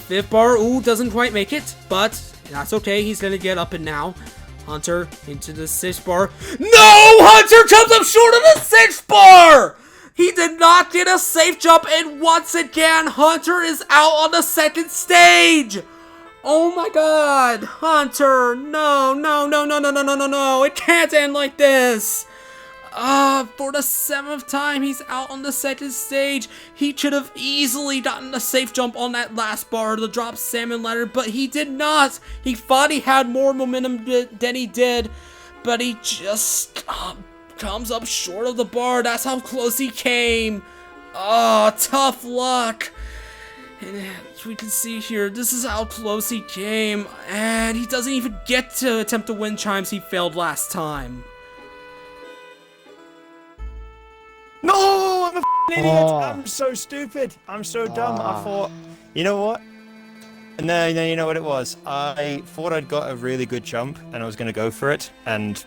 5th bar, ooh, doesn't quite make it, but that's okay. He's gonna get up and now. Hunter into the 6th bar. No! Hunter comes up short of the 6th bar! He did not get a safe jump, and once again, Hunter is out on the 2nd stage! Oh my god! Hunter! No, no, no, no, no, no, no, no, no! It can't end like this! For the 7th time, he's out on the 2nd stage. He should have easily gotten a safe jump on that last bar of the drop salmon ladder, but he did not. He thought he had more momentum than he did, but he just comes up short of the bar. That's how close he came. Oh, tough luck. And as we can see here, this is how close he came, and he doesn't even get to attempt the wind chimes he failed last time. No, I'm a f***ing idiot. I'm so stupid. I'm so dumb. I thought, you know what? No, you know what it was? I thought I'd got a really good jump, and I was going to go for it, and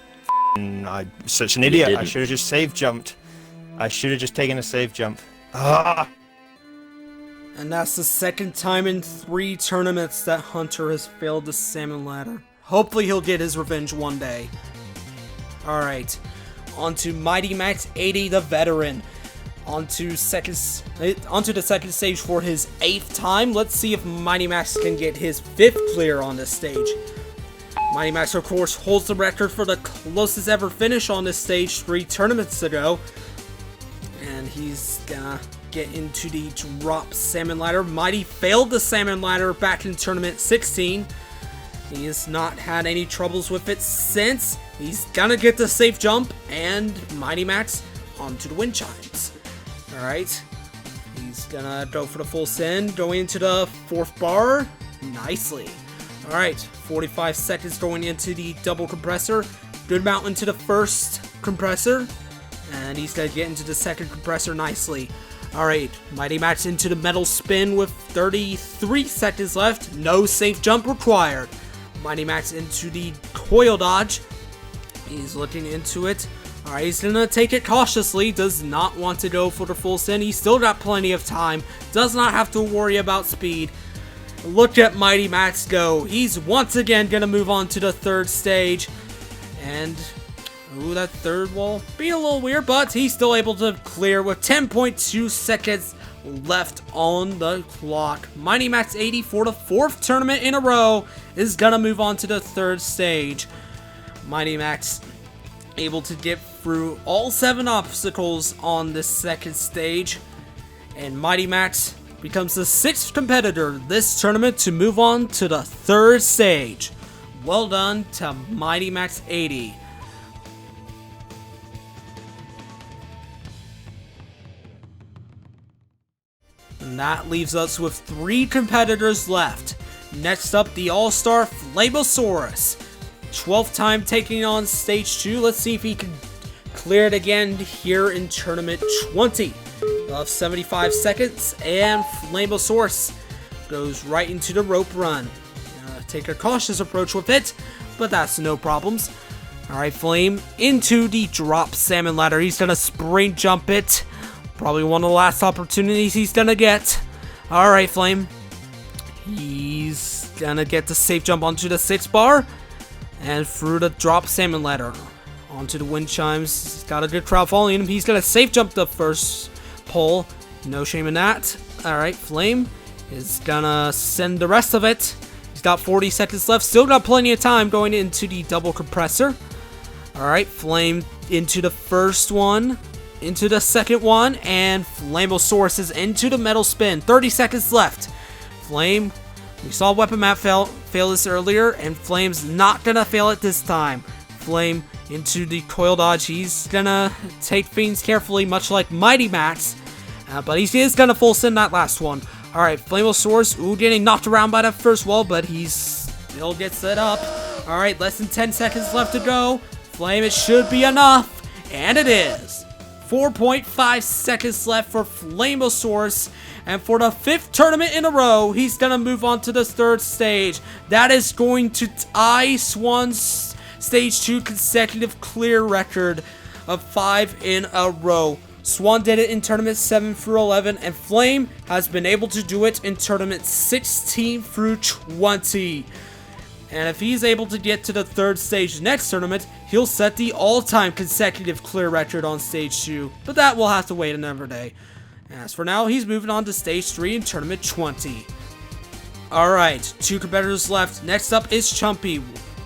I'm such an idiot. I should have just save jumped. I should have just taken a save jump. And that's the second time in 3 tournaments that Hunter has failed the salmon ladder. Hopefully he'll get his revenge one day. Alright, on to Mighty Max 80, the veteran. Onto the second stage for his 8th time. Let's see if Mighty Max can get his 5th clear on this stage. Mighty Max, of course, holds the record for the closest ever finish on this stage 3 tournaments ago. And he's gonna get into the drop salmon ladder. Mighty failed the salmon ladder back in tournament 16. He has not had any troubles with it since. He's gonna get the safe jump, and Mighty Max onto the wind chimes. Alright, he's gonna go for the full send, going into the 4th bar, nicely. Alright, 45 seconds going into the double compressor, good amount into the 1st compressor, and he's gonna get into the 2nd compressor nicely. Alright, Mighty Max into the metal spin with 33 seconds left, no safe jump required. Mighty Max into the coil dodge, he's looking into it. Alright, he's gonna take it cautiously, does not want to go for the full send, he's still got plenty of time, does not have to worry about speed. Look at Mighty Max go, he's once again gonna move on to the 3rd stage, and ooh, that 3rd wall being a little weird, but he's still able to clear with 10.2 seconds left on the clock. Mighty Max 80 for the 4th tournament in a row is gonna move on to the 3rd stage. Mighty Max able to get through all 7 obstacles on this 2nd stage, and Mighty Max becomes the 6th competitor this tournament to move on to the 3rd stage. Well done to Mighty Max 80. And that leaves us with 3 competitors left. Next up, the All-Star Flamosaurus. 12th time taking on stage 2. Let's see if he can clear it again here in tournament 20. We'll have 75 seconds, and Flamosaurus goes right into the rope run. Take a cautious approach with it, but that's no problems. Alright, Flame into the drop salmon ladder. He's gonna spring jump it. Probably one of the last opportunities he's gonna get. Alright, Flame. He's gonna get the safe jump onto the 6th bar. And through the drop salmon ladder. Onto the wind chimes. He's got a good crowd following him. He's gonna safe jump the 1st pole. No shame in that. Alright, Flame is gonna send the rest of it. He's got 40 seconds left. Still got plenty of time going into the double compressor. Alright, Flame into the 1st one. Into the 2nd one. And Flamosaurus is into the metal spin. 30 seconds left. Flame, we saw Weapon Map fail this earlier, and Flame's not gonna fail it this time. Flame into the coil dodge. He's gonna take things carefully, much like Mighty Max, but he is gonna full send that last one. Alright, Flamosaurus, ooh, getting knocked around by that 1st wall, but he's still gets set up. Alright, less than 10 seconds left to go. Flame, it should be enough, and it is. 4.5 seconds left for Flamosaurus. And for the 5th tournament in a row, he's going to move on to the 3rd stage. That is going to tie Swan's Stage 2 consecutive clear record of 5 in a row. Swan did it in tournament 7 through 11, and Flame has been able to do it in tournament 16 through 20. And if he's able to get to the 3rd stage next tournament, he'll set the all-time consecutive clear record on stage 2. But that will have to wait another day. As for now, he's moving on to stage 3 in tournament 20. Alright, 2 competitors left. Next up is Chumpy.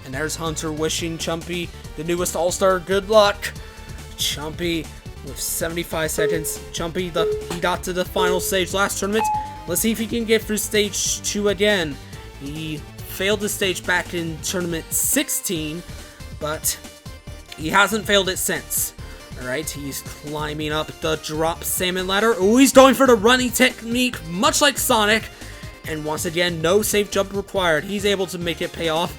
And there's Hunter wishing Chumpy, the newest all-star, good luck. Chumpy with 75 seconds. Chumpy, he got to the final stage last tournament. Let's see if he can get through stage 2 again. He failed the stage back in tournament 16, but he hasn't failed it since. Alright, he's climbing up the drop salmon ladder. Ooh, he's going for the running technique, much like Sonic. And once again, no safe jump required. He's able to make it pay off.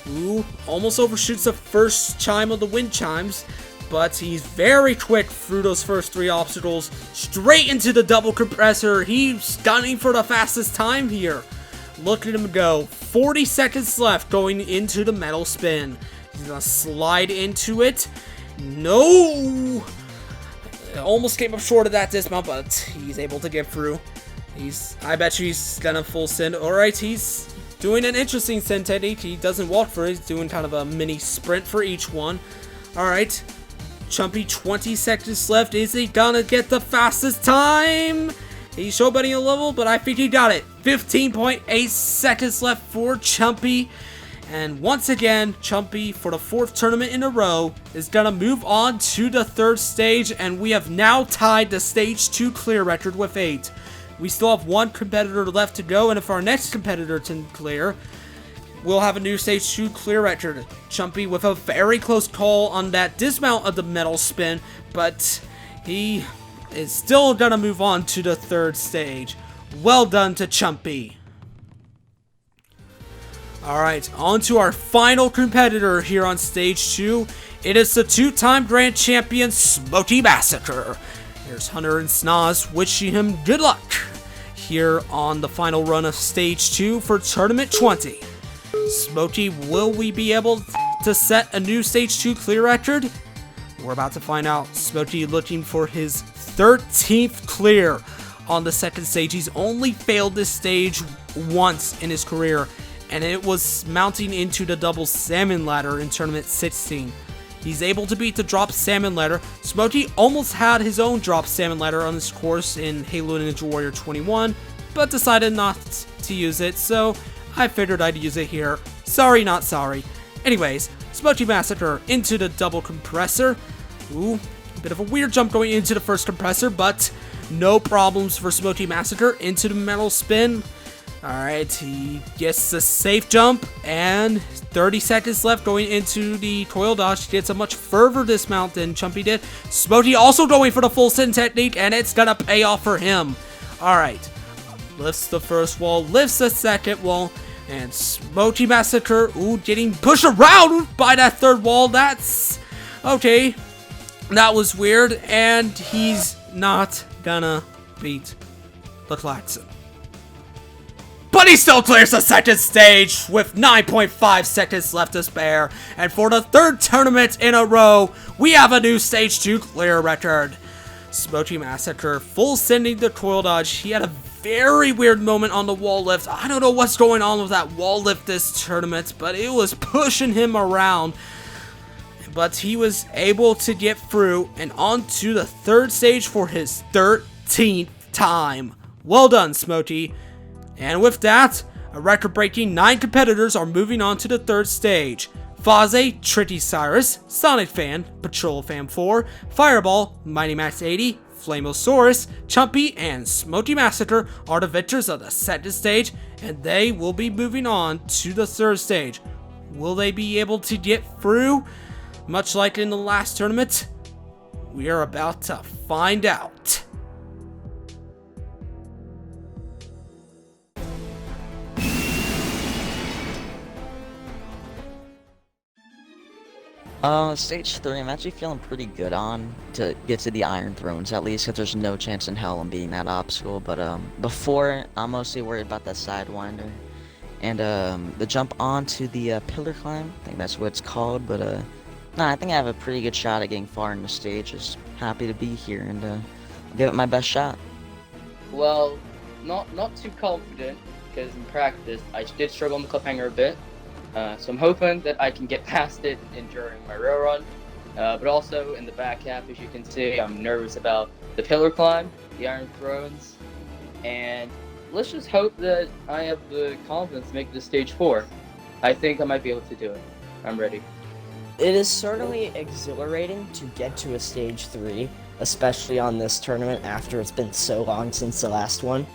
Ooh, almost overshoots the first chime of the wind chimes. But he's very quick through those first 3 obstacles. Straight into the double compressor. He's gunning for the fastest time here. Look at him go. 40 seconds left going into the metal spin. He's gonna slide into it. No! Almost came up short of that dismount, but he's able to get through. I bet you he's gonna full send. Alright, he's doing an interesting send technique. He doesn't walk for it. He's doing kind of a mini sprint for each one. Alright. Chumpy, 20 seconds left. Is he gonna get the fastest time? He's showboating a level, but I think he got it. 15.8 seconds left for Chumpy. And once again, Chumpy, for the 4th tournament in a row, is gonna move on to the 3rd stage, and we have now tied the stage 2 clear record with 8. We still have 1 competitor left to go, and if our next competitor can clear, we'll have a new stage 2 clear record. Chumpy with a very close call on that dismount of the metal spin, but he is still gonna move on to the 3rd stage. Well done to Chumpy. Alright, on to our final competitor here on stage 2. It is the 2-time grand champion Smoky Massacre. Here's Hunter and Snozz wishing him good luck here on the final run of stage 2 for tournament 20. Smoky, will we be able to set a new stage 2 clear record? We're about to find out. Smoky looking for his 13th clear on the 2nd stage. He's only failed this stage once in his career, and it was mounting into the double salmon ladder in tournament 16. He's able to beat the drop salmon ladder. Smoky almost had his own drop salmon ladder on this course in Halo Ninja Warrior 21, but decided not to use it, so I figured I'd use it here. Sorry, not sorry. Anyways, Smoky Massacre into the double compressor. Ooh, a bit of a weird jump going into the first compressor, but no problems for Smoky Massacre into the metal spin. Alright, he gets a safe jump, and 30 seconds left going into the coil dodge. Gets a much further dismount than Chumpy did. Smoky also going for the full send technique, and it's gonna pay off for him. Alright, lifts the first wall, lifts the second wall, and Smoky Massacre, ooh, getting pushed around by that 3rd wall. That's okay. That was weird, and he's not gonna beat the Klaxon. But he still clears the 2nd stage with 9.5 seconds left to spare. And for the 3rd tournament in a row, we have a new stage 2 clear record. Smoky Massacre full sending the coil dodge. He had a very weird moment on the wall lift. I don't know what's going on with that wall lift this tournament, but it was pushing him around. But he was able to get through and on to the 3rd stage for his 13th time. Well done, Smoky. And with that, a record-breaking 9 competitors are moving on to the 3rd stage. Faze, Tricky Cyrus, Sonic Fan, Petrillo Fan 4, Fireball, Mighty Max 80, Flamosaurus, Chumpy, and Smoky Massacre are the victors of the 2nd stage, and they will be moving on to the 3rd stage. Will they be able to get through? Much like in the last tournament, we are about to find out. Stage 3, I'm actually feeling pretty good on to get to the Iron Thrones, at least, because there's no chance in hell I'm beating that obstacle, but, before, I'm mostly worried about that Sidewinder, and, the jump onto the, pillar climb, I think that's what it's called, but, no, I think I have a pretty good shot at getting far in the stage. Just happy to be here, and, give it my best shot. Well, not too confident, because in practice, I did struggle on the cliffhanger a bit. So I'm hoping that I can get past it during my rail run. But also in the back half, as you can see, I'm nervous about the pillar climb, the Iron Thrones, and let's just hope that I have the confidence to make it to stage 4. I think I might be able to do it. I'm ready. It is certainly exhilarating to get to a stage 3, especially on this tournament after it's been so long since the last one.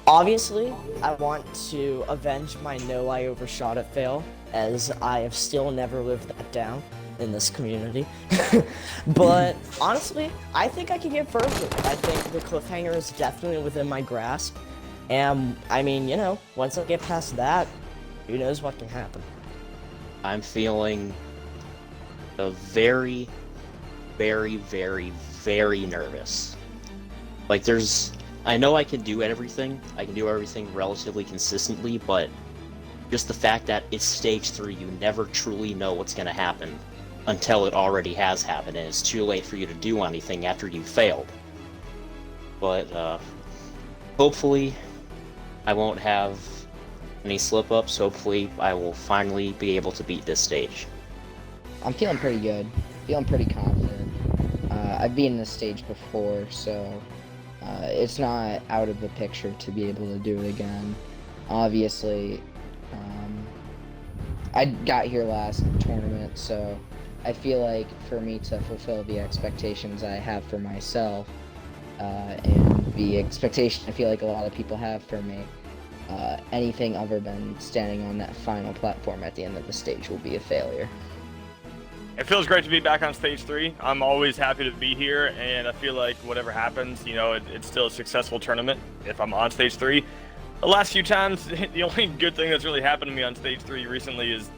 Obviously, I want to avenge my no I overshot it fail, as I have still never lived that down. in this community. But honestly, I think I can get further. I think the cliffhanger is definitely within my grasp. And I mean, you know, once I get past that, who knows what can happen. I'm feeling very, very, very, very nervous. Like I know I can do everything. I can do everything relatively consistently, but just the fact that it's stage 3, you never truly know what's going to happen until it already has happened, and it's too late for you to do anything after you failed. But hopefully I won't have any slip-ups. Hopefully I will finally be able to beat this stage. I'm feeling pretty good. Feeling pretty confident. I've beaten this stage before, so it's not out of the picture to be able to do it again. Obviously, I got here last tournament, so I feel like for me to fulfill the expectations I have for myself, and the expectation I feel like a lot of people have for me, anything other than standing on that final platform at the end of the stage will be a failure. It feels great to be back on stage 3. I'm always happy to be here, and I feel like whatever happens, you know, it's still a successful tournament if I'm on stage 3. The last few times, the only good thing that's really happened to me on stage 3 recently is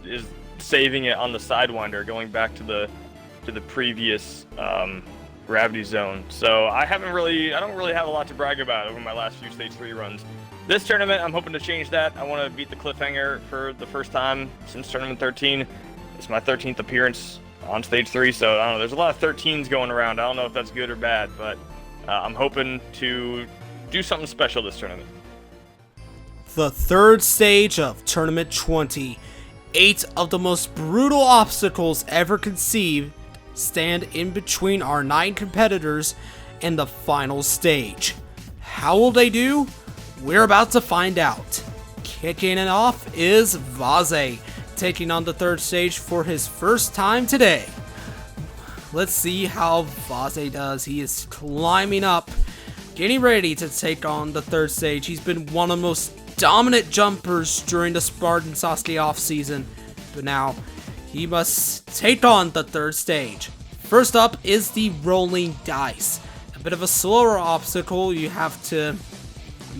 saving it on the Sidewinder, going back to the previous gravity zone. So I don't really have a lot to brag about over my last few stage 3 runs. This tournament, I'm hoping to change that. I want to beat the cliffhanger for the first time since tournament 13. It's my 13th appearance on stage 3, so I don't know, there's a lot of 13s going around. I don't know if that's good or bad, but I'm hoping to do something special this tournament. The third stage of Tournament 20. 8 of the most brutal obstacles ever conceived stand in between our 9 competitors and the final stage. How will they do? We're about to find out. Kicking it off is Vaze, taking on the third stage for his first time today. Let's see how Vaze does. He is climbing up, getting ready to take on the third stage. He's been one of the most dominant jumpers during the Spartan Sasuke offseason, but now he must take on the third stage. First up is the rolling dice. A bit of a slower obstacle. You have to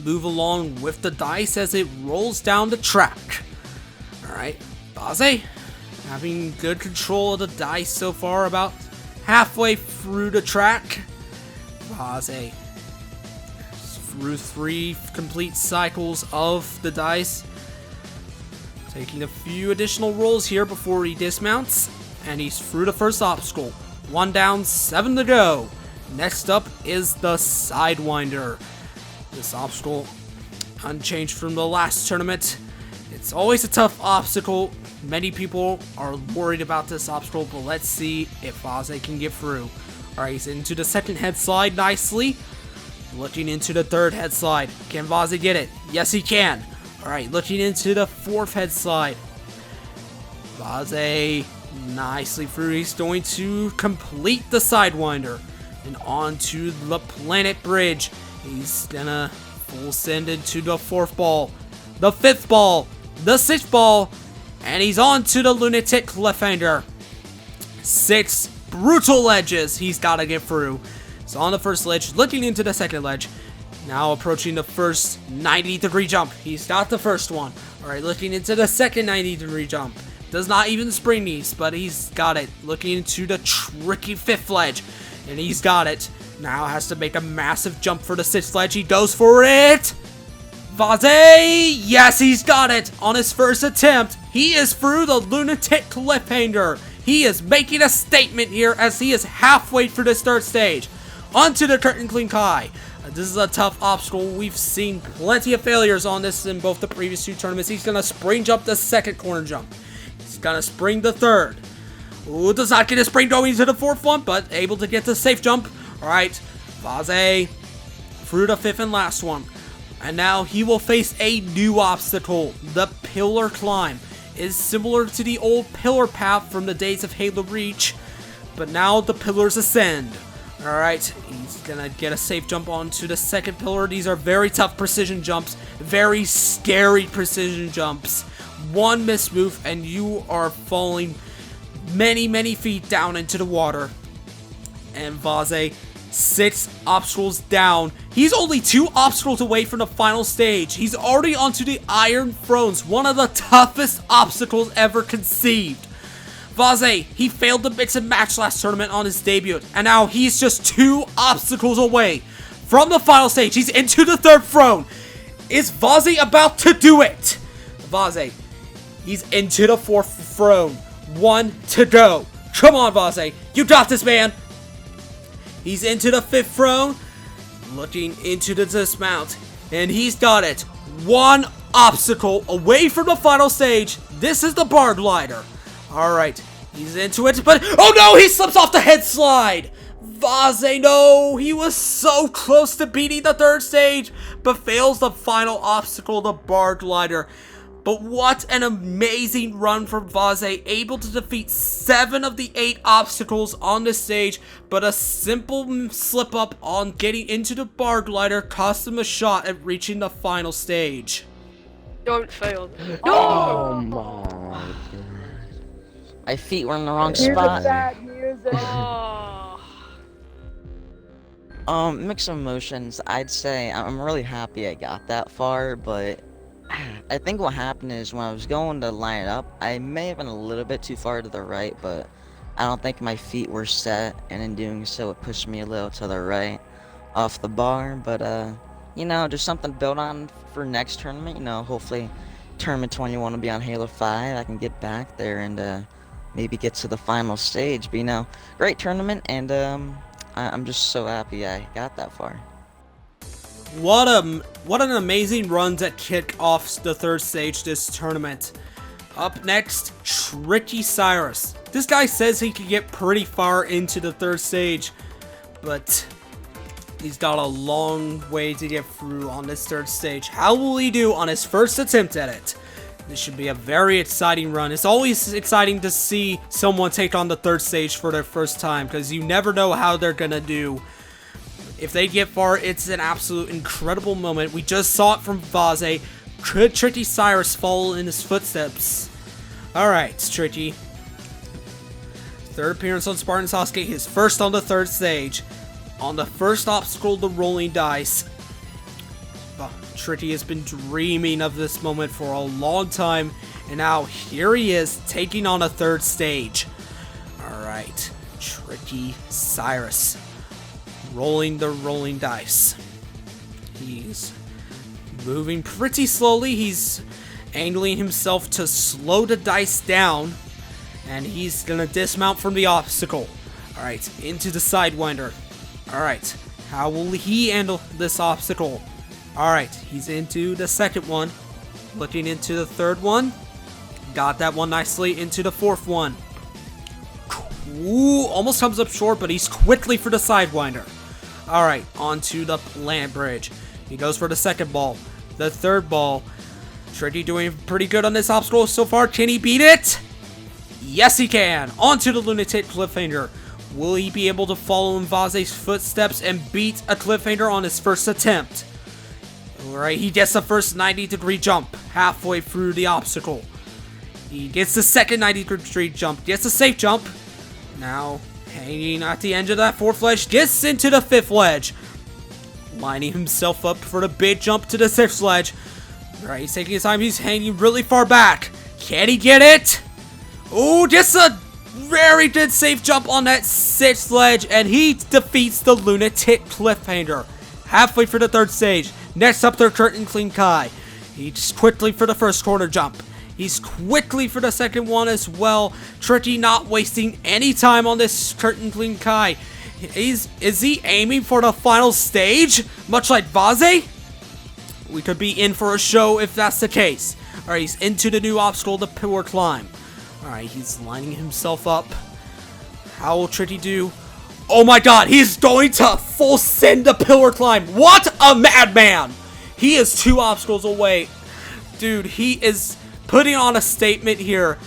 move along with the dice as it rolls down the track. Alright, Vaze having good control of the dice so far, about halfway through the track. Vaze through 3 complete cycles of the dice, taking a few additional rolls here before he dismounts, and he's through the first obstacle. 1 down, 7 to go. Next up is the Sidewinder. This obstacle, unchanged from the last tournament. It's always a tough obstacle. Many people are worried about this obstacle, but let's see if Vaze can get through. Alright, he's into the second head slide nicely. Looking into the third head slide. Can Vaze get it? Yes, he can. Alright, looking into the fourth head slide. Vaze nicely through. He's going to complete the Sidewinder and onto the Planet Bridge. He's gonna full send into the 4th ball, the 5th ball, the 6th ball, and he's on to the Lunatic Cliffhanger. 6 brutal ledges he's got to get through. He's on the first ledge, looking into the second ledge. Now approaching the first 90-degree jump. He's got the first one. Alright, looking into the second 90-degree jump. Does not even spring these, but he's got it. Looking into the tricky 5th ledge, and he's got it. Now has to make a massive jump for the 6th ledge. He goes for it. Vaze! Yes, he's got it on his first attempt. He is through the Lunatic Cliffhanger. He is making a statement here as he is halfway through this third stage. Onto the Curtain Clean Kai. This is a tough obstacle. We've seen plenty of failures on this in both the previous 2 tournaments. He's going to spring jump the second corner jump. He's going to spring the third. Ooh, does not get a spring going to the 4th one, but able to get the safe jump. Alright, Vaze through the 5th and last one. And now he will face a new obstacle. The Pillar Climb is similar to the old pillar path from the days of Halo Reach, but now the pillars ascend. Alright, he's gonna get a safe jump onto the second pillar. These are very tough precision jumps, very scary precision jumps. One missed move and you are falling many feet down into the water. And Vase, 6 obstacles down. He's only 2 obstacles away from the final stage. He's already onto the Iron Thrones, one of the toughest obstacles ever conceived. Vase, he failed the mix and match last tournament on his debut, and now he's just 2 obstacles away from the final stage. He's into the 3rd throne. Is Vase about to do it? Vase, he's into the 4th throne. 1 to go. Come on, Vase. You got this, man. He's into the 5th throne. Looking into the dismount. And he's got it. 1 obstacle away from the final stage. This is the bar glider. Alright. He's into it, but oh no! He slips off the head slide! Vase, no! He was so close to beating the 3rd stage, but fails the final obstacle, the bar glider. But what an amazing run from Vase, able to defeat 7 of the 8 obstacles on the stage, but a simple slip up on getting into the bar glider cost him a shot at reaching the final stage. Don't fail. No! Oh my god. My feet were in the wrong spot. Mixed emotions. I'd say I'm really happy I got that far, but I think what happened is when I was going to line it up, I may have been a little bit too far to the right, but I don't think my feet were set, and in doing so, it pushed me a little to the right off the bar. But you know, there's something to build on for next tournament. You know, hopefully, tournament 21 will be on Halo 5. I can get back there and maybe get to the final stage. But you know, great tournament, and I'm just so happy I got that far. What an amazing run that kick off the 3rd stage this tournament. Up next, Tricky Cyrus. This guy says he can get pretty far into the 3rd stage, but he's got a long way to get through on this 3rd stage. How will he do on his first attempt at it? This should be a very exciting run. It's always exciting to see someone take on the 3rd stage for their first time, because you never know how they're gonna do. If they get far, it's an absolute incredible moment. We just saw it from Vase. Could Tricky Cyrus follow in his footsteps? Alright, Tricky. 3rd appearance on Spartan Sasuke, his first on the 3rd stage. On the first obstacle, the rolling dice. Tricky has been dreaming of this moment for a long time, and now here he is taking on a 3rd stage. Alright, Tricky Cyrus. Rolling the rolling dice. He's moving pretty slowly. He's angling himself to slow the dice down, and he's gonna dismount from the obstacle. Alright, into the Sidewinder. Alright, how will he handle this obstacle? Alright, he's into the 2nd one. Looking into the 3rd one. Got that one nicely into the 4th one. Ooh, almost comes up short, but he's quickly for the Sidewinder. Alright, onto the plant bridge. He goes for the 2nd ball. The 3rd ball. Tricky doing pretty good on this obstacle so far. Can he beat it? Yes, he can. Onto the Lunatic Cliffhanger. Will he be able to follow in Vase's footsteps and beat a Cliffhanger on his first attempt? Alright, he gets the first 90-degree jump halfway through the obstacle. He gets the second 90-degree jump, gets a safe jump. Now, hanging at the end of that 4th ledge, gets into the 5th ledge. Lining himself up for the big jump to the 6th ledge. Alright, he's taking his time, he's hanging really far back. Can he get it? Oh, just a very good safe jump on that 6th ledge, and he defeats the Lunatic Cliffhanger. Halfway for the 3rd stage. Next up, the Curtain Clean Kai. He's quickly for the first corner jump. He's quickly for the 2nd one as well. Tricky not wasting any time on this Curtain Clean Kai. Is he aiming for the final stage? Much like Vase? We could be in for a show if that's the case. Alright, he's into the new obstacle, the Pillar Climb. Alright, he's lining himself up. How will Tricky do? Oh my god, he's going to full send the Pillar Climb. What a madman! He is 2 obstacles away. Dude, he is putting on a statement here.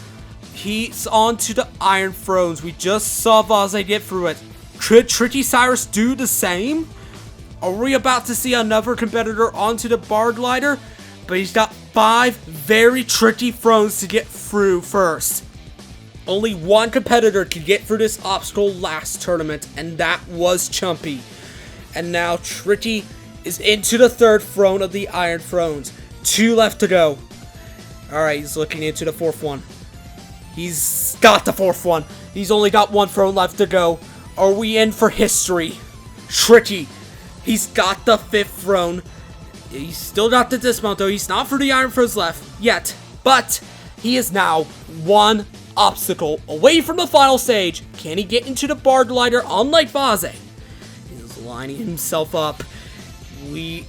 He's on to the Iron Thrones. We just saw Vase get through it. Could Tricky Cyrus do the same? Are we about to see another competitor onto the bar glider? But he's got 5 very tricky thrones to get through first. Only one competitor could get through this obstacle last tournament, and that was Chumpy. And now Tritty is into the third throne of the Iron Thrones. 2 left to go. Alright, he's looking into the fourth one. He's got the fourth one. He's only got 1 throne left to go. Are we in for history? Tritty, he's got the 5th throne. He's still got the dismount though. He's not for the Iron Thrones left yet. But he is now 1 obstacle away from the final stage. Can he get into the bar glider unlike Vaze? He's lining himself up. We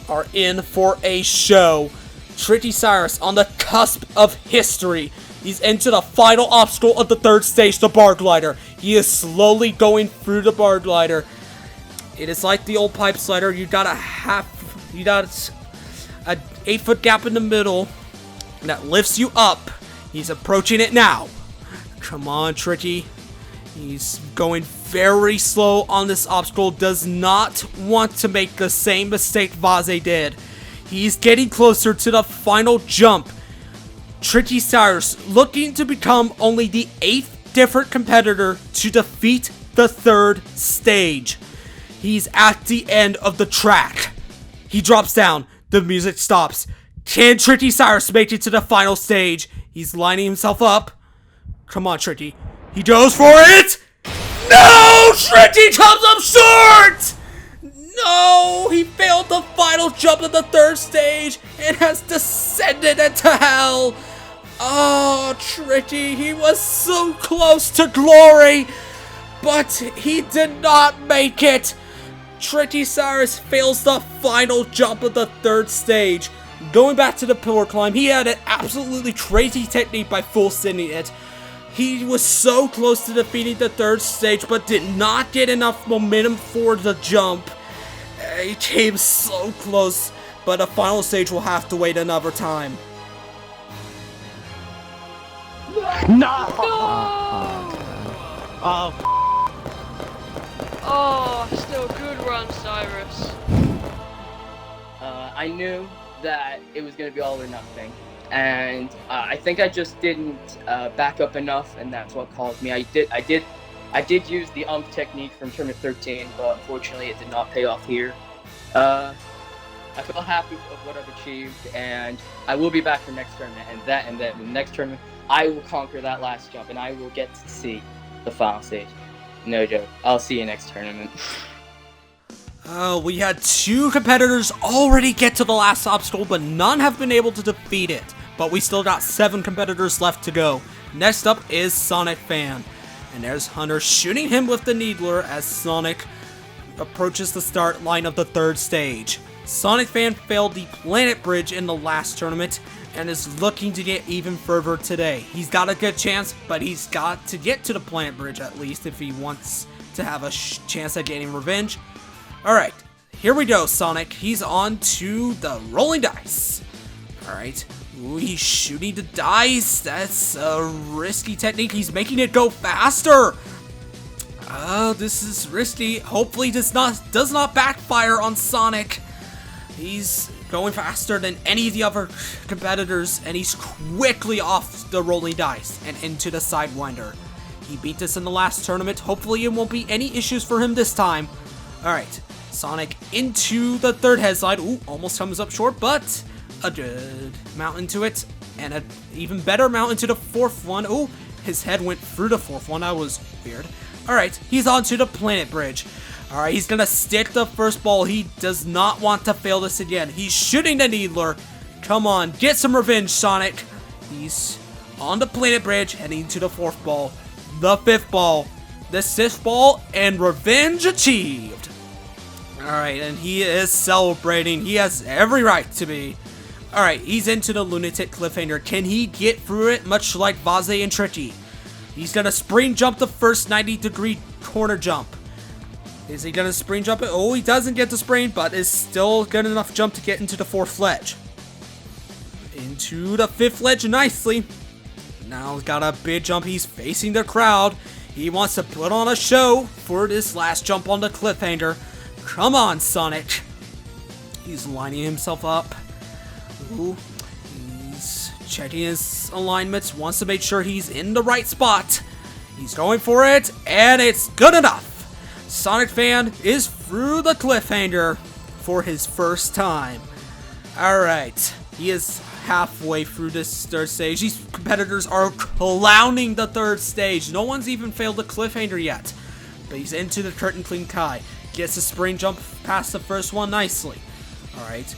are in for a show. Tritty Cyrus on the cusp of history. He's into the final obstacle of the 3rd stage, the bar glider. He is slowly going through the bar glider. It is like the old pipe slider. You got a 8-foot gap in the middle that lifts you up. He's approaching it now. Come on, Tritty. He's going very slow on this obstacle. Does not want to make the same mistake Vaze did. He's getting closer to the final jump. Tritty Cyrus looking to become only the 8th different competitor to defeat the 3rd stage. He's at the end of the track. He drops down. The music stops. Can Tritty Cyrus make it to the final stage? He's lining himself up. Come on, Tritty. He goes for it! No! Tritty comes up short! No! He failed the final jump of the 3rd stage and has descended into hell! Oh, Tritty, he was so close to glory, but he did not make it! Tritty Cyrus fails the final jump of the 3rd stage. Going back to the pillar climb, he had an absolutely crazy technique by full sending it. He was so close to defeating the 3rd stage, but did not get enough momentum for the jump. He came so close, but the final stage will have to wait another time. No! Oh, still good run, Cyrus. I knew that it was going to be all or nothing, and I think I just didn't back up enough, and that's what caused me. I did use the ump technique from tournament 13, but unfortunately it did not pay off here. I feel happy of what I've achieved, and I will be back for next tournament, and then the next tournament I will conquer that last jump, and I will get to see the final stage. No joke. I'll see you next tournament. We had 2 competitors already get to the last obstacle, but none have been able to defeat it. But we still got 7 competitors left to go. Next up is Sonic Fan. And there's Hunter shooting him with the Needler as Sonic approaches the start line of the 3rd stage. Sonic Fan failed the Planet Bridge in the last tournament and is looking to get even further today. He's got a good chance, but he's got to get to the Planet Bridge at least if he wants to have a chance at getting revenge. Alright, here we go, Sonic. He's on to the rolling dice. Alright. Ooh, he's shooting the dice. That's a risky technique. He's making it go faster. Oh, this is risky. Hopefully does not backfire on Sonic. He's going faster than any of the other competitors, and he's quickly off the rolling dice and into the Sidewinder. He beat this in the last tournament. Hopefully it won't be any issues for him this time. Alright, Sonic into the 3rd head slide. Ooh, almost comes up short, but a good mount into it, and an even better mount into the 4th one. Ooh, his head went through the 4th one. That was weird. Alright, he's on to the Planet Bridge. Alright, he's gonna stick the first ball. He does not want to fail this again. He's shooting the Needler. Come on, get some revenge, Sonic. He's on the Planet Bridge, heading to the 4th ball, the 5th ball, the 6th ball, and revenge achieved. Alright, and he is celebrating. He has every right to be. Alright, he's into the Lunatic Cliffhanger. Can he get through it, much like Vaze and Tritty? He's gonna spring jump the first 90-degree corner jump. Is he gonna spring jump it? Oh, he doesn't get the spring, but is still good enough jump to get into the 4th ledge. Into the 5th ledge nicely. Now he's got a big jump. He's facing the crowd. He wants to put on a show for this last jump on the cliffhanger. Come on, Sonic. He's lining himself up. Ooh, he's checking his alignments, wants to make sure he's in the right spot. He's going for it, and it's good enough. Sonic Fan is through the cliffhanger for his first time. Alright, he is halfway through this third stage. These competitors are clowning the third stage. No one's even failed the cliffhanger yet. But he's into the Curtain Clean Kai. Gets a spring jump past the first one nicely. Alright,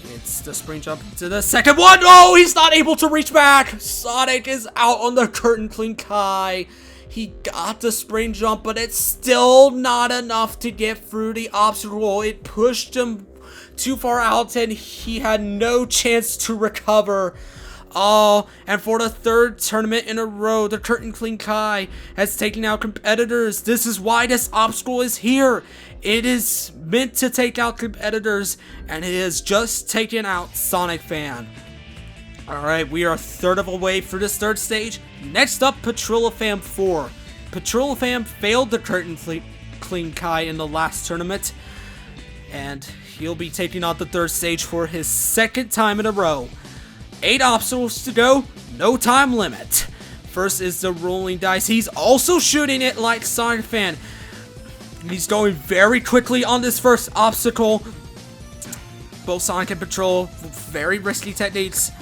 gets the spring jump to the second one. Oh, he's not able to reach back. Sonic is out on the Curtain Clean Kai. He got the spring jump, but it's still not enough to get through the obstacle. It pushed him too far out, and he had no chance to recover. Oh, and for the third tournament in a row, the Curtain Clean Kai has taken out competitors. This is why this obstacle is here. It is meant to take out competitors, and it has just taken out Sonic Fan. Alright, we are a third of a way through this third stage. Next up, Petrillo Fan 4. Petrillo Fan failed the Curtain Clean Kai in the last tournament, and he'll be taking on the third stage for his second time in a row. 8 obstacles to go, no time limit. First is the rolling dice. He's also shooting it like Sonic Fan. He's going very quickly on this first obstacle. Both Sonic and Petrillo, very risky techniques.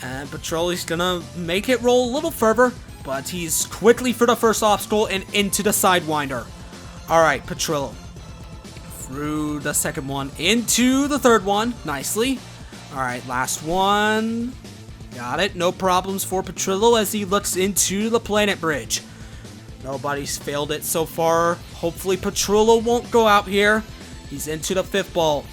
And Petrillo is gonna make it roll a little further, but he's quickly for the first obstacle and into the Sidewinder. Alright, Petrillo. Through the second one, into the third one, nicely. Alright, last one. Got it, no problems for Petrillo as he looks into the Planet Bridge. Nobody's failed it so far. Hopefully Petrillo won't go out here. He's into the fifth ball,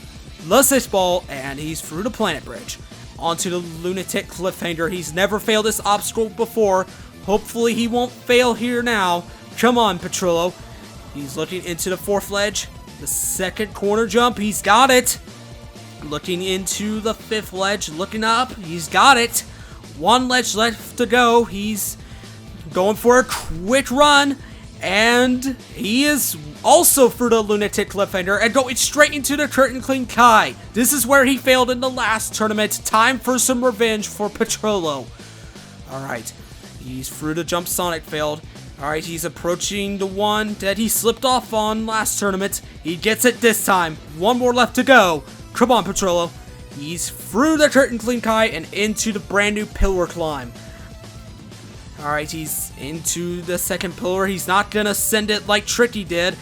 the sixth ball, and he's through the Planet Bridge. Onto the Lunatic Cliffhanger. He's never failed this obstacle before. Hopefully he won't fail here now. Come on, Petrillo. He's looking into the fourth ledge. The second corner jump. He's got it. Looking into the fifth ledge. Looking up. He's got it. One ledge left to go. He's going for a quick run. And he is also through the Lunatic Cliffhanger and going straight into the Curtain Clean Kai. This is where he failed in the last tournament. Time for some revenge for Petrillo. Alright, he's through the jump Sonic failed. Alright, he's approaching the one that he slipped off on last tournament. He gets it this time. One more left to go. Come on, Petrillo. He's through the Curtain Clean Kai and into the brand new pillar climb. Alright, he's into the second pillar. He's not gonna send it like Tricky did,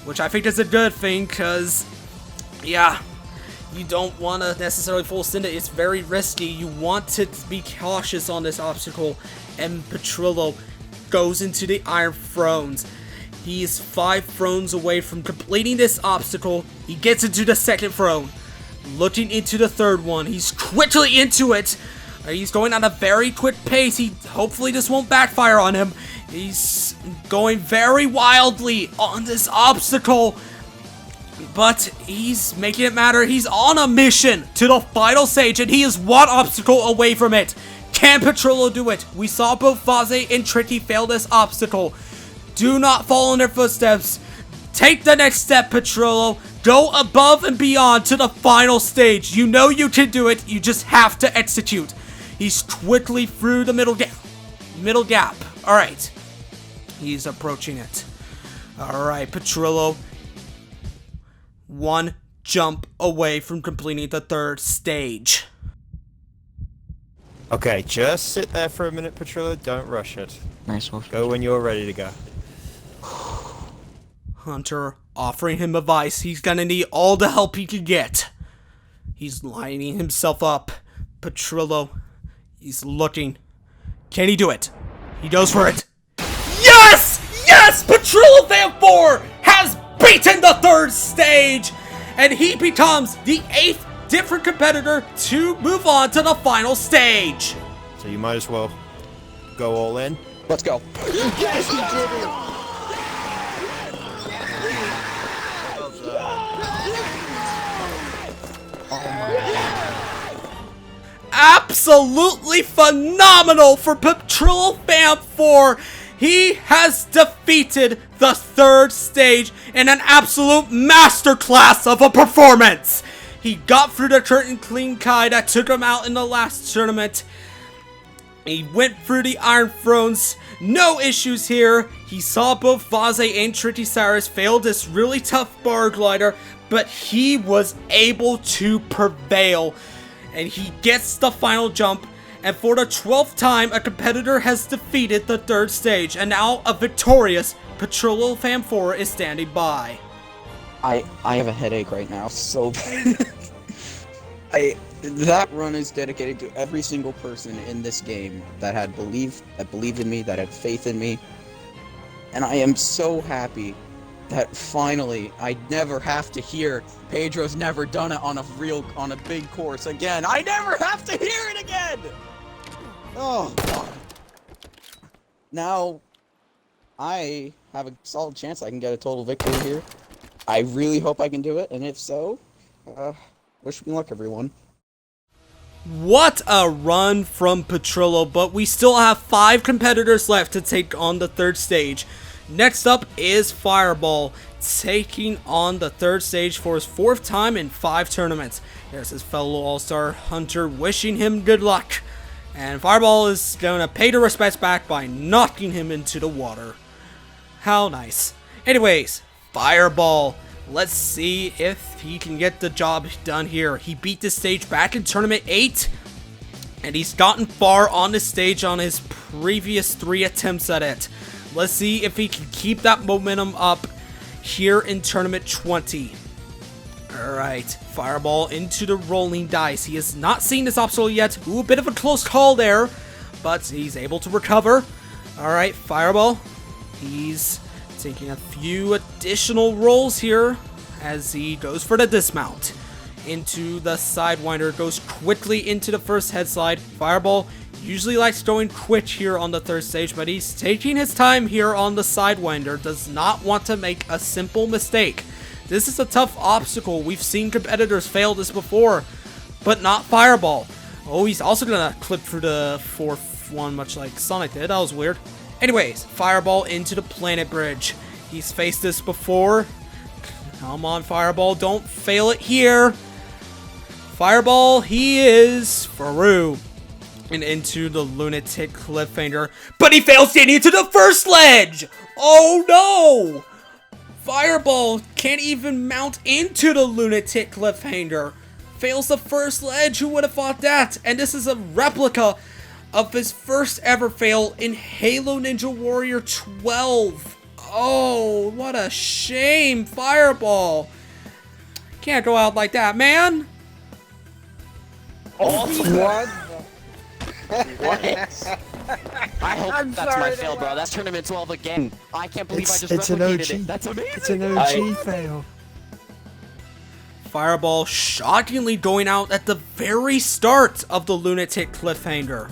which I think is a good thing, because, yeah, you don't want to necessarily full send it. It's very risky. You want to be cautious on this obstacle, and Petrillo goes into the Iron Thrones. He is 5 thrones away from completing this obstacle. He gets into the second throne, looking into the third one. He's quickly into it. He's going at a very quick pace. Hopefully this won't backfire on him. He's going very wildly on this obstacle, but he's making it matter. He's on a mission to the final stage, and he is one obstacle away from it. Can Petrillo do it? We saw both Vaze and Tricky fail this obstacle. Do not follow in their footsteps. Take the next step, Petrillo. Go above and beyond to the final stage. You know you can do it. You just have to execute. He's quickly through the middle gap. Alright. He's approaching it. Alright, Petrillo. One jump away from completing the third stage. Okay, just sit there for a minute, Petrillo. Don't rush it. Nice one. Go when you're ready to go. Hunter offering him advice. He's gonna need all the help he can get. He's lining himself up. Petrillo. He's looking. Can he do it? He goes for it. Yes! Yes! Petrillo Fan 4 has beaten the third stage! And he becomes the 8th different competitor to move on to the final stage. So you might as well go all in. Let's go. Yes, he did it! Absolutely phenomenal for Petrillo Fan 4. He has defeated the third stage in an absolute masterclass of a performance. He got through the curtain clean Kai that took him out in the last tournament. He went through the Iron Thrones. No issues here. He saw both Vase and Tricky Cyrus fail this really tough bar glider, but he was able to prevail. And he gets the final jump. And for the 12th time, a competitor has defeated the third stage. And now a victorious Petrillo Fan 4 is standing by. I have a headache right now, so that run is dedicated to every single person in this game that believed in me, that had faith in me. And I am so happy that finally I never have to hear Pedro's never done it on a big course again. I never have to hear it again! Oh, God. Now, I have a solid chance I can get a total victory here. I really hope I can do it, and if so, wish me luck, everyone. What a run from Petrillo, but we still have 5 competitors left to take on the third stage. Next up is Fireball, taking on the third stage for his 4th time in 5 tournaments. There's his fellow all-star Hunter wishing him good luck. And Fireball is going to pay the respects back by knocking him into the water. How nice. Anyways, Fireball. Let's see if he can get the job done here. He beat this stage back in Tournament 8. And he's gotten far on the stage on his previous 3 attempts at it. Let's see if he can keep that momentum up here in Tournament 20. Alright, Fireball into the rolling dice. He has not seen this obstacle yet. Ooh, a bit of a close call there, but he's able to recover. Alright, Fireball. He's taking a few additional rolls here as he goes for the dismount. Into the Sidewinder, goes quickly into the first head slide. Fireball usually likes going quick here on the third stage, but he's taking his time here on the Sidewinder. Does not want to make a simple mistake. This is a tough obstacle. We've seen competitors fail this before, but not Fireball. Oh, he's also gonna clip through the 4th one, much like Sonic did. That was weird. Anyways, Fireball into the Planet Bridge. He's faced this before. Come on, Fireball. Don't fail it here. Fireball, he is through. And into the Lunatic Cliffhanger. But he fails getting into the first ledge! Oh no! Fireball can't even mount into the Lunatic Cliffhanger. Fails the first ledge, who would have thought that? And this is a replica of his first ever fail in Halo Ninja Warrior 12. Oh, what a shame, Fireball. Can't go out like that, man. Oh, what? What? I hope that's my fail, bro. That's tournament 12 again. I can't believe I just replicated it. That's amazing. It's an OG fail. Fireball shockingly going out at the very start of the Lunatic Cliffhanger.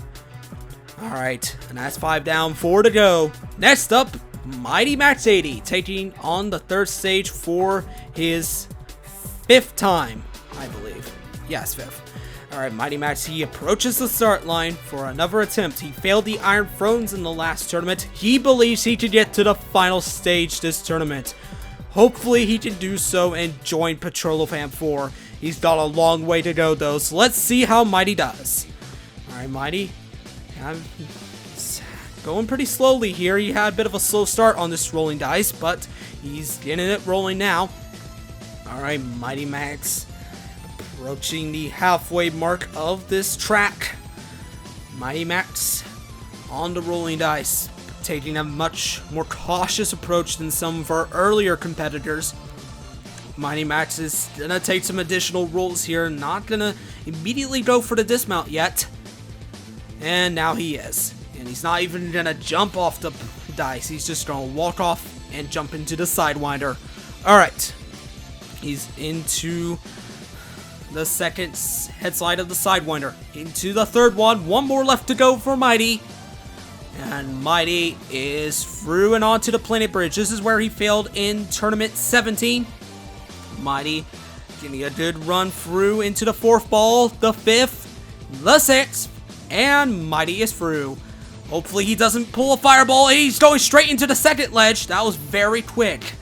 Alright, and that's 5 down, 4 to go. Next up, Mighty Max 80, taking on the third stage for his 5th time, I believe. Yes, 5th. Alright, Mighty Max, he approaches the start line for another attempt. He failed the Iron Thrones in the last tournament. He believes he could get to the final stage this tournament. Hopefully he can do so and join Petrillo Fan 4. He's got a long way to go though, so let's see how Mighty does. Alright, Mighty. Going pretty slowly here. He had a bit of a slow start on this rolling dice, but he's getting it rolling now. Alright, Mighty Max. Approaching the halfway mark of this track. Mighty Max on the rolling dice, taking a much more cautious approach than some of our earlier competitors. Mighty Max is gonna take some additional rolls here, not gonna immediately go for the dismount yet. And now he is. And he's not even gonna jump off the dice, he's just gonna walk off and jump into the Sidewinder. Alright, he's into the second head slide of the Sidewinder. Into the third one. One more left to go for Mighty. And Mighty is through and onto the Planet Bridge. This is where he failed in Tournament 17. Mighty getting a good run through into the 4th ball, the 5th, the 6th, and Mighty is through. Hopefully he doesn't pull a Fireball. He's going straight into the 2nd ledge. That was very quick.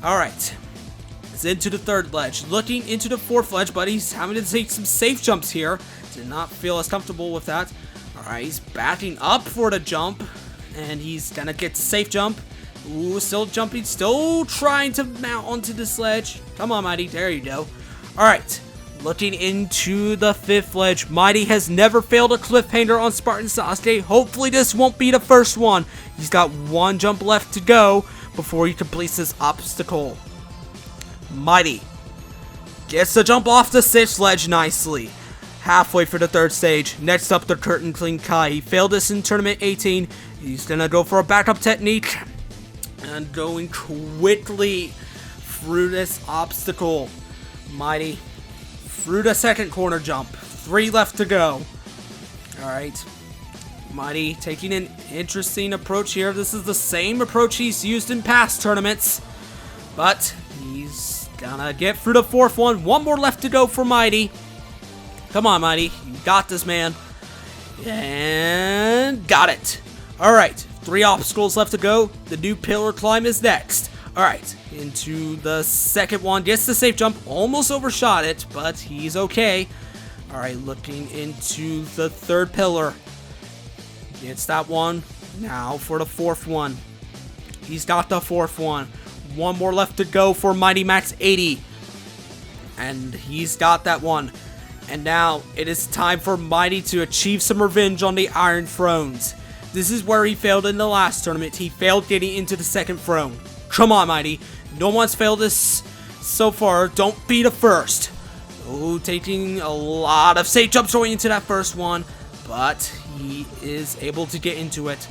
Alright. This jumps into the third ledge. Looking into the fourth ledge, but he's having to take some safe jumps here. Did not feel as comfortable with that. Alright, he's backing up for the jump. And he's gonna get safe jump. Ooh, still jumping, still trying to mount onto this ledge. Come on, Mighty, there you go. Alright, looking into the fifth ledge. Mighty has never failed a cliffhanger on Spartan Sasuke. Hopefully this won't be the first one. He's got one jump left to go before he completes this obstacle. Mighty gets the jump off the sixth ledge nicely. Halfway for the third stage. Next up, the Curtain Clean Kai. He failed this in Tournament 18. He's gonna go for a backup technique. And going quickly through this obstacle. Mighty through the second corner jump. 3 left to go. Alright. Mighty taking an interesting approach here. This is the same approach he's used in past tournaments. But he's gonna get through the fourth one. One more left to go for Mighty. Come on, Mighty. You got this, man. And got it. Alright. 3 obstacles left to go. The new pillar climb is next. Alright. Into the second one. Gets the safe jump. Almost overshot it, but he's okay. Alright. Looking into the third pillar. Gets that one. Now for the fourth one. He's got the fourth one. One more left to go for Mighty Max 80. And he's got that one. And now it is time for Mighty to achieve some revenge on the Iron Thrones. This is where he failed in the last tournament. He failed getting into the second throne. Come on, Mighty. No one's failed this so far. Don't be the first. Oh, taking a lot of safe jumps going into that first one. But he is able to get into it.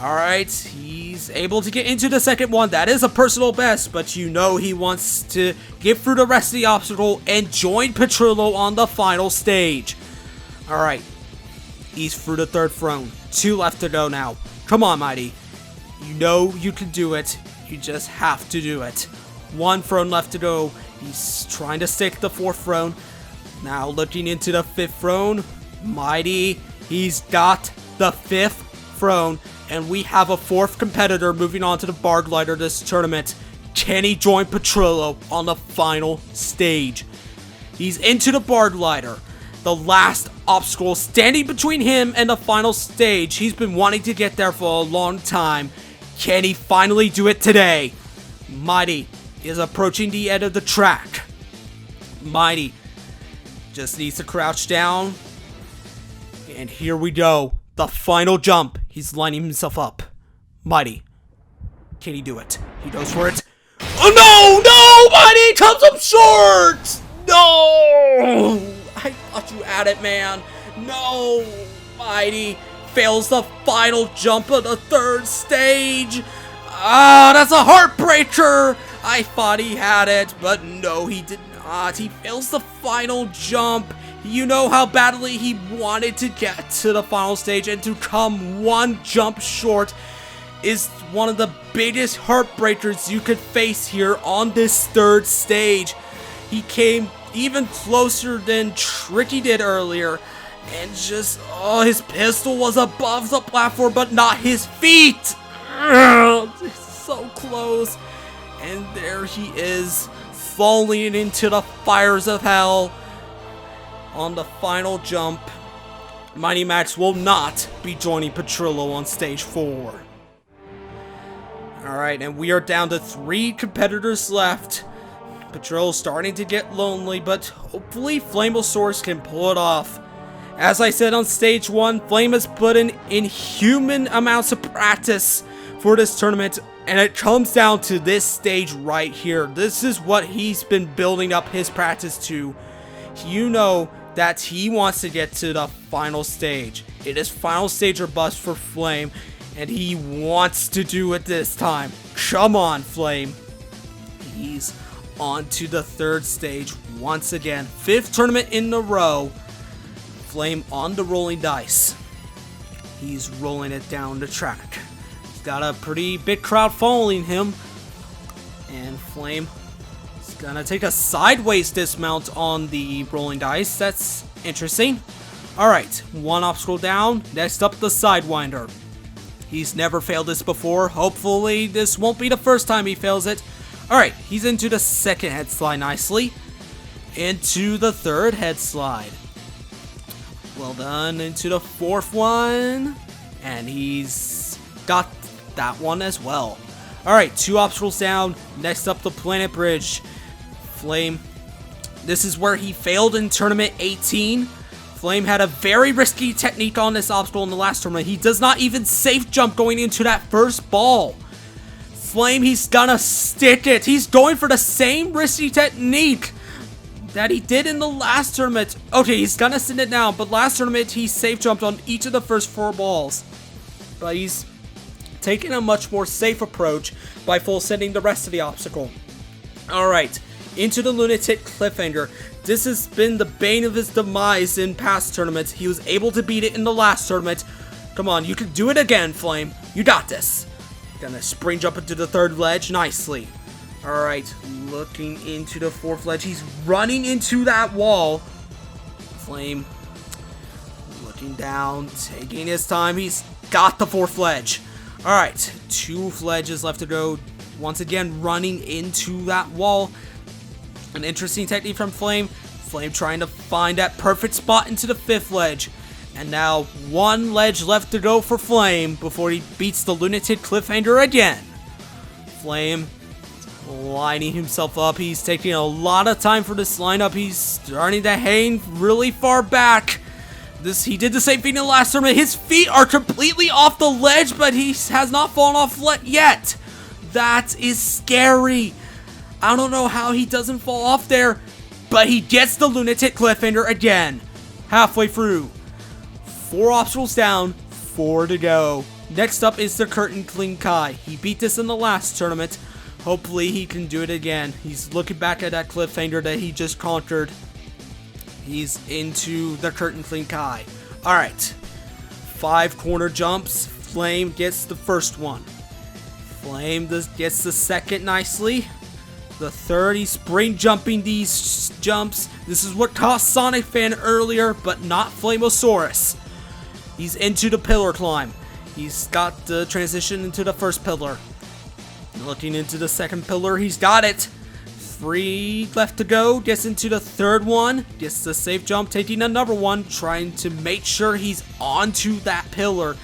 Alright, he's able to get into the second one. That is a personal best, but you know he wants to get through the rest of the obstacle and join Petrillo on the final stage. Alright, he's through the third throne. 2 left to go now. Come on, Mighty. You know you can do it. You just have to do it. 1 throne left to go. He's trying to stick the fourth throne. Now looking into the fifth throne. Mighty, he's got the fifth throne. And we have a fourth competitor moving on to the bar glider this tournament. Can he join Petrillo on the final stage? He's into the bar glider. The last obstacle standing between him and the final stage. He's been wanting to get there for a long time. Can he finally do it today? Mighty is approaching the end of the track. Mighty just needs to crouch down. And here we go. The final jump. He's lining himself up. Mighty. Can he do it? He goes for it. Oh no! No! Mighty comes up short! No! I thought you had it, man. No! Mighty fails the final jump of the third stage. Ah, that's a heartbreaker! I thought he had it, but no, he did not. He fails the final jump. You know how badly he wanted to get to the final stage, and to come one jump short is one of the biggest heartbreakers you could face here on this third stage. He came even closer than Tricky did earlier, and just, oh, his pistol was above the platform, but not his feet. It's so close, and there he is, falling into the fires of hell. On the final jump, Mighty Max will not be joining Petrillo on stage 4. Alright, and we are down to 3 competitors left. Petrillo's starting to get lonely, but hopefully Flamosaurus can pull it off. As I said on stage 1, Flame has put in inhuman amounts of practice for this tournament, and it comes down to this stage right here. This is what he's been building up his practice to. You know that he wants to get to the final stage. It is final stage or bust for Flame, and he wants to do it this time. Come on, Flame. He's on to the third stage once again. 5th tournament in a row. Flame on the rolling dice. He's rolling it down the track. He's got a pretty big crowd following him. And Flame gonna take a sideways dismount on the rolling dice. That's interesting. Alright, 1 obstacle down. Next up, the Sidewinder. He's never failed this before. Hopefully, this won't be the first time he fails it. Alright, he's into the second head slide nicely. Into the third head slide. Well done. Into the fourth one. And he's got that one as well. Alright, 2 obstacles down. Next up, the Planet Bridge. Flame. This is where he failed in Tournament 18. Flame had a very risky technique on this obstacle in the last tournament. He does not even safe jump going into that first ball. Flame, he's gonna stick it. He's going for the same risky technique that he did in the last tournament. Okay, he's gonna send it down, but last tournament he safe jumped on each of the first 4 balls. But he's taking a much more safe approach by full sending the rest of the obstacle. Alright, into the Lunatic Cliffhanger. This has been the bane of his demise in past tournaments. He was able to beat it in the last tournament. Come on, you can do it again, Flame. You got this. Gonna spring jump into the third ledge nicely. Alright, looking into the fourth ledge. He's running into that wall. Flame looking down, taking his time. He's got the fourth ledge. Alright, 2 ledges left to go. Once again, running into that wall. An interesting technique from Flame. Flame trying to find that perfect spot into the 5th ledge. And now 1 ledge left to go for Flame before he beats the Lunatic Cliffhanger again. Flame lining himself up. He's taking a lot of time for this lineup. He's starting to hang really far back. He did the same thing in the last tournament. His feet are completely off the ledge, but he has not fallen off yet. That is scary. I don't know how he doesn't fall off there, but he gets the Lunatic Cliffhanger again. Halfway through. 4 obstacles down, 4 to go. Next up is the Curtain Clean Kai. He beat this in the last tournament. Hopefully he can do it again. He's looking back at that cliffhanger that he just conquered. He's into the Curtain Clean Kai. Alright. 5 corner jumps. Flame gets the first one. Flame gets the second nicely. The third, he's spring jumping these jumps. This is what cost Sonic Fan earlier, but not Flamosaurus. He's into the pillar climb. He's got the transition into the first pillar. Looking into the second pillar, he's got it. 3 left to go. Gets into the third one. Gets the safe jump, taking another one. Trying to make sure he's onto that pillar.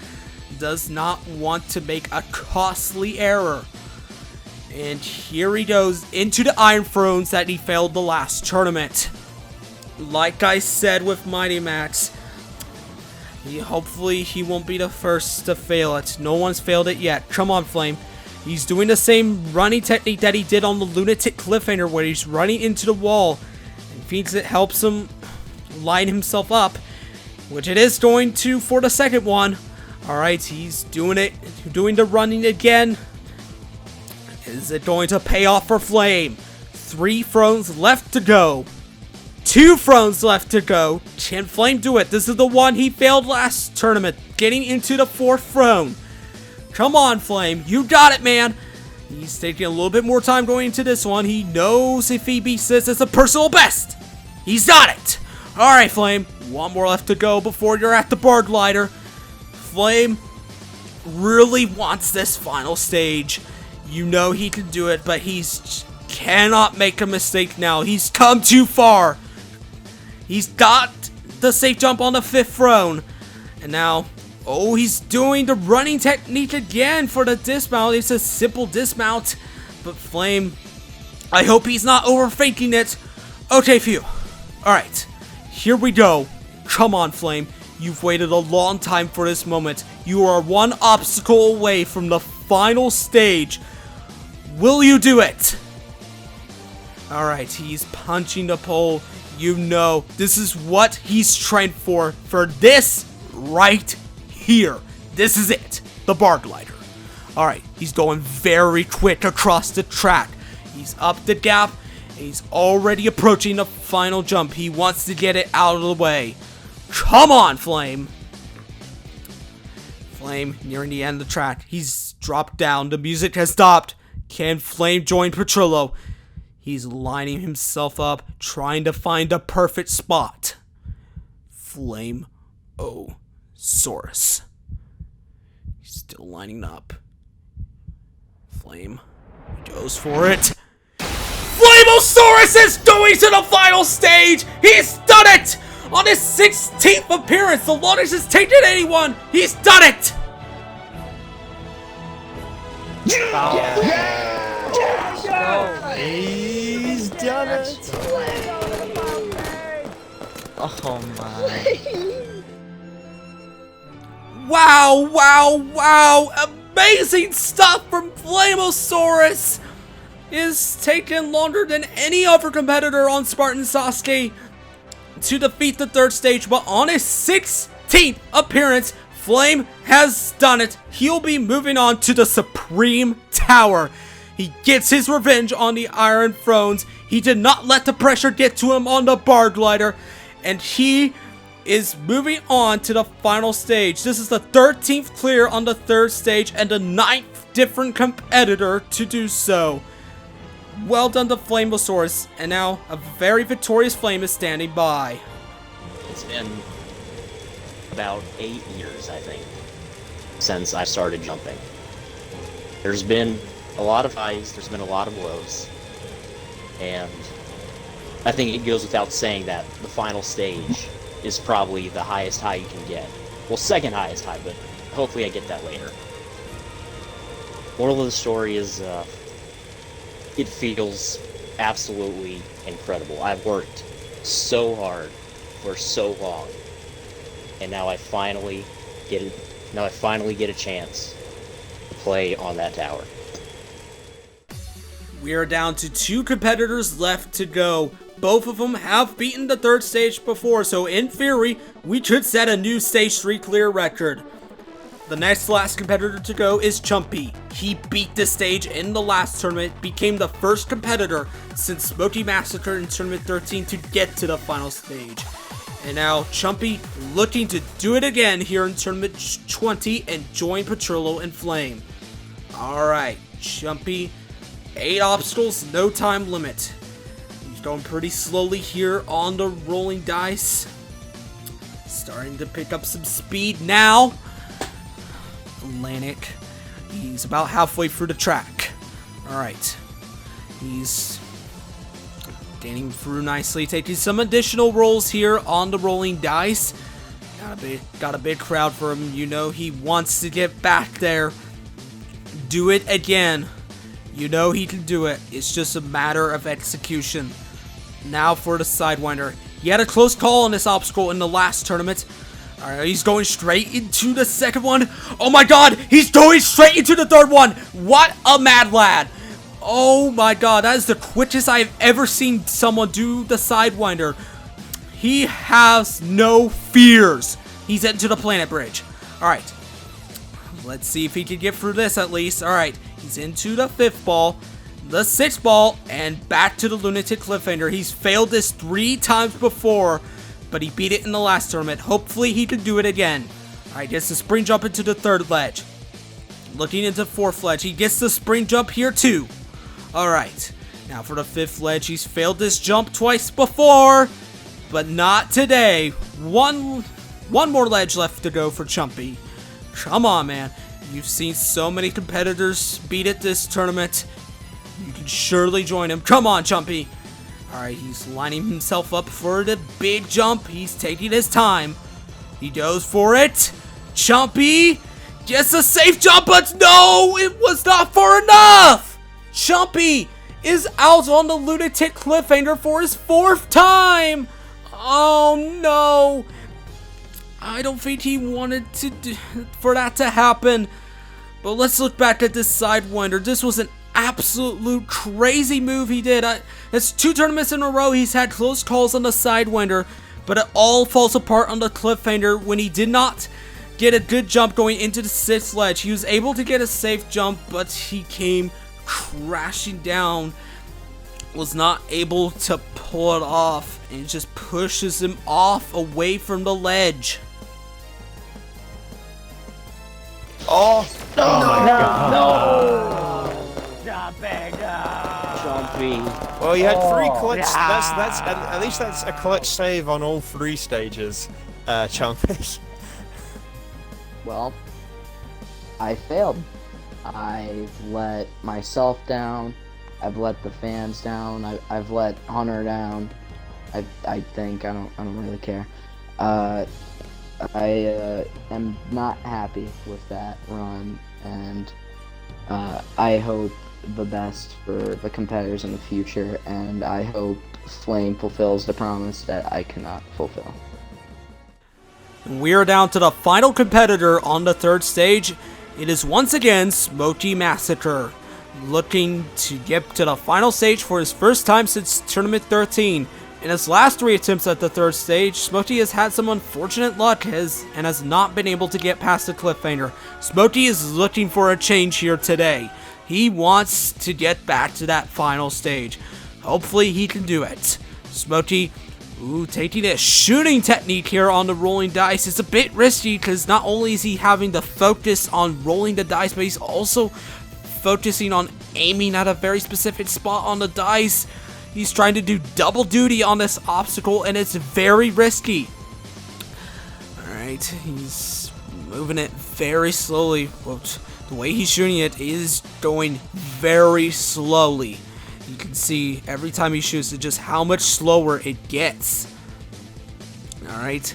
Does not want to make a costly error. And here he goes into the Iron Thrones that he failed the last tournament. Like I said with Mighty Max, hopefully he won't be the first to fail it. No one's failed it yet. Come on, Flame. He's doing the same running technique that he did on the Lunatic Cliffhanger, where he's running into the wall. And thinks it helps him line himself up, which it is going to for the second one. Alright, he's doing it. Doing the running again. Is it going to pay off for Flame? 3 thrones left to go. 2 thrones left to go. Can Flame do it? This is the one he failed last tournament. Getting into the 4th throne. Come on, Flame. You got it, man. He's taking a little bit more time going into this one. He knows if he beats this, it's a personal best. He's got it. Alright, Flame. 1 more left to go before you're at the bar glider. Flame really wants this final stage. You know he can do it, but he's cannot make a mistake now. He's come too far. He's got the safe jump on the 5th throne. And now, oh, he's doing the running technique again for the dismount. It's a simple dismount. But Flame, I hope he's not overthinking it. Okay, phew. Alright, here we go. Come on, Flame. You've waited a long time for this moment. You are 1 obstacle away from the final stage. Will you do it? Alright, he's punching the pole. You know, this is what he's trained for this right here. This is it, the bar glider. Alright, he's going very quick across the track. He's up the gap, and he's already approaching the final jump. He wants to get it out of the way. Come on, Flame. Flame, nearing the end of the track. He's dropped down. The music has stopped. Can Flame join Petrillo? He's lining himself up, trying to find a perfect spot. Flamosaurus. He's still lining up. Flame goes for it. Flamosaurus is going to the final stage! He's done it! On his 16th appearance, the longest has taken anyone! He's done it! He's done it! Oh my. Wow, wow, wow! Amazing stuff from Flamosaurus! Is taking longer than any other competitor on Spartan Sasuke to defeat the third stage, but on his 16th appearance, Flame has done it. He'll be moving on to the Supreme Tower. He gets his revenge on the Iron Thrones. He did not let the pressure get to him on the bar glider, and he is moving on to the final stage. This is the 13th clear on the third stage and the 9th different competitor to do so. Well done to Flamosaurus, and now a very victorious Flame is standing by. It's been about 8 years, I think, since I started jumping. There's been a lot of highs, there's been a lot of lows, and I think it goes without saying that the final stage is probably the highest high you can get. Well, second highest high, but hopefully I get that later. Moral of the story is, it feels absolutely incredible. I've worked so hard for so long, and now I finally get a chance to play on that tower. We are down to 2 competitors left to go. Both of them have beaten the third stage before, so in theory, we could set a new stage 3 clear record. The next last competitor to go is Chumpy. He beat this stage in the last tournament, became the first competitor since Smoky Massacre in Tournament 13 to get to the final stage. And now Chumpy looking to do it again here in Tournament 20 and join Petrillo and Flame. Alright, Chumpy, 8 obstacles, no time limit. He's going pretty slowly here on the rolling dice. Starting to pick up some speed now. Atlantic. He's about halfway through the track. Alright. He's getting through nicely, taking some additional rolls here on the rolling dice. Got a big crowd for him. You know he wants to get back there. Do it again. You know he can do it. It's just a matter of execution. Now for the Sidewinder. He had a close call on this obstacle in the last tournament. Alright, he's going straight into the second one. Oh my god, he's going straight into the third one. What a mad lad. Oh my god, that is the quickest I've ever seen someone do the Sidewinder. He has no fears. He's into the planet bridge. Alright, let's see if he can get through this at least. Alright, he's into the 5th ball, the 6th ball, and back to the Lunatic Cliffhanger. He's failed this 3 times before, but he beat it in the last tournament. Hopefully he can do it again. Alright, gets the spring jump into the 3rd ledge. Looking into 4th ledge. He gets the spring jump here too. Alright, now for the 5th ledge. He's failed this jump twice before, but not today. One more ledge left to go for Chumpy. Come on, man. You've seen so many competitors beat it this tournament. You can surely join him. Come on, Chumpy. Alright, he's lining himself up for the big jump. He's taking his time. He goes for it. Chumpy gets a safe jump, but no, it was not far enough. Chumpy is out on the Lunatic Cliffhanger for his 4th time. Oh no. I don't think he wanted for that to happen. But let's look back at this Sidewinder. This was an absolute crazy move he did. It's 2 tournaments in a row he's had close calls on the Sidewinder, but it all falls apart on the Cliffhanger when he did not get a good jump going into the 6th ledge. He was able to get a safe jump, but he came crashing down, was not able to pull it off, and it just pushes him off away from the ledge. Oh, No. Jumpy. Well, you had 3 clutch. That's at least that's a clutch save on all 3 stages, Chumpy. Well, I failed. I've let myself down. I've let the fans down. I've let Hunter down. I think I don't really care. I am not happy with that run, and I hope the best for the competitors in the future, and I hope Flame fulfills the promise that I cannot fulfill. We are down to the final competitor on the third stage. It is once again Smoky Massacre, looking to get to the final stage for his first time since Tournament 13. In his last 3 attempts at the third stage, Smoky has had some unfortunate luck and has not been able to get past the cliffhanger. Smoky is looking for a change here today. He wants to get back to that final stage. Hopefully he can do it. Smoky, taking a shooting technique here on the rolling dice. It's a bit risky because not only is he having to focus on rolling the dice, but he's also focusing on aiming at a very specific spot on the dice. He's trying to do double duty on this obstacle, and it's very risky. Alright, he's moving it very slowly. Well, the way he's shooting it is going very slowly. You can see every time he shoots it just how much slower it gets. Alright,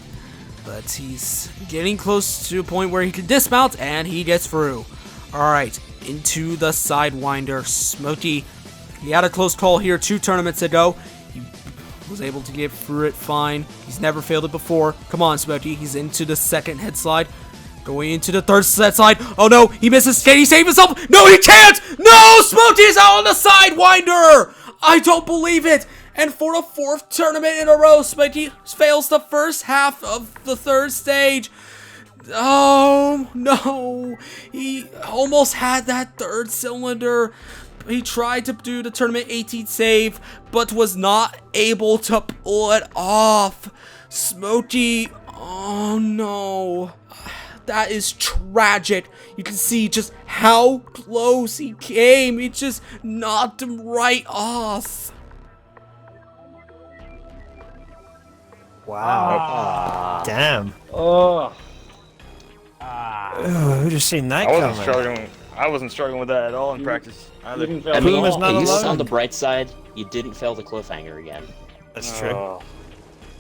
but he's getting close to a point where he can dismount, and he gets through. Alright, into the Sidewinder. Smoky, he had a close call here 2 tournaments ago. He was able to get through it fine. He's never failed it before. Come on, Smoky. He's into the second head slide. Going into the third head slide. Oh no, he misses. Can he save himself? No, he can't! No, Smoky's out on the Sidewinder! I don't believe it! And for the 4th tournament in a row, Smoky fails the first half of the third stage. Oh no, he almost had that third cylinder. He tried to do the tournament 18 save, but was not able to pull it off. Smoky, oh no, that is tragic. You can see just how close he came. He just knocked him right off. Wow. Damn. Oh. Who'd have seen that coming? I wasn't struggling with that at all in practice. I mean, on the bright side, you didn't fail the cliffhanger again. That's true.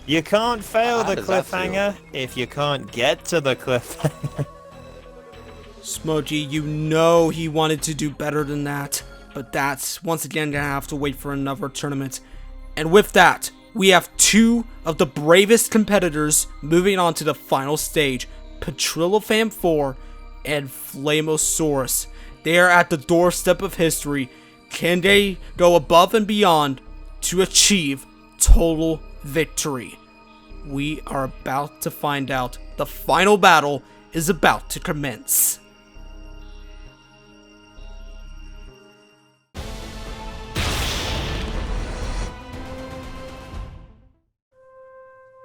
You can't fail the cliffhanger if you can't get to the cliffhanger. Smoky, you know he wanted to do better than that, but that's once again gonna have to wait for another tournament. And with that, we have 2 of the bravest competitors moving on to the final stage, Petrillo Fam 4 and Flamosaurus. They are at the doorstep of history. Can they go above and beyond to achieve total victory? We are about to find out. The final battle is about to commence.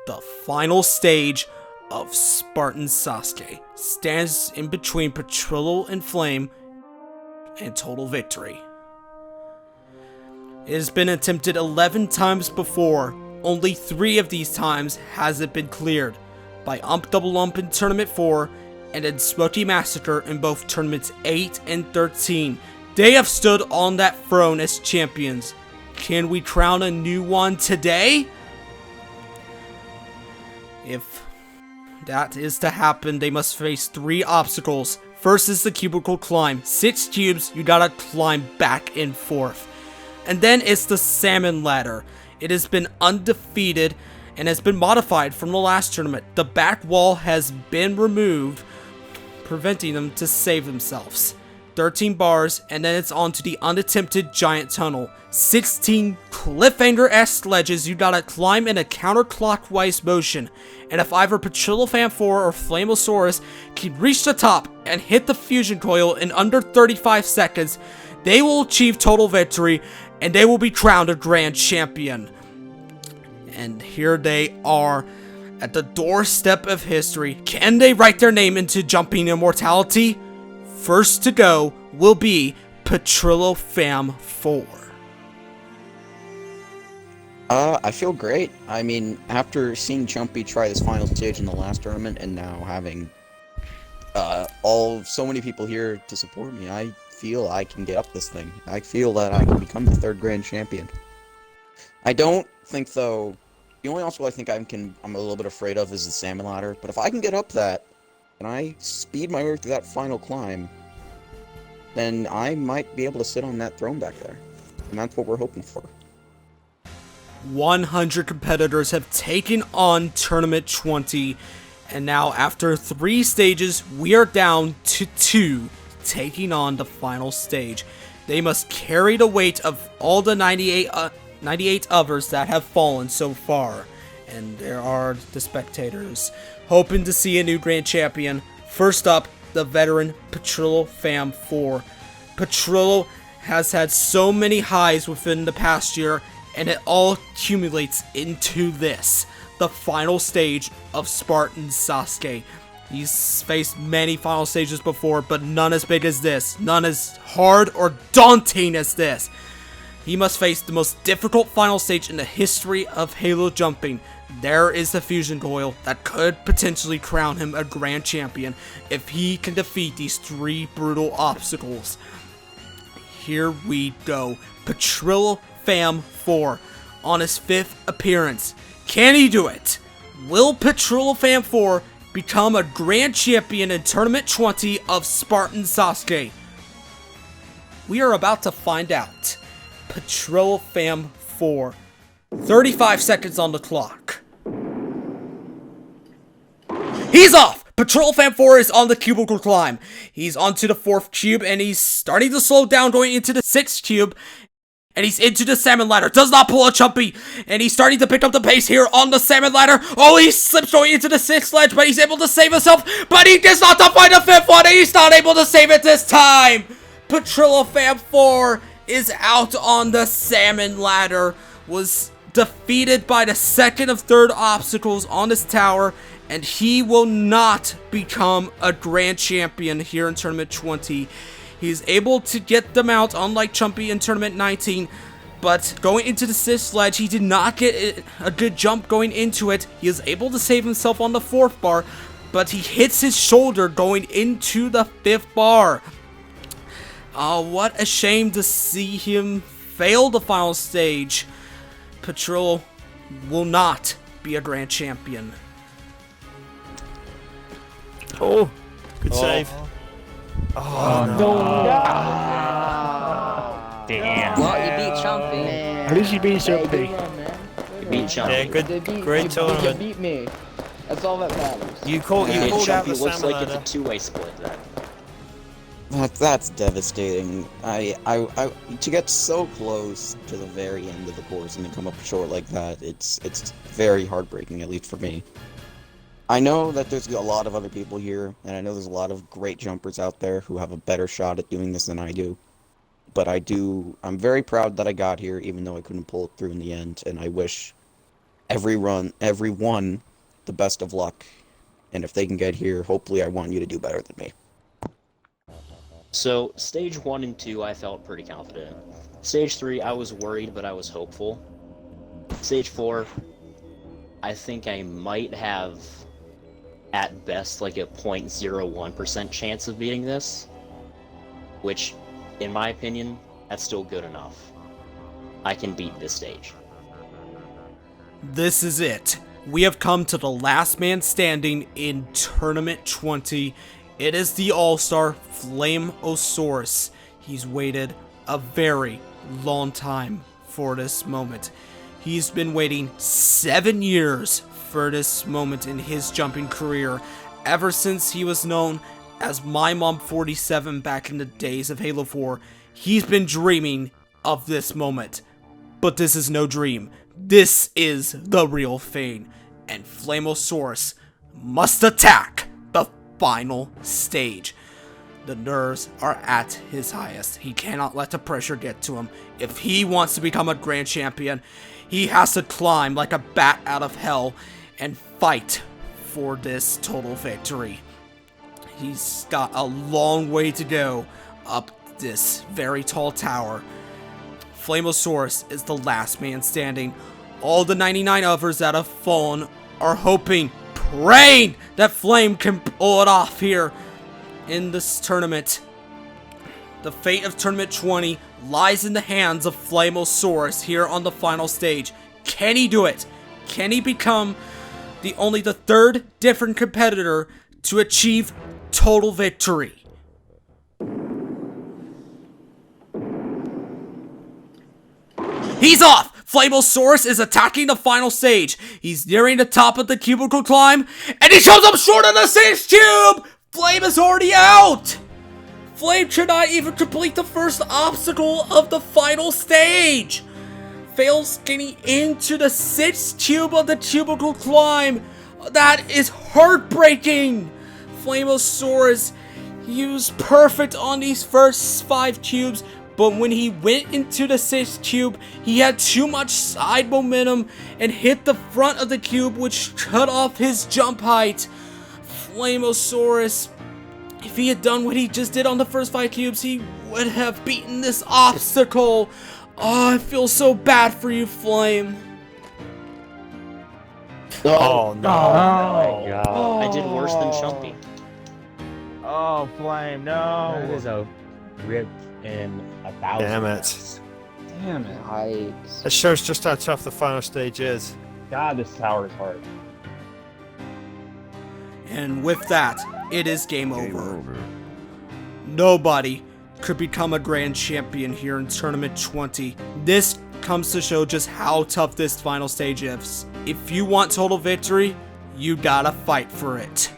The final stage of Spartan Sasuke stands in between Petrillo and Flame and total victory. It has been attempted 11 times before. Only 3 of these times has it been cleared. By Double Ump in Tournament 4 and in Smoky Massacre in both Tournaments 8 and 13. They have stood on that throne as champions. Can we crown a new one today? If that is to happen, they must face 3 obstacles. First is the cubicle climb. 6 cubes, you gotta climb back and forth. And then it's the salmon ladder. It has been undefeated and has been modified from the last tournament. The back wall has been removed, preventing them to save themselves. 13 bars, and then it's on to the unattempted giant tunnel. 16 cliffhanger-esque ledges you gotta climb in a counterclockwise motion. And if either Petrillo Fam 4 or Flamosaurus can reach the top and hit the fusion coil in under 35 seconds, they will achieve total victory and they will be crowned a grand champion. And here they are at the doorstep of history. Can they write their name into jumping immortality? First to go will be Petrillo Fam 4. I feel great. I mean, after seeing Jumpy try this final stage in the last tournament and now having so many people here to support me, I feel I can get up this thing. I feel that I can become the 3rd Grand Champion. I don't think, though, the only obstacle I think I'm a little bit afraid of is the salmon ladder, but if I can get up that, and I speed my way through that final climb, then I might be able to sit on that throne back there. And that's what we're hoping for. 100 competitors have taken on Tournament 20, and now after 3 stages, we are down to 2, taking on the final stage. They must carry the weight of all the 98 others that have fallen so far. And there are the spectators, hoping to see a new Grand Champion. First up, the veteran Petrillo Fam 4. Petrillo has had so many highs within the past year, and it all accumulates into this, the final stage of Spartan Sasuke. He's faced many final stages before, but none as big as this, none as hard or daunting as this. He must face the most difficult final stage in the history of Halo jumping. There is the fusion coil that could potentially crown him a Grand Champion if he can defeat these 3 brutal obstacles. Here we go. Petrillo Fam 4 on his 5th appearance. Can he do it? Will Petrillo Fam 4 become a Grand Champion in Tournament 20 of Spartan Sasuke? We are about to find out. Petrillo Fam 4. 35 seconds on the clock. He's off! Petrillo Fam 4 is on the cubicle climb. He's onto the 4th cube, and he's starting to slow down going into the 6th cube. And he's into the salmon ladder. Does not pull a Chumpy. And he's starting to pick up the pace here on the salmon ladder. Oh, he slips going into the 6th ledge, but he's able to save himself. But he does not find the 5th one, and he's not able to save it this time. Petrillo Fam 4 is out on the salmon ladder. Was defeated by the 2nd of 3rd obstacles on this tower. And he will not become a Grand Champion here in Tournament 20. He's able to get them out, unlike Chumpy in Tournament 19. But going into the 6th ledge, he did not get a good jump going into it. He is able to save himself on the 4th bar, but he hits his shoulder going into the 5th bar. What a shame to see him fail the final stage. Petrillo will not be a Grand Champion. Oh, good save. Oh, no. Damn. Well, you beat Chumpy. At least you beat Chumpy. You beat Chumpy. Yeah, great tournament. You beat me. That's all that matters. You called out the Chumpy looks salmon like it's a ladder. 2-way split then. That's devastating. I to get so close to the very end of the course and then come up short like that, it's very heartbreaking, at least for me. I know that there's a lot of other people here, and I know there's a lot of great jumpers out there who have a better shot at doing this than I do. But I'm very proud that I got here, even though I couldn't pull it through in the end, and I wish everyone the best of luck. And if they can get here, hopefully I want you to do better than me. So, stage 1 and 2 I felt pretty confident. Stage 3 I was worried, but I was hopeful. Stage 4, I think I might have, at best, like a 0.01% chance of beating this. Which, in my opinion, that's still good enough. I can beat this stage. This is it. We have come to the last man standing in Tournament 20. It is the All-Star Flameosaurus. He's waited a very long time for this moment. He's been waiting 7 years for this moment in his jumping career, ever since he was known as My Mom 47 back in the days of Halo 4. He's been dreaming of this moment. But this is no dream. This is the real thing. And Flameosaurus must attack the final stage. The nerves are at his highest. He cannot let the pressure get to him. If he wants to become a Grand Champion, he has to climb like a bat out of hell and fight for this total victory. He's got a long way to go up this very tall tower. Flameosaurus is the last man standing. All the 99 others that have fallen are hoping, praying that Flame can pull it off here in this tournament. the fate of Tournament 20 lies in the hands of Flamosaurus here on the final stage. Can he do it? Can he become only the third different competitor to achieve total victory? He's off! Flamosaurus is attacking the final stage. He's nearing the top of the cubicle climb, and he shows up short on the 6th cube! Flame is already out! Flame cannot even complete the first obstacle of the final stage! Fails getting into the 6th cube of the cubicle climb. That is heartbreaking! Flamosaurus, he was perfect on these first 5 cubes, but when he went into the 6th cube, he had too much side momentum and hit the front of the cube, which cut off his jump height. Flamosaurus, if he had done what he just did on the first 5 cubes, he would have beaten this obstacle. Oh, I feel so bad for you, Flame. Oh, no. Oh my god. I did worse than Chumpy. Oh, Flame, no. That is a rip in 1,000. Damn it. Damn it. Yikes. It shows just how tough the final stage is. God, this tower is hard. And with that, it is game over. Nobody could become a grand champion here in Tournament 20. This comes to show just how tough this final stage is. If you want total victory, you gotta fight for it.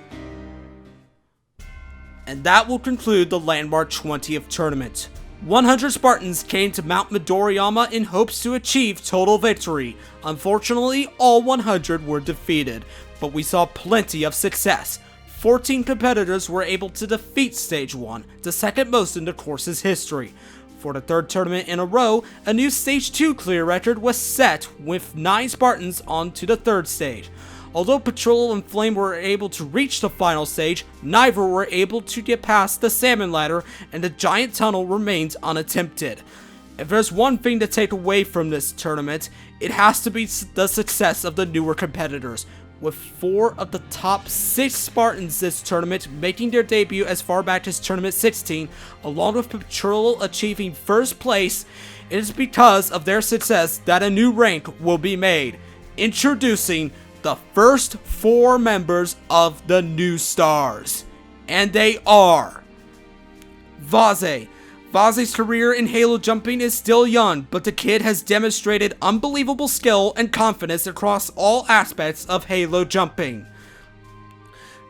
And that will conclude the Landmark 20th tournament. 100 Spartans came to Mount Midoriyama in hopes to achieve total victory. Unfortunately, all 100 were defeated, but we saw plenty of success. 14 competitors were able to defeat Stage 1, the second most in the course's history. For the third tournament in a row, a new Stage 2 clear record was set with 9 Spartans onto the third stage. Although Petrillo and Flame were able to reach the final stage, neither were able to get past the salmon ladder, and the giant tunnel remains unattempted. If there's one thing to take away from this tournament, it has to be the success of the newer competitors. With 4 of the top 6 Spartans this tournament making their debut as far back as Tournament 16, along with Petrillo achieving first place, it is because of their success that a new rank will be made. Introducing the first 4 members of the New Stars. And they are Vaze. Vaze's career in Halo jumping is still young, but the kid has demonstrated unbelievable skill and confidence across all aspects of Halo jumping.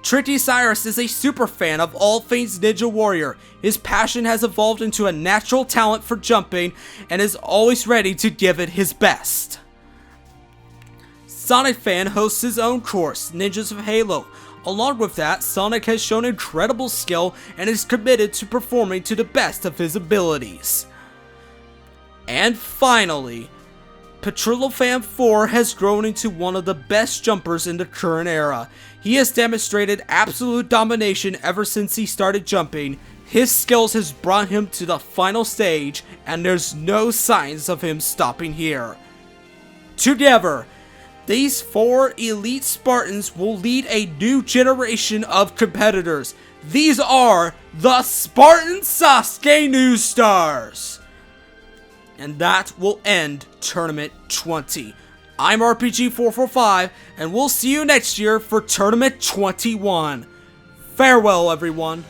Tricky Cyrus is a super fan of all things Ninja Warrior. His passion has evolved into a natural talent for jumping and is always ready to give it his best. Sonic Fan hosts his own course, Ninjas of Halo. Along with that, Sonic has shown incredible skill and is committed to performing to the best of his abilities. And finally, Petrillo Fan 4 has grown into one of the best jumpers in the current era. He has demonstrated absolute domination ever since he started jumping. His skills has brought him to the final stage, and there's no signs of him stopping here. Together, these 4 elite Spartans will lead a new generation of competitors. These are the Spartan Sasuke New Stars. And that will end Tournament 20. I'm RPG445, and we'll see you next year for Tournament 21. Farewell, everyone.